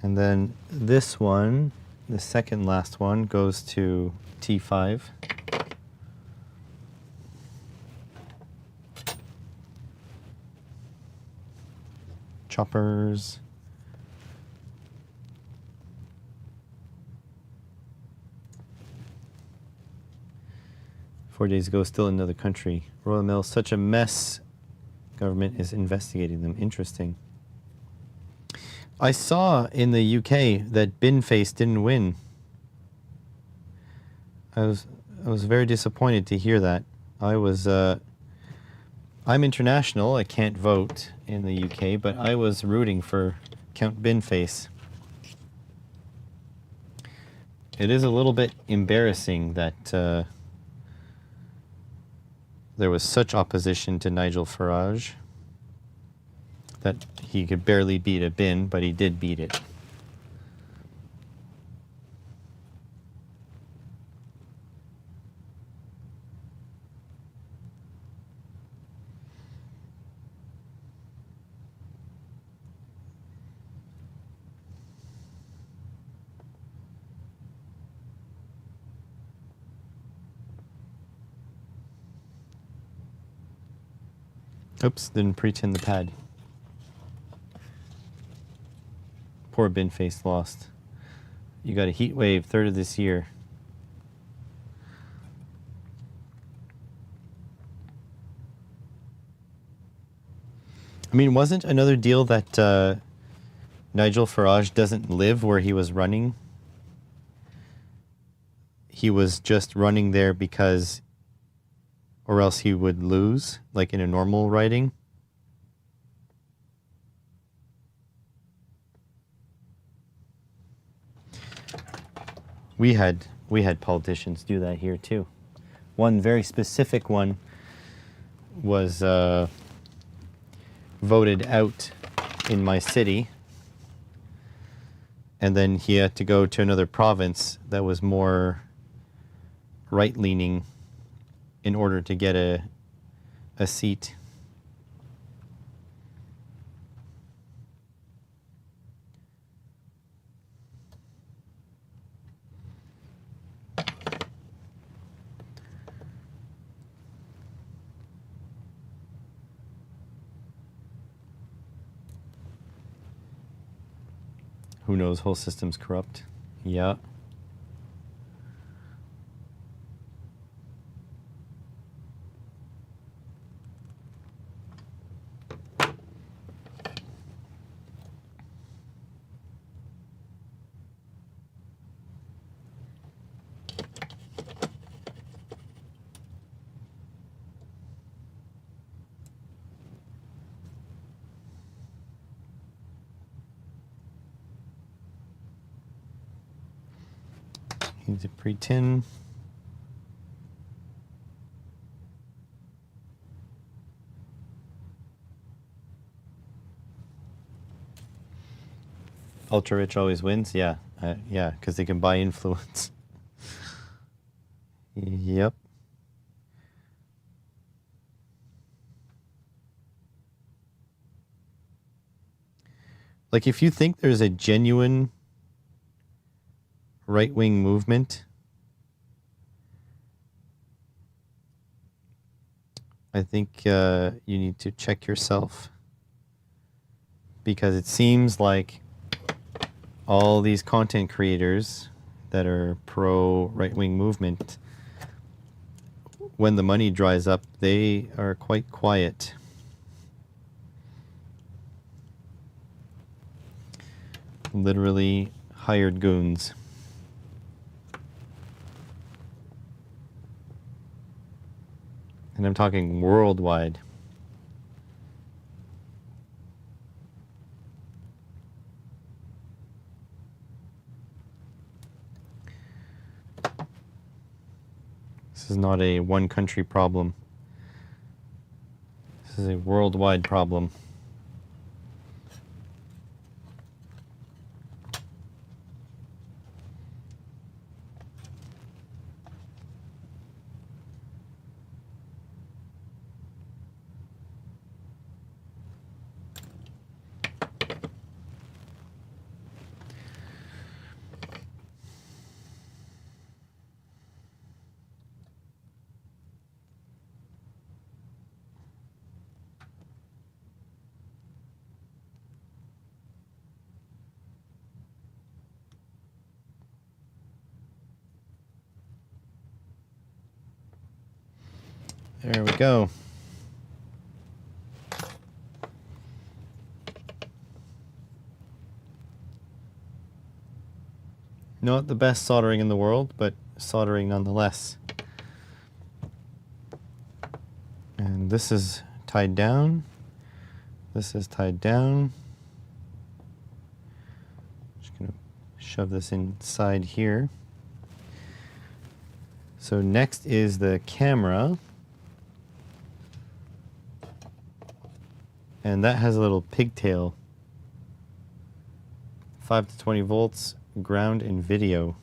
[SPEAKER 1] and then this one, the second last one, goes to T5. Choppers. Four days ago, still in another country. Royal Mail, such a mess. Government is investigating them. Interesting. I saw in the UK that Binface didn't win. I was very disappointed to hear that. I'm international. I can't vote in the UK, but I was rooting for Count Binface. it is a little bit embarrassing that there was such opposition to Nigel Farage that he could barely beat a bin, but he did beat it. Oops, didn't pre-tin the pad. Poor bin face lost. You got a heat wave, third of this year. I mean, wasn't another deal that Nigel Farage doesn't live where he was running? He was just running there because, or else he would lose, like in a normal riding. We had politicians do that here too. One very specific one was voted out in my city, and then he had to go to another province that was more right-leaning in order to get a seat. Who knows? Whole system's corrupt. Yeah. Needs a pre-tin. Ultra rich always wins. Yeah, yeah, because they can buy influence. Yep. Like if you think there's a genuine right-wing movement, I think you need to check yourself, because it seems like all these content creators that are pro right-wing movement, when the money dries up, they are quite quiet. Literally hired goons. And I'm talking worldwide. This is not a one country problem. This is a worldwide problem. There we go. Not the best soldering in the world, but soldering nonetheless. And this is tied down. This is tied down. Just gonna shove this inside here. So next is the camera. And that has a little pigtail. 5 to 20 volts, ground and video.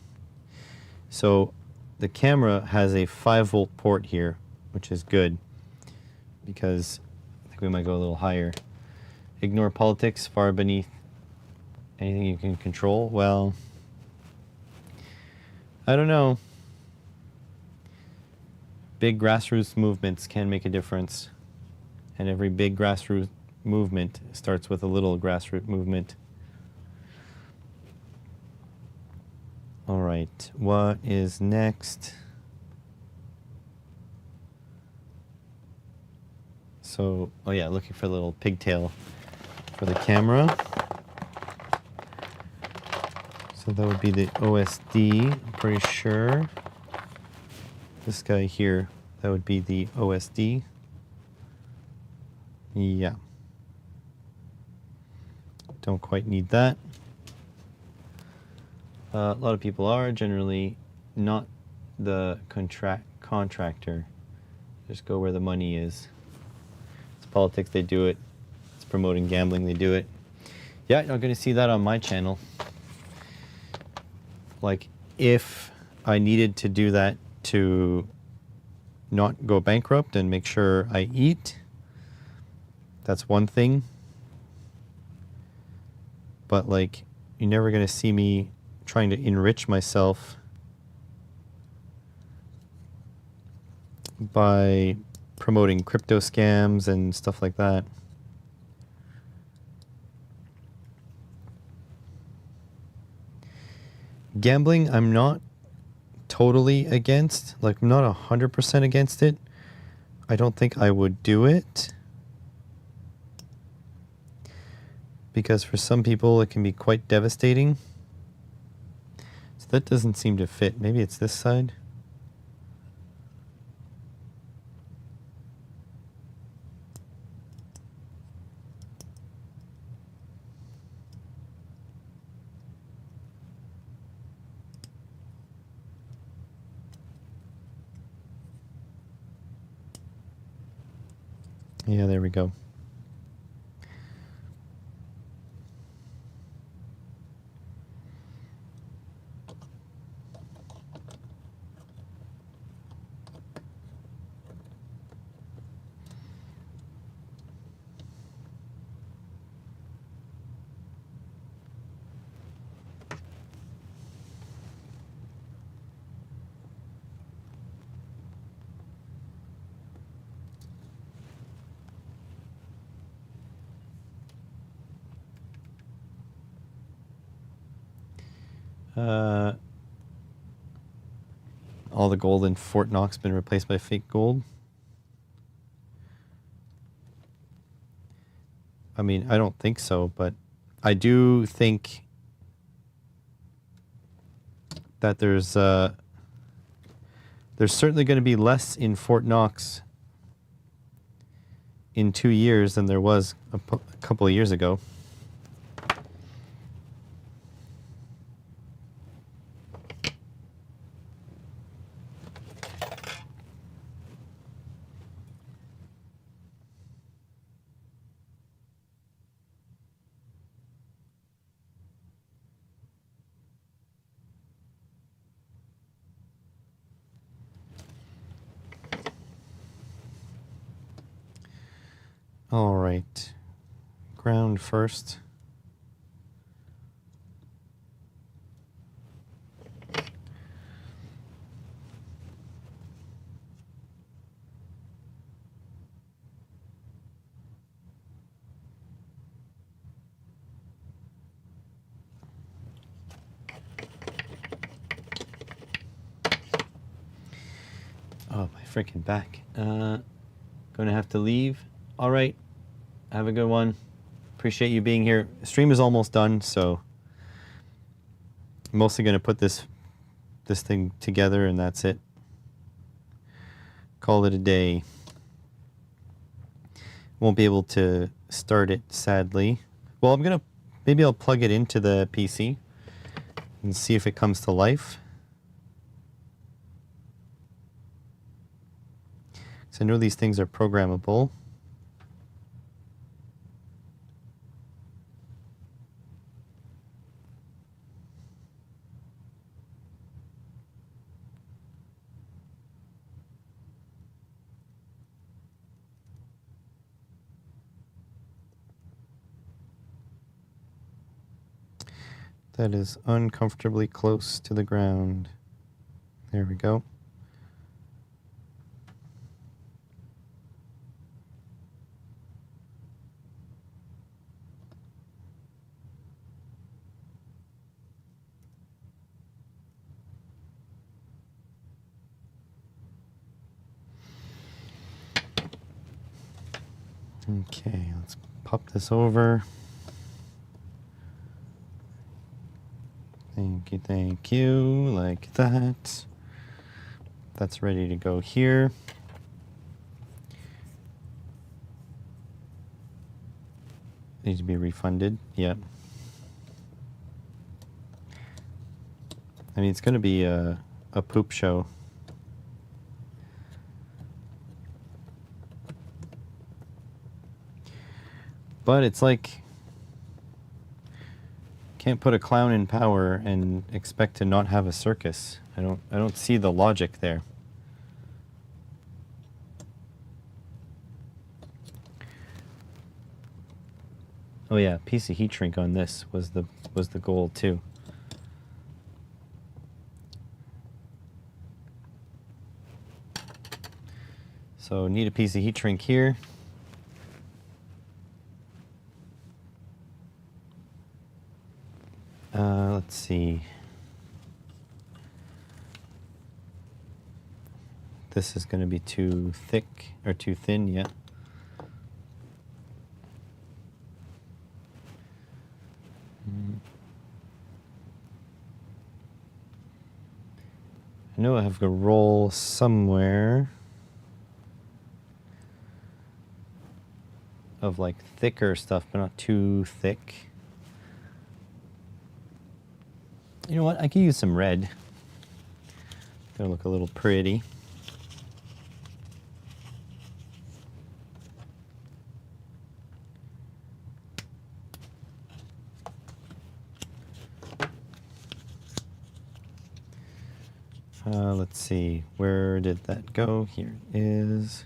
[SPEAKER 1] So the camera has a 5-volt port here, which is good because I think we might go a little higher. Ignore politics, far beneath anything you can control. Well, I don't know. Big grassroots movements can make a difference. And every big grassroots movement starts with a little grassroots movement. All right, what is next? So, oh yeah, looking for a little pigtail for the camera. So that would be the OSD, I'm pretty sure. This guy here, that would be the OSD. Yeah. Don't quite need that. A lot of people are generally not the contractor. Just go where the money is. It's politics, they do it. It's promoting gambling, they do it. Yeah, you're not going to see that on my channel. Like, if I needed to do that to not go bankrupt and make sure I eat, that's one thing. But, like, you're never going to see me trying to enrich myself by promoting crypto scams and stuff like that. Gambling, I'm not totally against. Like, I'm not 100% against it. I don't think I would do it. Because for some people, it can be quite devastating. So that doesn't seem to fit. Maybe it's this side. Yeah, there we go. All the gold in Fort Knox been replaced by fake gold. I mean, I don't think so, but I do think that there's certainly going to be less in Fort Knox in 2 years than there was a couple of years ago. All right, ground first. Oh, my freaking back. Gonna have to leave. All right. Have a good one. Appreciate you being here. Stream is almost done, so I'm mostly going to put this thing together, and that's it. Call it a day. Won't be able to start it, sadly. Well, maybe I'll plug it into the PC and see if it comes to life. So I know these things are programmable. That is uncomfortably close to the ground. There we go. Okay, let's pop this over. Thank you, like that. That's ready to go here. Needs to be refunded, yep. I mean, it's gonna be a poop show. But it's like, can't put a clown in power and expect to not have a circus. I don't see the logic there. Oh yeah, piece of heat shrink on this was the goal too. So need a piece of heat shrink here. Let's see. This is going to be too thick or too thin, yeah. I know I have a roll somewhere of like thicker stuff, but not too thick. You know what? I could use some red. Gonna look a little pretty. Let's see. Where did that go? Here it is.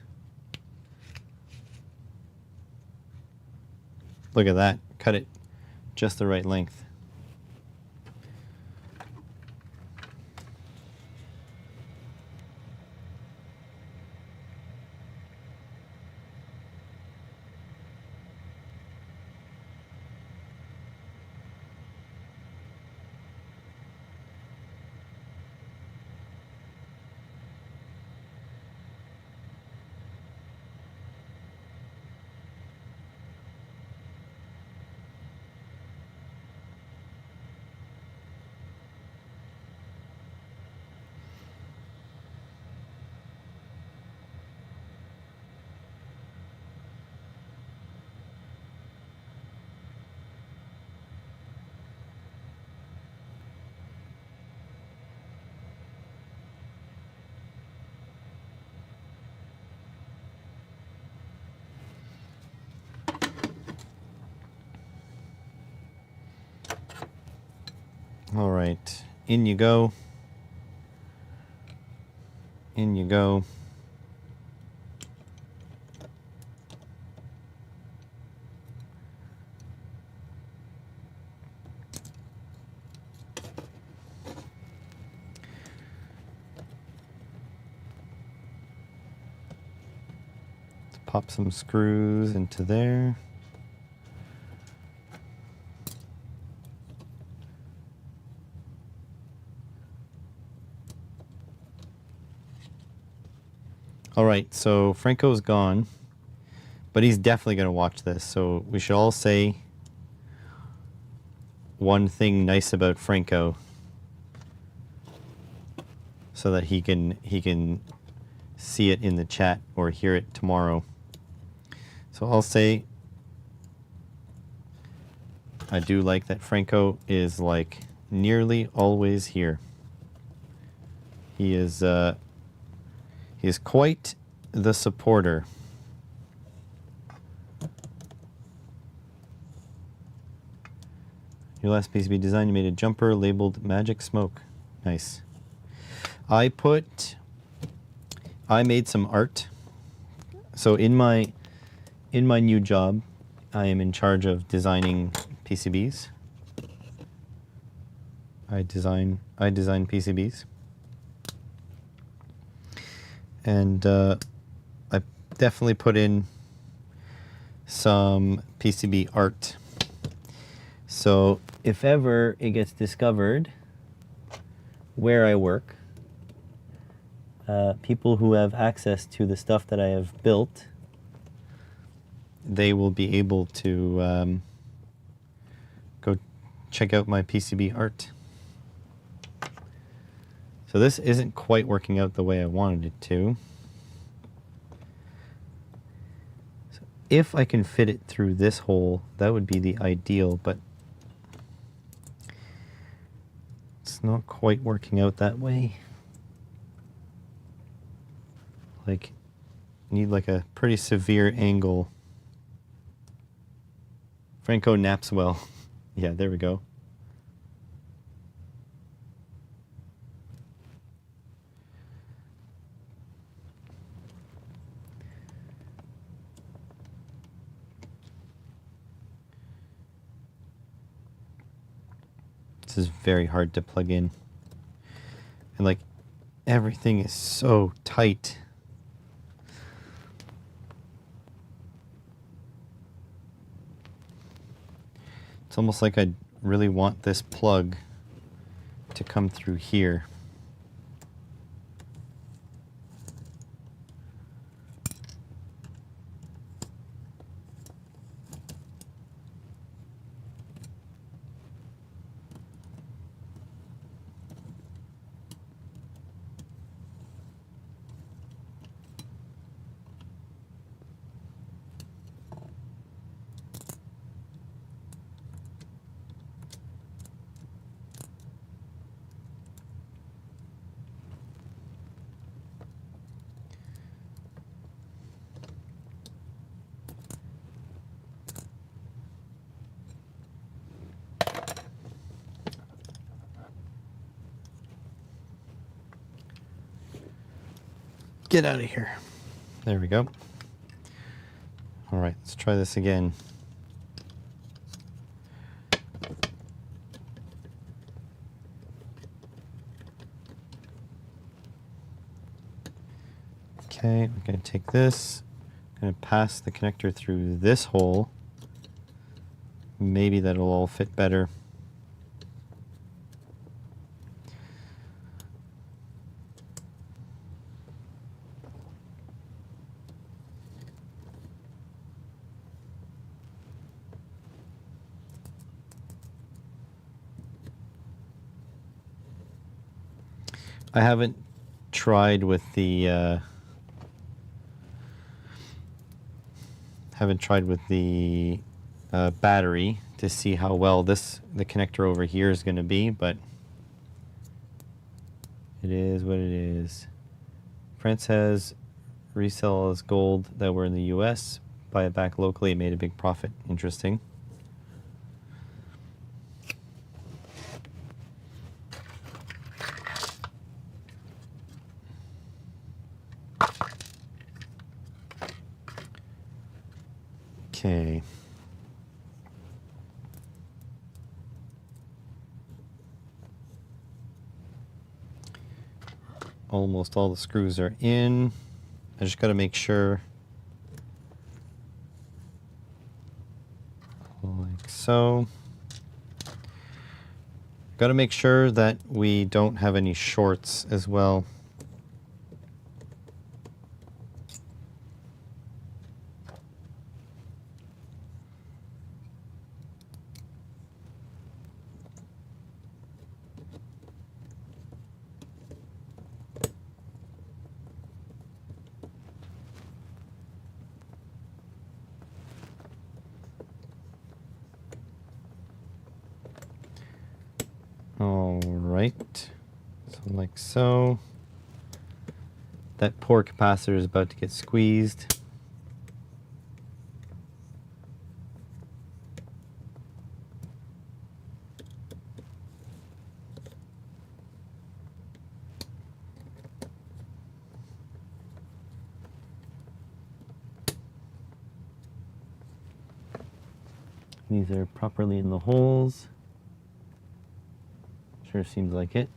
[SPEAKER 1] Look at that. Cut it just the right length. All right, in you go. In you go. Let's pop some screws into there. All right, so Franco's gone, but he's definitely going to watch this. So we should all say one thing nice about Franco so that he can see it in the chat or hear it tomorrow. So I'll say I do like that Franco is like nearly always here. He is quite the supporter. Your last PCB design, you made a jumper labeled Magic Smoke. Nice. I made some art. So in my new job, I am in charge of designing PCBs. I design PCBs. And I definitely put in some PCB art. So if ever it gets discovered where I work, people who have access to the stuff that I have built, they will be able to go check out my PCB art. So this isn't quite working out the way I wanted it to. So if I can fit it through this hole, that would be the ideal, but it's not quite working out that way. Like, need like a pretty severe angle. Franco naps well. Yeah, there we go. This is very hard to plug in. And like, everything is so tight. It's almost like I really want this plug to come through here. Get out of here. There we go. All right, let's try this again. Okay, I'm going to take this, I'm going to pass the connector through this hole. Maybe that'll all fit better. I haven't tried with the battery to see how well the connector over here is going to be, but it is what it is. France has resell gold that were in the US, buy it back locally, it made a big profit. Interesting. Okay. Almost all the screws are in. I just got to make sure, like so. Got to make sure that we don't have any shorts as well. All right, so like so. That poor capacitor is about to get squeezed. These are properly in the holes. Sure seems like it.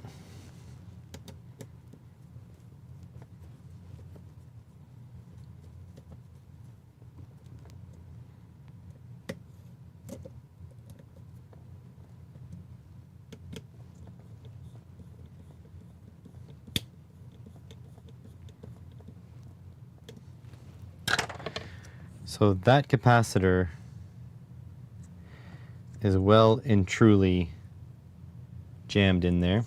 [SPEAKER 1] So that capacitor is well and truly jammed in there.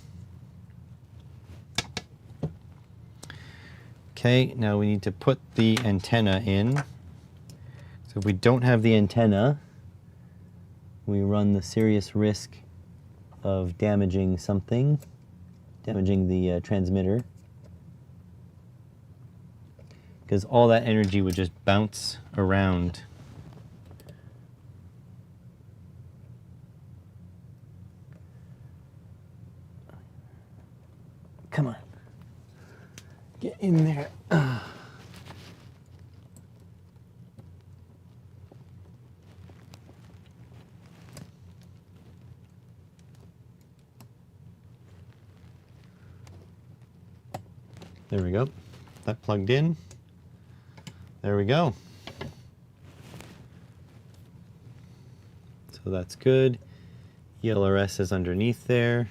[SPEAKER 1] Okay, now we need to put the antenna in. So if we don't have the antenna, we run the serious risk of damaging something, damaging the transmitter, because all that energy would just bounce around. Come on. Get in there. There we go. That plugged in. There we go. So that's good. ELRS is underneath there.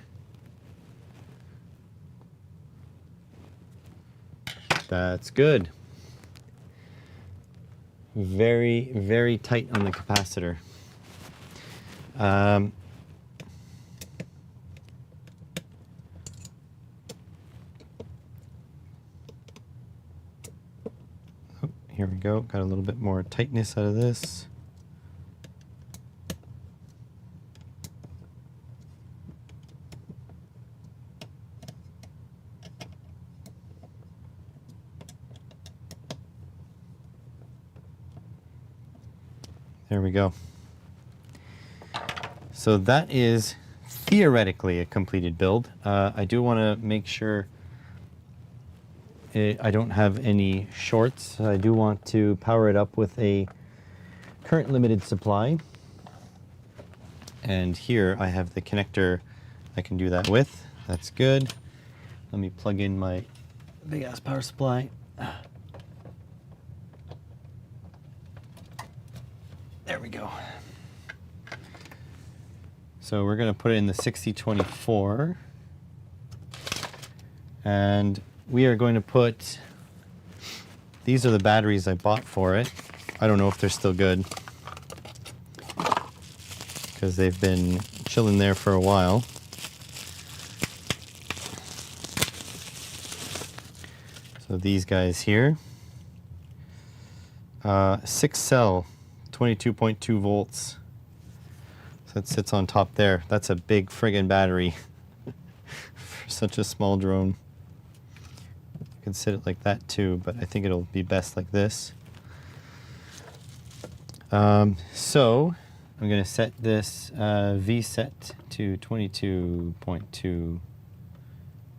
[SPEAKER 1] That's good. Very, very tight on the capacitor. Oh, here we go. Got a little bit more tightness out of this. There we go. So that is theoretically a completed build. I do want to make sure I don't have any shorts. I do want to power it up with a current limited supply. And here I have the connector I can do that with. That's good. Let me plug in my big ass power supply. There we go. So we're going to put it in the 6024. And we are going to put, these are the batteries I bought for it. I don't know if they're still good, because they've been chilling there for a while. So these guys here, 6 cell, 22.2 volts. So that sits on top there. That's a big friggin' battery for such a small drone. I can sit it like that too, but I think it'll be best like this. So I'm going to set this V set to 22.2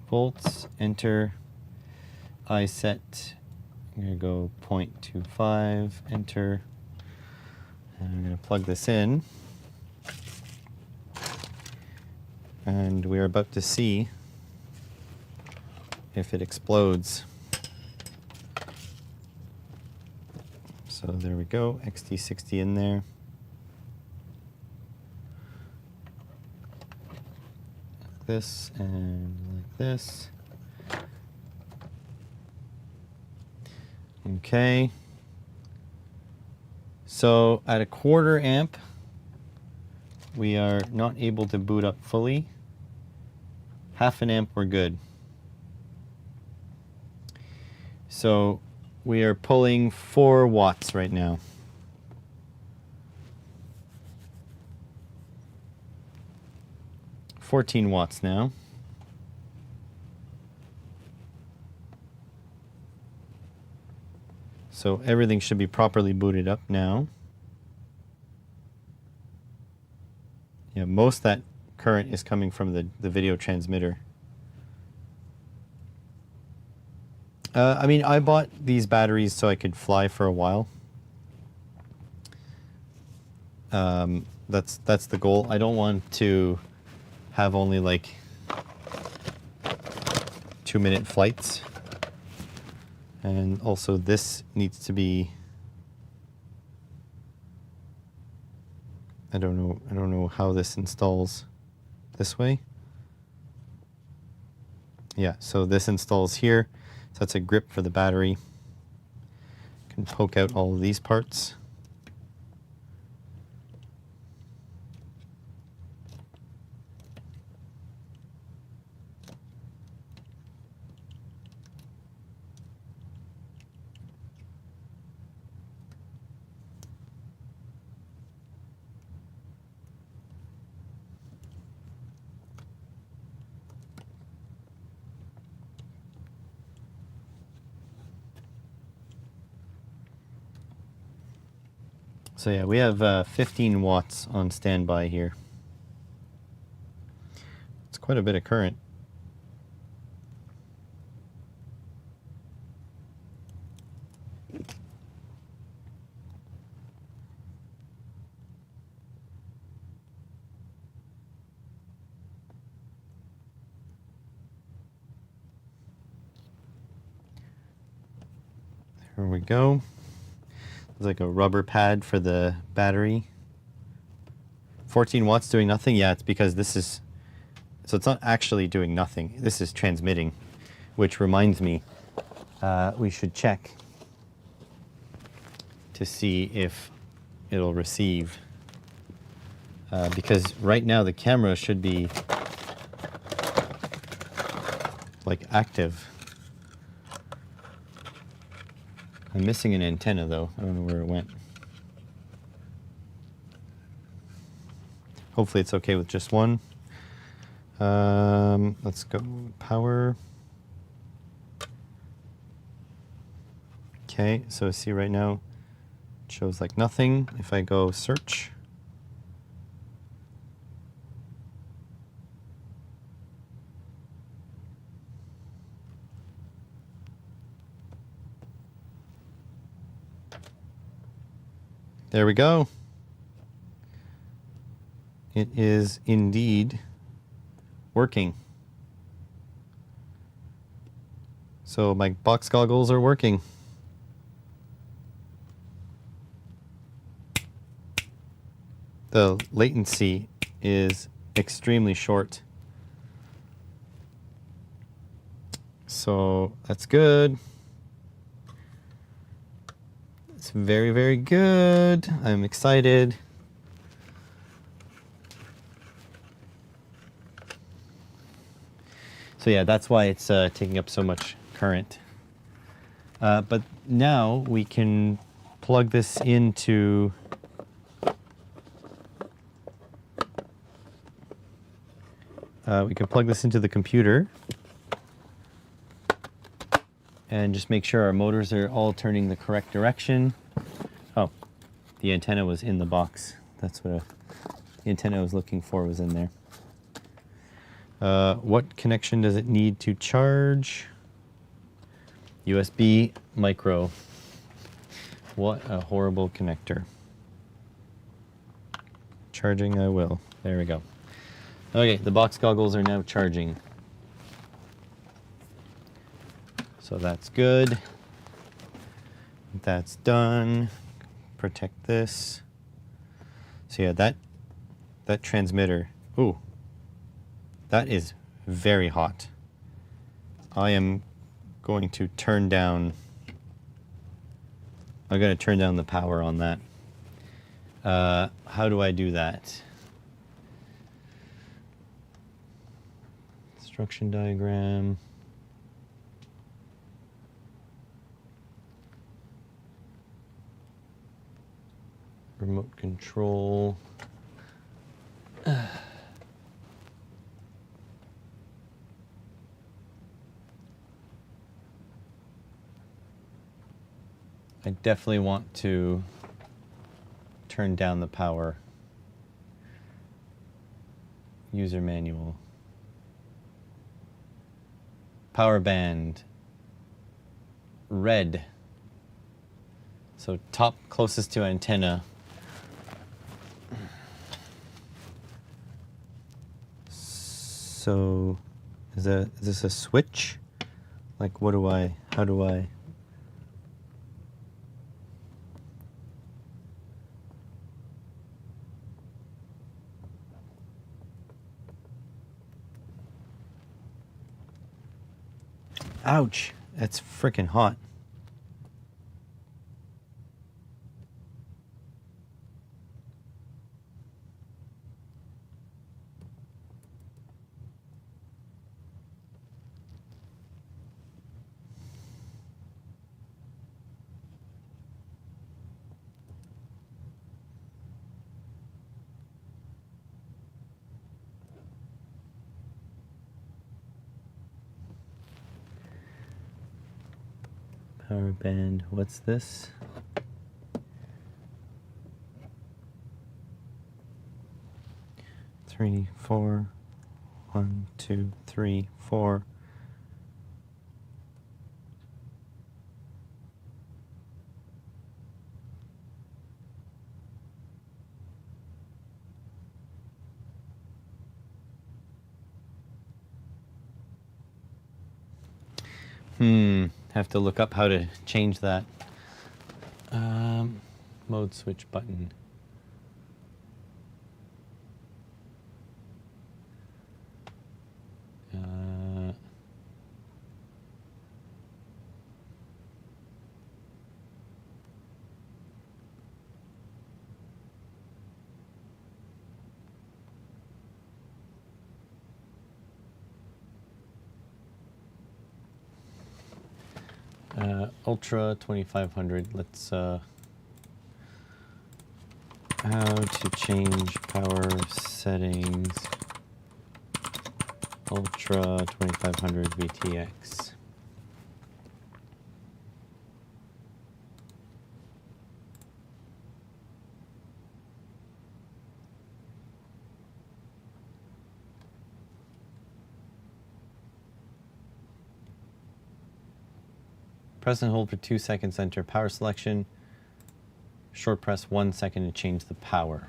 [SPEAKER 1] volts. Enter. I set. I'm going to go 0.25. Enter. And I'm going to plug this in. And we are about to see if it explodes. So there we go, XT60 in there. Like this and like this. Okay. So at a 1/4 amp, we are not able to boot up fully. 1/2 amp, we're good. So we are pulling 4 watts right now. $14 watts now. So everything should be properly booted up now. Yeah, most of that current is coming from the video transmitter. I mean, I bought these batteries so I could fly for a while. That's the goal. I don't want to have only like 2-minute flights. And also this needs to be, I don't know how this installs this way. Yeah, so this installs here. So that's a grip for the battery. Can poke out all of these parts. So yeah, we have 15 watts on standby here. It's quite a bit of current. There we go. There's like a rubber pad for the battery. 14 watts doing nothing? Yeah, it's because this is, so it's not actually doing nothing. This is transmitting, which reminds me, we should check to see if it'll receive. Because right now the camera should be like active. I'm missing an antenna though. I don't know where it went. Hopefully it's okay with just one. Let's go power. Okay, so see right now it shows like nothing. If I go search, there we go. It is indeed working. So my box goggles are working. The latency is extremely short. So that's good. It's very, very good. I'm excited. So yeah, that's why it's taking up so much current. But now we can plug this into the computer and just make sure our motors are all turning the correct direction. Oh, the antenna was in the box. That's what the antenna I was looking for was in there. What connection does it need to charge? USB micro. What a horrible connector. Charging I will. There we go. Okay, the box goggles are now charging. So that's good. That's done. Protect this. So yeah, that transmitter. Ooh. That is very hot. I am going to turn down. I'm going to turn down the power on that. How do I do that? Instruction diagram. Remote control. I definitely want to turn down the power. User manual. Power band. Red. So top closest to antenna. So is this a switch? Like how do I? Ouch, that's freaking hot. Power band, what's this? Three, four, 1, 2, 3, 4. Have to look up how to change that. Mode switch button. Ultra 2500. Let's how to change power settings. Ultra 2500 VTX. Press and hold for 2 seconds, enter power selection. Short press 1 second to change the power.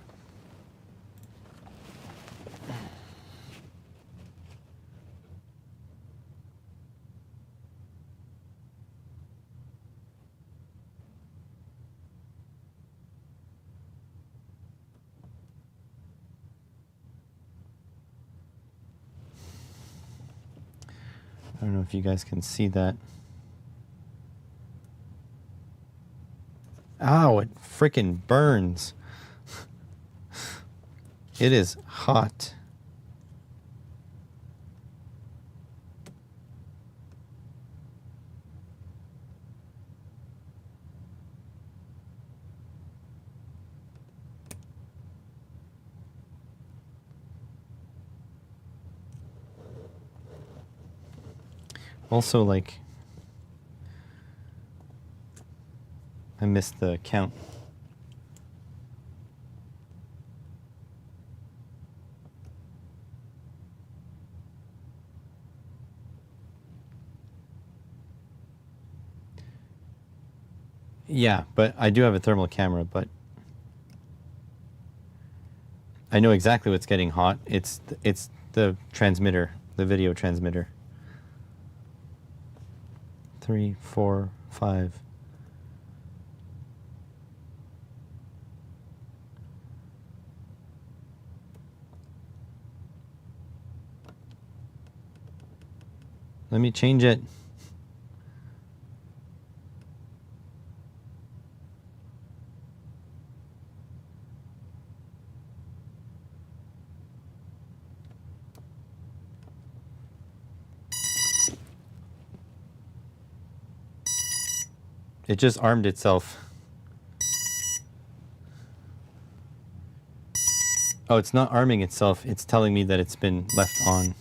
[SPEAKER 1] I don't know if you guys can see that. Ow, it freaking burns. It is hot. Also, like, I missed the count. Yeah, but I do have a thermal camera, but I know exactly what's getting hot. It's the transmitter, the video transmitter. 3, 4, 5. Let me change it. It just armed itself. Oh, it's not arming itself. It's telling me that it's been left on.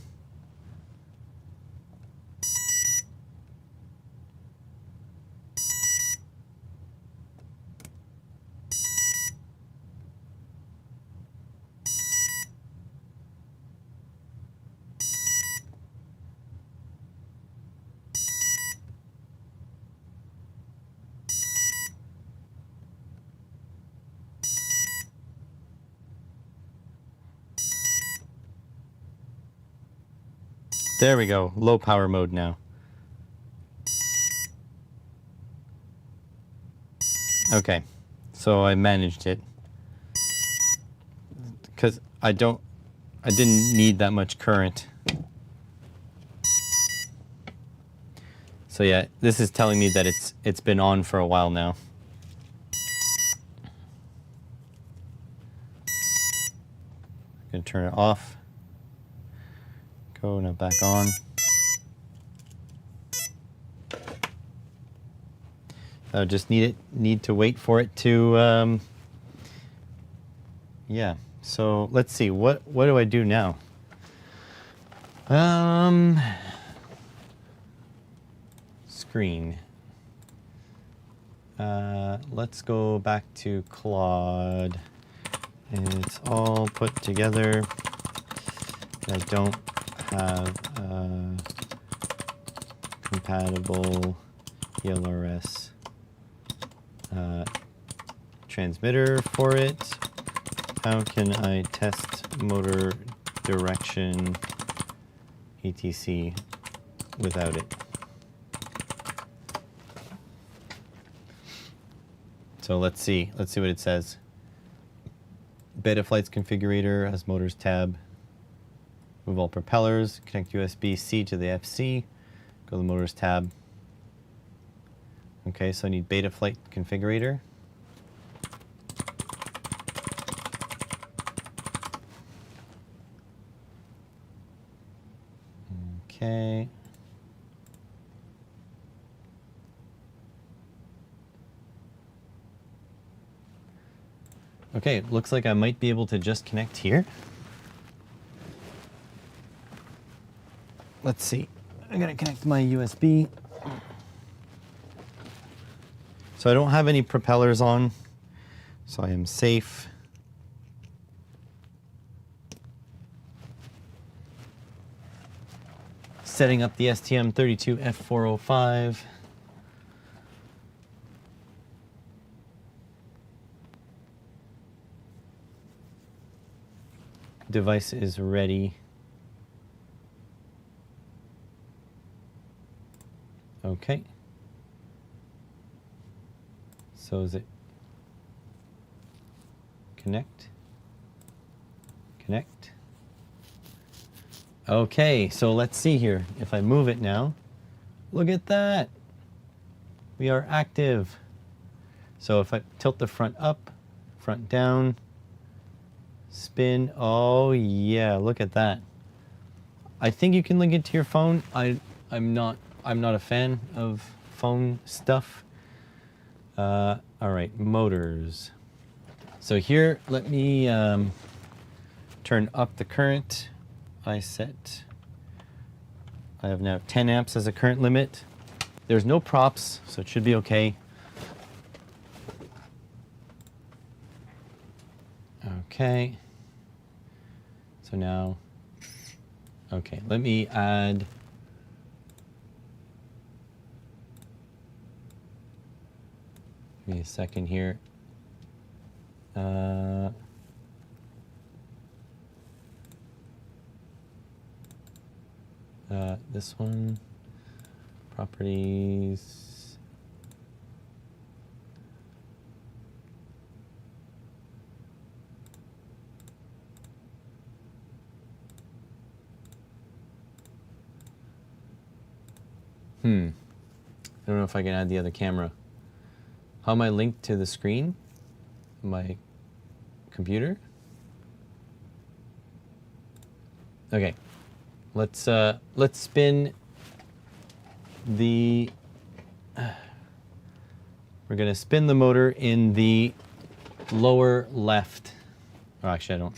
[SPEAKER 1] There we go. Low power mode now. Okay, so I managed it. Because I didn't need that much current. So yeah, this is telling me that it's been on for a while now. I'm gonna turn it off. Go now back on. I just need to wait for it to yeah. So let's see, what do I do now? Screen. Let's go back to Claude. It's all put together. I don't have a compatible ELRS transmitter for it. How can I test motor direction etc without it? So let's see what it says. Betaflight's configurator has motors tab. Move all propellers. Connect USB-C to the FC. Go to the motors tab. Okay, so I need Betaflight configurator. Okay. Okay, looks like I might be able to just connect here. Let's see. I'm gonna connect my USB. So I don't have any propellers on, so I am safe. Setting up the STM32F405. Device is ready. Okay. So is it connect? Connect. Okay, so let's see here. If I move it now, look at that. We are active. So if I tilt the front up, front down, spin, oh yeah, look at that. I think you can link it to your phone. I'm not a fan of phone stuff. All right, motors. So here, let me turn up the current. I have now 10 amps as a current limit. There's no props, so it should be okay. Okay. So now, okay, let me add. Give me a second here. This one, properties. I don't know if I can add the other camera. How am I linked to the screen? My computer? Okay. Let's spin the we're going to spin the motor in the lower left. Oh, actually I don't.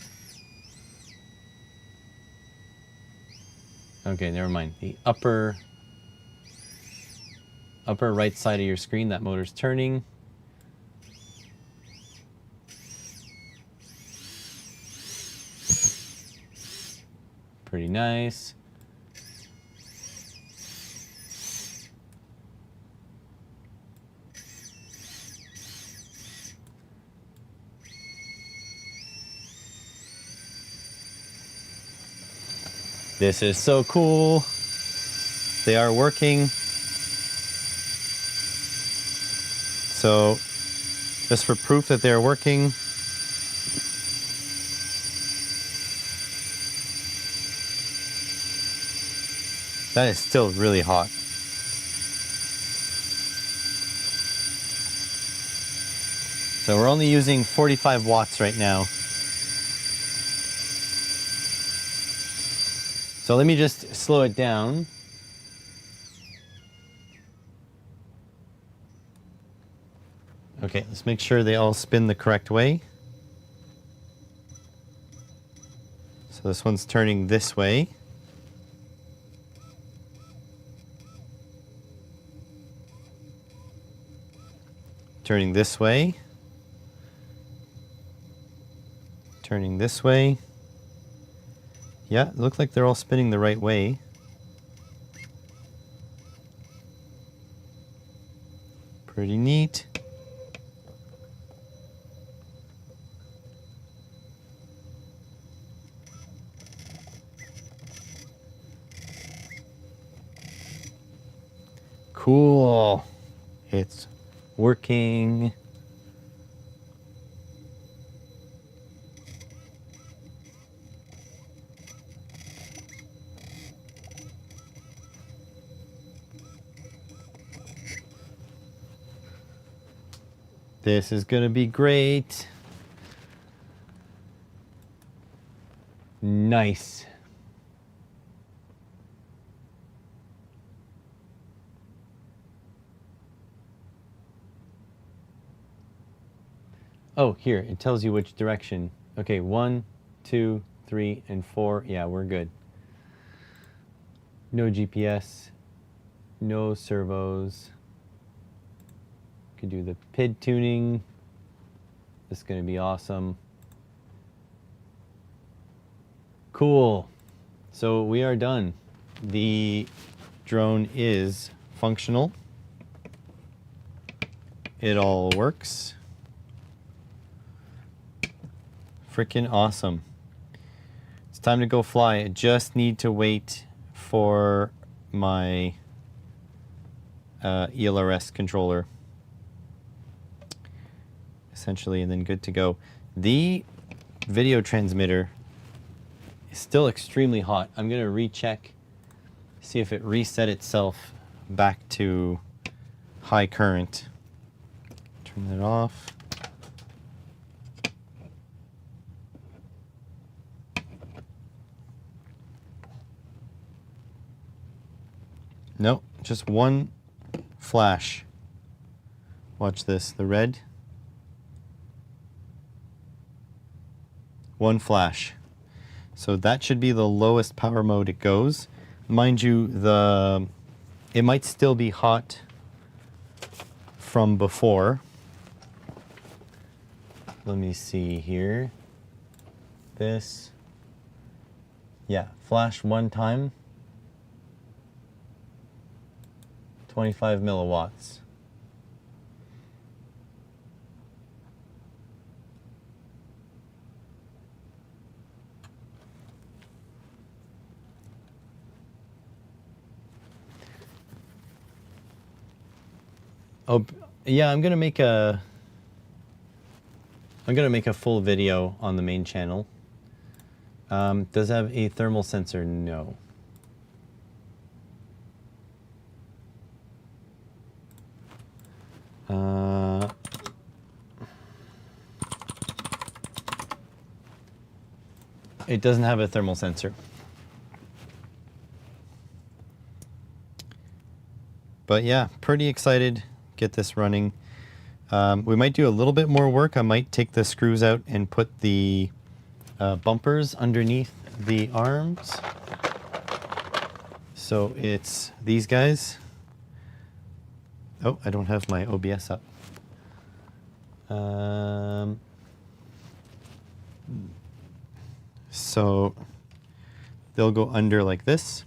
[SPEAKER 1] Okay, never mind. The upper right side of your screen, that motor's turning. Pretty nice. This is so cool. They are working. So just for proof that they're working, that is still really hot. So we're only using 45 watts right now. So let me just slow it down. Okay, let's make sure they all spin the correct way. So this one's turning this way. Turning this way. Turning this way. Yeah, it looks like they're all spinning the right way. Pretty neat. Cool. It's working. This is going to be great. Nice. Oh, here, it tells you which direction. Okay, 1, 2, 3, and 4. Yeah, we're good. No GPS, no servos. Could do the PID tuning. This is going to be awesome. Cool. So we are done. The drone is functional. It all works. Freaking awesome. It's time to go fly. I just need to wait for my ELRS controller. Essentially, and then good to go. The video transmitter is still extremely hot. I'm going to recheck, see if it reset itself back to high current. Turn that off. Nope, just one flash. Watch this, the red. One flash. So that should be the lowest power mode it goes. Mind you, it might still be hot from before. Let me see here. This. Yeah, flash one time. 25 milliwatts. Oh, yeah, I'm gonna make a full video on the main channel. Does it have a thermal sensor? No. It doesn't have a thermal sensor. But yeah, pretty excited. Get this running. We might do a little bit more work. I might take the screws out and put the bumpers underneath the arms. So it's these guys. Oh, I don't have my OBS up. So they'll go under like this.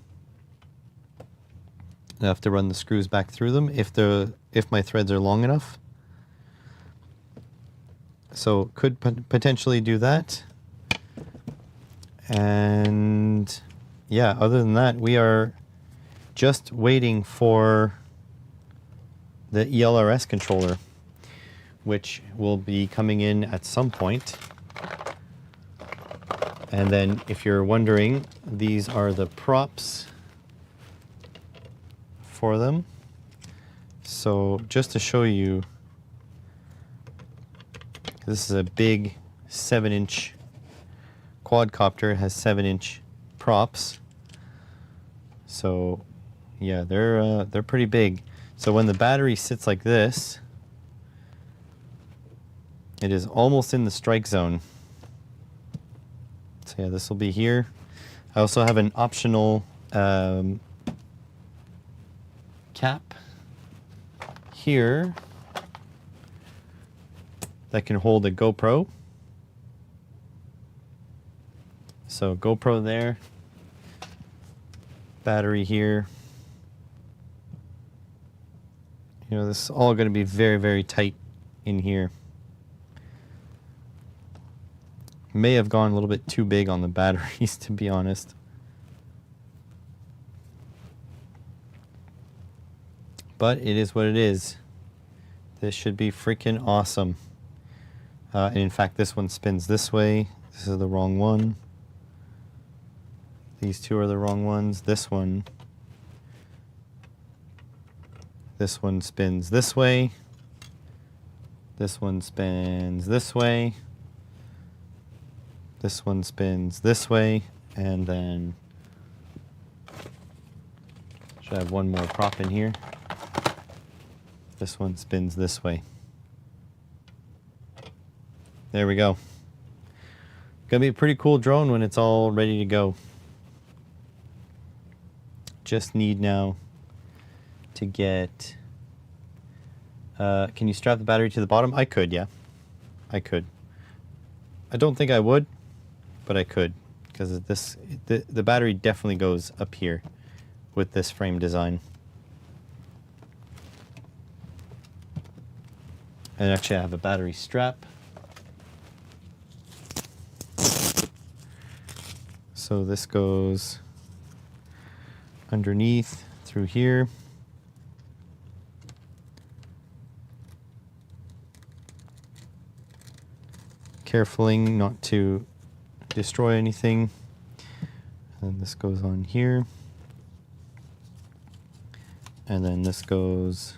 [SPEAKER 1] I have to run the screws back through them if my threads are long enough. So could potentially do that. And yeah, other than that, we are just waiting for the ELRS controller, which will be coming in at some point. And then if you're wondering, these are the props for them. So just to show you, this is a big 7-inch quadcopter. It has 7-inch props. So yeah, they're pretty big. So when the battery sits like this, it is almost in the strike zone. So yeah, this will be here. I also have an optional cap here that can hold a GoPro. So GoPro there, battery here. You know, this is all going to be very, very tight in here. May have gone a little bit too big on the batteries, to be honest. But it is what it is. This should be freaking awesome. And in fact, this one spins this way. This is the wrong one. These two are the wrong ones. This one spins this way. This one spins this way. This one spins this way, and then should I have one more prop in here? This one spins this way. There we go. Gonna be a pretty cool drone when it's all ready to go. Just need now to get... can you strap the battery to the bottom? I could, yeah. I could. I don't think I would, but I could, because the battery definitely goes up here with this frame design. And actually I have a battery strap. So this goes underneath through here. Carefully not to destroy anything. And this goes on here. And then this goes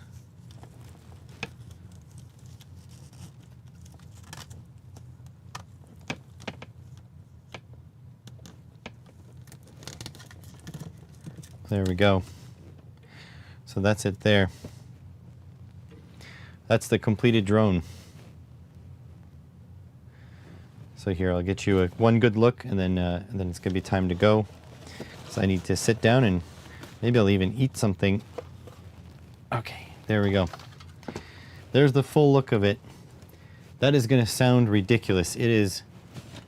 [SPEAKER 1] there we go. So that's it there. That's the completed drone. So here, I'll get you one good look, and then it's gonna be time to go. So I need to sit down, and maybe I'll even eat something. Okay, there we go. There's the full look of it. That is gonna sound ridiculous. It is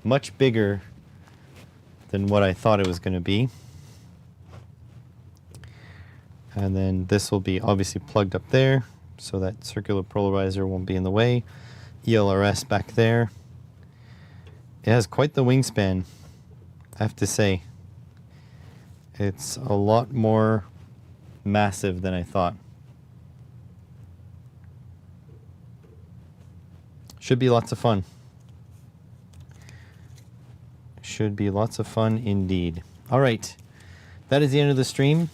[SPEAKER 1] much bigger than what I thought it was gonna be. And then this will be obviously plugged up there, so that circular polarizer won't be in the way. ELRS back there. It has quite the wingspan, I have to say. It's a lot more massive than I thought. Should be lots of fun. Should be lots of fun indeed. All right, that is the end of the stream.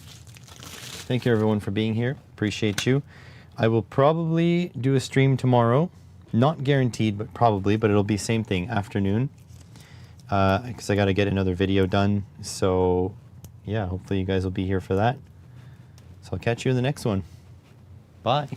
[SPEAKER 1] Thank you everyone for being here. Appreciate you. I will probably do a stream tomorrow. Not guaranteed, but probably, but it'll be same thing, afternoon. Because I got to get another video done. So yeah, hopefully you guys will be here for that. So I'll catch you in the next one. Bye.